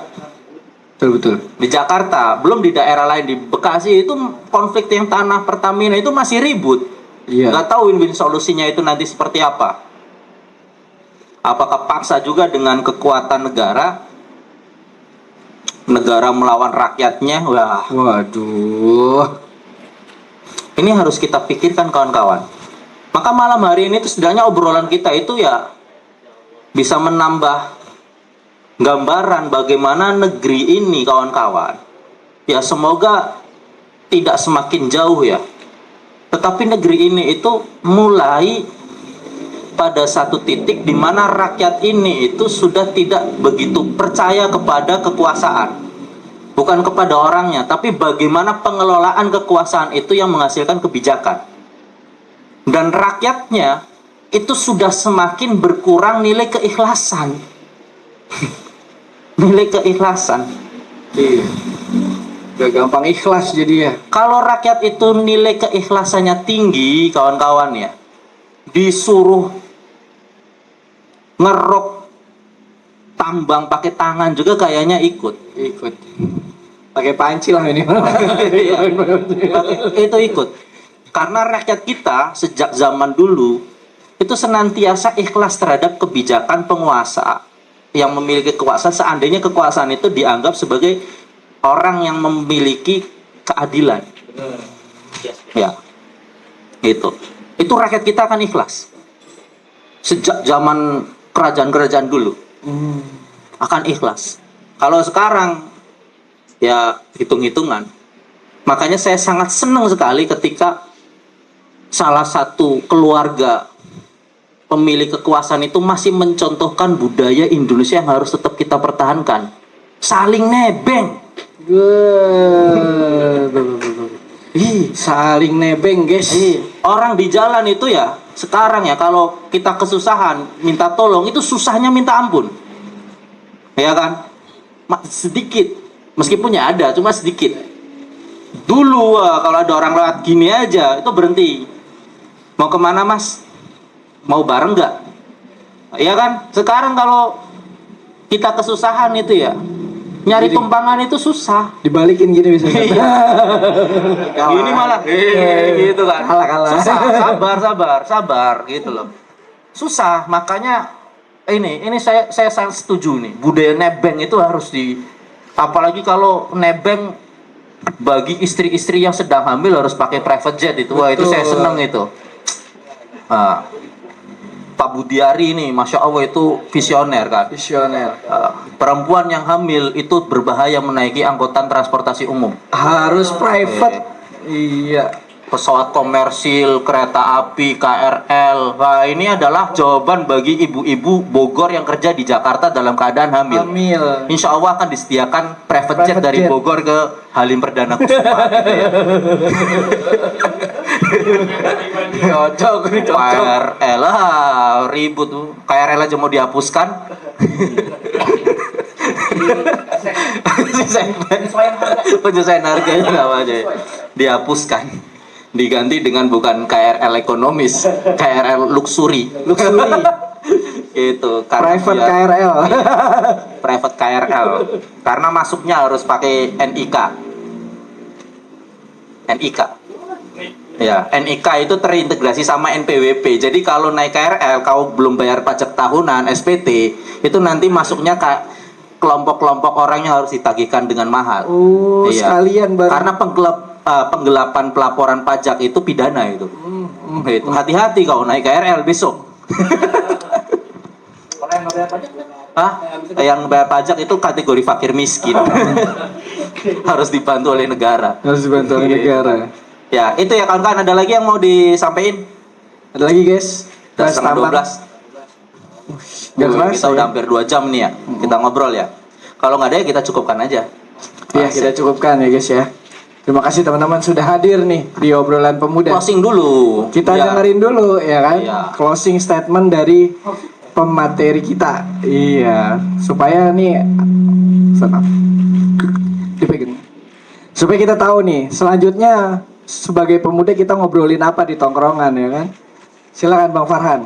Betul. Di Jakarta, belum di daerah lain, di Bekasi itu konflik yang tanah Pertamina itu masih ribut. Iya. Nggak tahu win-win solusinya itu nanti seperti apa. Apakah paksa juga dengan kekuatan negara melawan rakyatnya? Wah, Waduh. ini harus kita pikirkan kawan-kawan. Maka malam hari ini tuh setidaknya obrolan kita itu ya bisa menambah gambaran bagaimana negeri ini kawan-kawan. Ya semoga tidak semakin jauh ya. Tetapi negeri ini itu mulai pada satu titik di mana rakyat ini itu sudah tidak begitu percaya kepada kekuasaan. Bukan kepada orangnya, tapi bagaimana pengelolaan kekuasaan itu yang menghasilkan kebijakan. Dan rakyatnya itu sudah semakin berkurang nilai keikhlasan. Nilai keikhlasan. Iya. Gak gampang ikhlas jadi ya. Kalau rakyat itu nilai keikhlasannya tinggi, kawan-kawan ya, disuruh ngeruk tambang pakai tangan juga kayaknya ikut. Pakai panci lah ini. Itu ikut. Karena rakyat kita sejak zaman dulu itu senantiasa ikhlas terhadap kebijakan penguasa yang memiliki kekuasaan, seandainya kekuasaan itu dianggap sebagai orang yang memiliki keadilan. Ya. Itu rakyat kita akan ikhlas. Sejak zaman kerajaan-kerajaan dulu. Akan ikhlas. Kalau sekarang ya hitung-hitungan. Makanya saya sangat senang sekali ketika salah satu keluarga pemilik kekuasaan itu masih mencontohkan budaya Indonesia yang harus tetap kita pertahankan. Saling nebeng. Saling nebeng guys. Orang di jalan itu ya sekarang ya kalau kita kesusahan minta tolong itu susahnya minta ampun. Ya kan? Sedikit. Meskipun ya ada cuma sedikit. Dulu kalau ada orang lewat gini aja itu berhenti. Mau kemana mas? Mau bareng nggak? Ya kan? Sekarang kalau kita kesusahan itu ya Nyari tumpangan itu susah. Dibalikin gini bisa. Gini malah gitu kan. Kalah. Susah, sabar gitu loh. Susah, makanya ini saya sangat setuju nih. Budaya nebeng itu harus apalagi kalau nebeng bagi istri-istri yang sedang hamil harus pakai private jet itu. Wah, itu saya seneng itu. Pak Budiari ini, Masya Allah itu visioner kan. Visioner. Perempuan yang hamil itu berbahaya menaiki angkutan transportasi umum. Harus private. Iya. Pesawat komersil, kereta api, KRL. Nah, ini adalah jawaban bagi ibu-ibu Bogor yang kerja di Jakarta dalam keadaan hamil. Insya Allah akan disediakan private jet dari Bogor ke Halim Perdana Kusuma. Gitu ya. Cocok. KRL ribut tuh. KRL aja mau dihapuskan. Penyesuaian harganya namanya dihapuskan, diganti dengan bukan KRL ekonomis, KRL luxury gitu. Private KRL. Private KRL karena masuknya harus pakai NIK. Ya, NIK itu terintegrasi sama NPWP. Jadi kalau naik KRL, kau belum bayar pajak tahunan SPT, itu nanti masuknya kelompok-kelompok orang yang harus ditagihkan dengan mahal. Sekalian bareng. Karena penggelapan pelaporan pajak itu pidana itu. Itu hati-hati kau naik KRL besok. Yang bayar pajak itu kategori fakir miskin. Harus dibantu oleh negara. Ya, itu ya kawan-kawan. Ada lagi yang mau disampaikan? Ada lagi guys. Setengah 12. Kita udah hampir 2 jam nih ya. Kita ngobrol ya. Kalau nggak ada ya kita cukupkan aja. Iya, kita cukupkan ya guys ya. Terima kasih teman-teman sudah hadir nih di obrolan pemuda. Closing dulu. Kita dengerin dulu ya kan. Closing statement dari pemateri kita. Iya, supaya nih dipegang. Supaya kita tahu nih selanjutnya sebagai pemuda kita ngobrolin apa di tongkrongan ya kan. Silakan Bang Farhan.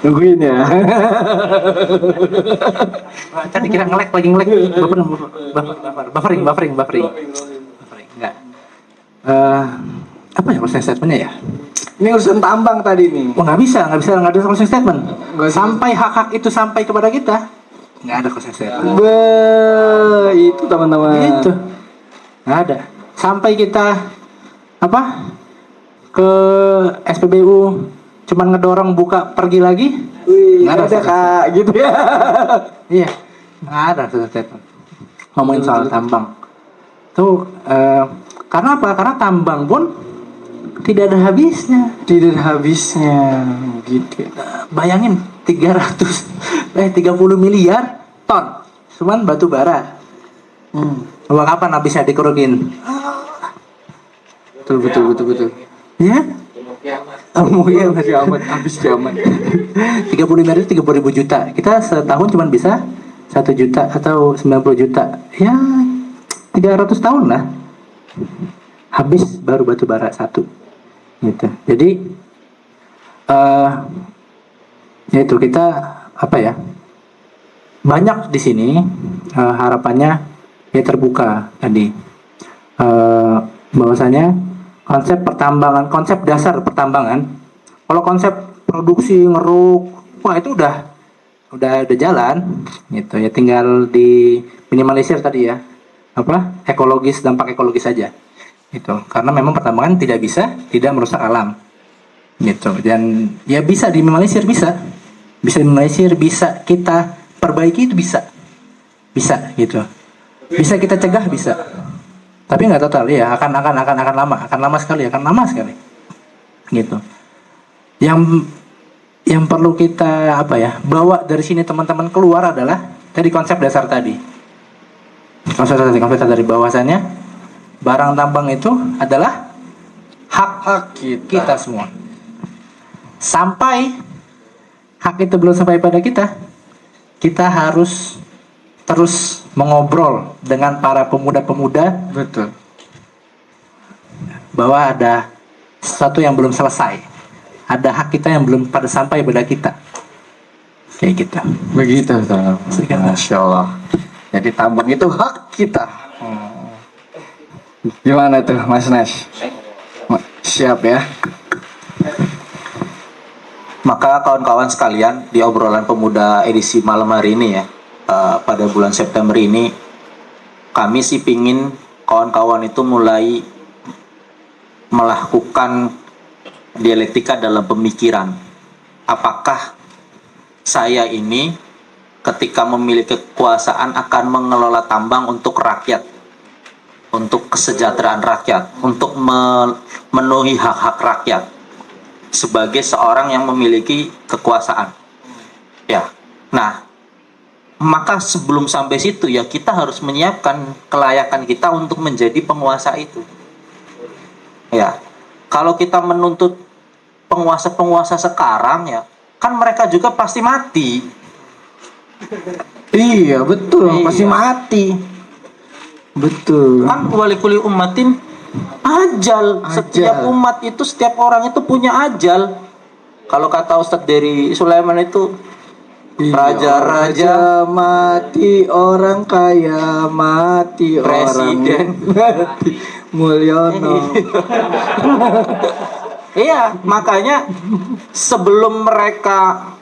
Nungguin ya. Tadi kira ngelek lagi ngelek. Buffering. Enggak. Apa ya closing statementnya ya? Ini urusan tambang tadi nih. Oh, nggak ada closing statement. Sampai hak itu sampai kepada kita, nggak ada closing statement. Itu teman-teman. Itu nggak ada. Sampai kita ke SPBU cuman ngedorong buka pergi lagi. Nggak ada kak gitu ya. Iya, nggak ada closing statement. Ngomongin soal tambang tuh karena apa? Karena tambang pun tidak ada habisnya. Gitu. Bayangin 30 miliar ton cuman batu bara. Wah, kapan habisnya dikerugiin? Betul. Ya? Mungkin masih amat habis kiamat. 30 miliar itu 30.000 juta. Kita setahun cuman bisa 1 juta atau 90 juta. Ya 300 tahun lah. Habis baru batu bara 1. Gitu. Jadi yaitu kita banyak di sini harapannya ya terbuka tadi bahwasanya konsep dasar pertambangan, kalau konsep produksi ngeruk, wah itu udah jalan gitu ya, tinggal di minimalisir tadi ya dampak ekologis saja gitu, karena memang pertambangan tidak merusak alam gitu, dan ya bisa diminimalisir, bisa kita perbaiki, itu bisa gitu, bisa kita cegah, bisa, tapi nggak total ya, akan lama sekali gitu. Yang perlu kita bawa dari sini teman-teman keluar adalah tadi konsep dasar tadi bahwasannya barang tambang itu adalah hak kita semua. Sampai hak itu belum sampai pada kita harus terus mengobrol dengan para pemuda-pemuda. Betul. Bahwa ada sesuatu yang belum selesai. ada hak kita yang belum pada sampai pada kita. Kayak gitu. Begitu, Masya Allah. Jadi tambang itu hak kita. Gimana tuh, Mas Nash? Siap ya? Maka kawan-kawan sekalian, di obrolan pemuda edisi malam hari ini ya, pada bulan September ini, kami sih pingin kawan-kawan itu mulai melakukan dialektika dalam pemikiran. Apakah saya ini ketika memiliki kekuasaan akan mengelola tambang untuk rakyat, untuk kesejahteraan rakyat, untuk memenuhi hak-hak rakyat sebagai seorang yang memiliki kekuasaan. Ya. Nah, maka sebelum sampai situ ya kita harus menyiapkan kelayakan kita untuk menjadi penguasa itu. Ya. Kalau kita menuntut penguasa-penguasa sekarang ya, kan mereka juga pasti mati. Iya, betul. Iya. Pasti mati. Betul. Kan walikuli ummatin ajal. Setiap umat itu, setiap orang itu punya ajal. Kalau kata Ustadz dari Sulaiman itu, raja-raja mati, orang kaya mati, Presiden. orang mati. Mulyono. Iya, makanya sebelum mereka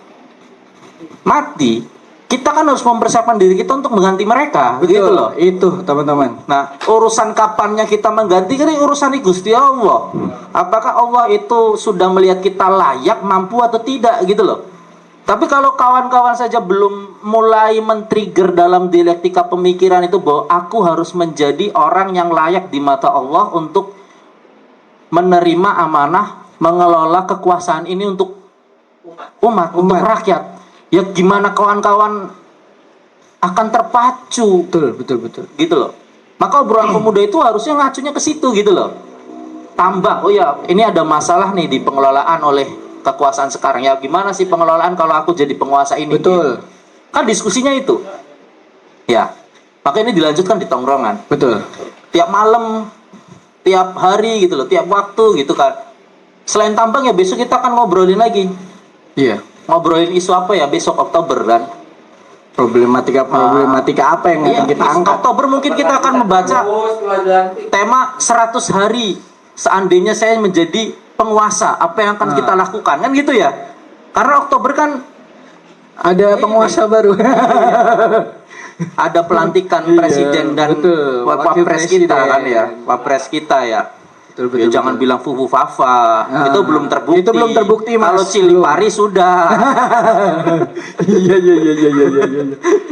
mati, kita kan harus mempersiapkan diri kita untuk mengganti mereka, gitu loh. Itu, teman-teman. Nah, urusan kapannya kita mengganti kan ini urusan Gusti Allah. Apakah Allah itu sudah melihat kita layak, mampu atau tidak, gitu loh. Tapi kalau kawan-kawan saja belum mulai men-trigger dalam dialektika pemikiran itu bahwa aku harus menjadi orang yang layak di mata Allah untuk menerima amanah, mengelola kekuasaan ini untuk umat. Untuk rakyat. Ya gimana kawan-kawan akan terpacu. Betul. Gitu loh. Maka obrolan pemuda itu harusnya ngacunya ke situ gitu loh. Tambah, oh ya, ini ada masalah nih di pengelolaan oleh kekuasaan sekarang. Ya gimana sih pengelolaan kalau aku jadi penguasa ini? Betul. Kan diskusinya itu. Ya. Maka ini dilanjutkan di tongkrongan. Betul. Tiap malam, tiap hari gitu loh, tiap waktu gitu kan. Selain tambang ya besok kita akan ngobrolin lagi. Iya. Ngobrolin isu apa ya besok Oktober kan? Problematika apa yang Iya, akan kita angkat? Oktober mungkin kita akan membaca tema 100 hari seandainya saya menjadi penguasa, apa yang akan kita lakukan kan gitu ya? Karena Oktober kan Ada penguasa baru. ada pelantikan presiden dan betul. Wakil wapres kita presiden. kan ya, wapres kita ya. Betul, Jangan bilang fufu fafa, itu belum terbukti. Itu belum terbukti, Mas. Kalau cili Belum. pari sudah. Iya.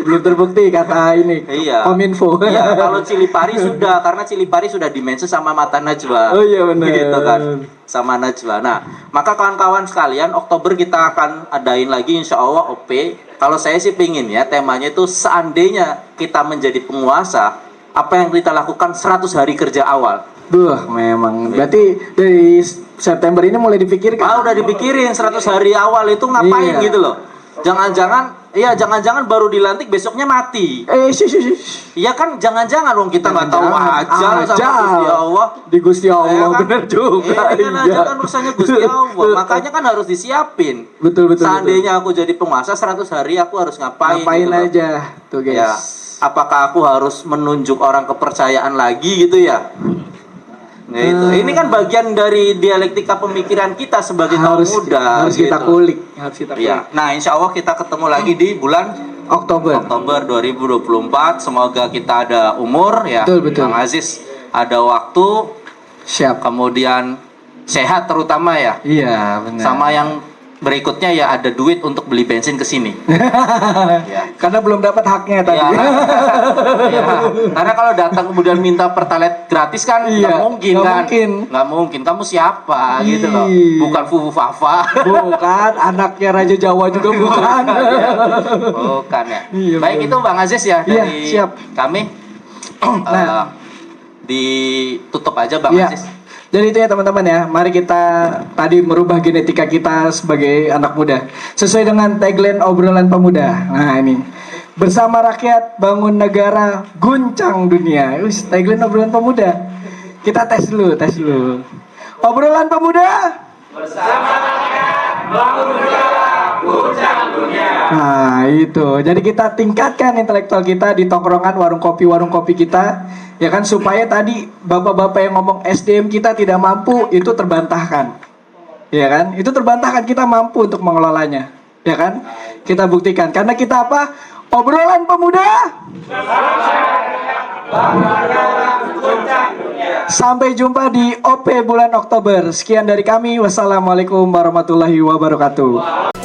Belum terbukti kata ini. Iya. Kominfo. Iya, kalau cili pari sudah, karena cili pari sudah dimention sama mata najwa. Oh iya, benar. Gitu kan, sama najwa. Nah, maka kawan-kawan sekalian, Oktober kita akan adain lagi insya Allah OP. Kalau saya sih pingin ya, temanya itu seandainya kita menjadi penguasa, apa yang kita lakukan 100 hari kerja awal. Memang. Berarti dari September ini mulai dipikirkan. Udah dipikirin 100 hari awal itu ngapain Iya. gitu loh. Jangan-jangan baru dilantik besoknya mati. Iya kan, jangan-jangan wong kita nggak tahu ajal sama Gusti Allah. Di Gusti Allah, Ya kan? bener juga. Kan aja kan urusannya Gusti Allah. Makanya kan harus disiapin. Betul. Seandainya aku jadi penguasa 100 hari aku harus ngapain gitu loh. aja tuh guys. Ya, apakah aku harus menunjuk orang kepercayaan lagi gitu ya? Nah, itu. Ini kan bagian dari dialektika pemikiran kita sebagai kaum muda. Harus kita gitu. kulik. Ya. Nah, insya Allah kita ketemu lagi di bulan Oktober. 2024. Semoga kita ada umur ya. Betul. Bang Aziz ada waktu, Siap. kemudian sehat terutama ya. Iya, benar. Sama yang berikutnya ya ada duit untuk beli bensin ke sini. Ya. Karena belum dapat haknya tadi. Ya. Ya. Karena kalau datang kemudian minta pertalite gratis kan Iya, nggak mungkin nggak kan. mungkin. Nggak mungkin. Kamu siapa gitu loh. Ih. Bukan Fufu Fafa. Bukan, anaknya Raja Jawa juga bukan. Bukan ya. Iya, Baik, bener. itu Bang Aziz ya Iya, dari siap. kami. Nah. Ditutup aja Bang Iya. Aziz. Jadi itu ya teman-teman ya. Mari kita tadi merubah genetika kita sebagai anak muda sesuai dengan tagline obrolan pemuda. Nah ini, bersama rakyat bangun negara, guncang dunia. Tagline obrolan pemuda. Kita tes dulu. Obrolan pemuda bersama rakyat. Nah itu, jadi kita tingkatkan intelektual kita di tongkrongan warung kopi kita, ya kan, supaya tadi bapak-bapak yang ngomong SDM kita tidak mampu itu terbantahkan, ya kan? Itu terbantahkan, kita mampu untuk mengelolanya, ya kan? Kita buktikan, karena kita apa? Obrolan pemuda. Sampai jumpa di OP bulan Oktober. Sekian dari kami. Wassalamualaikum warahmatullahi wabarakatuh.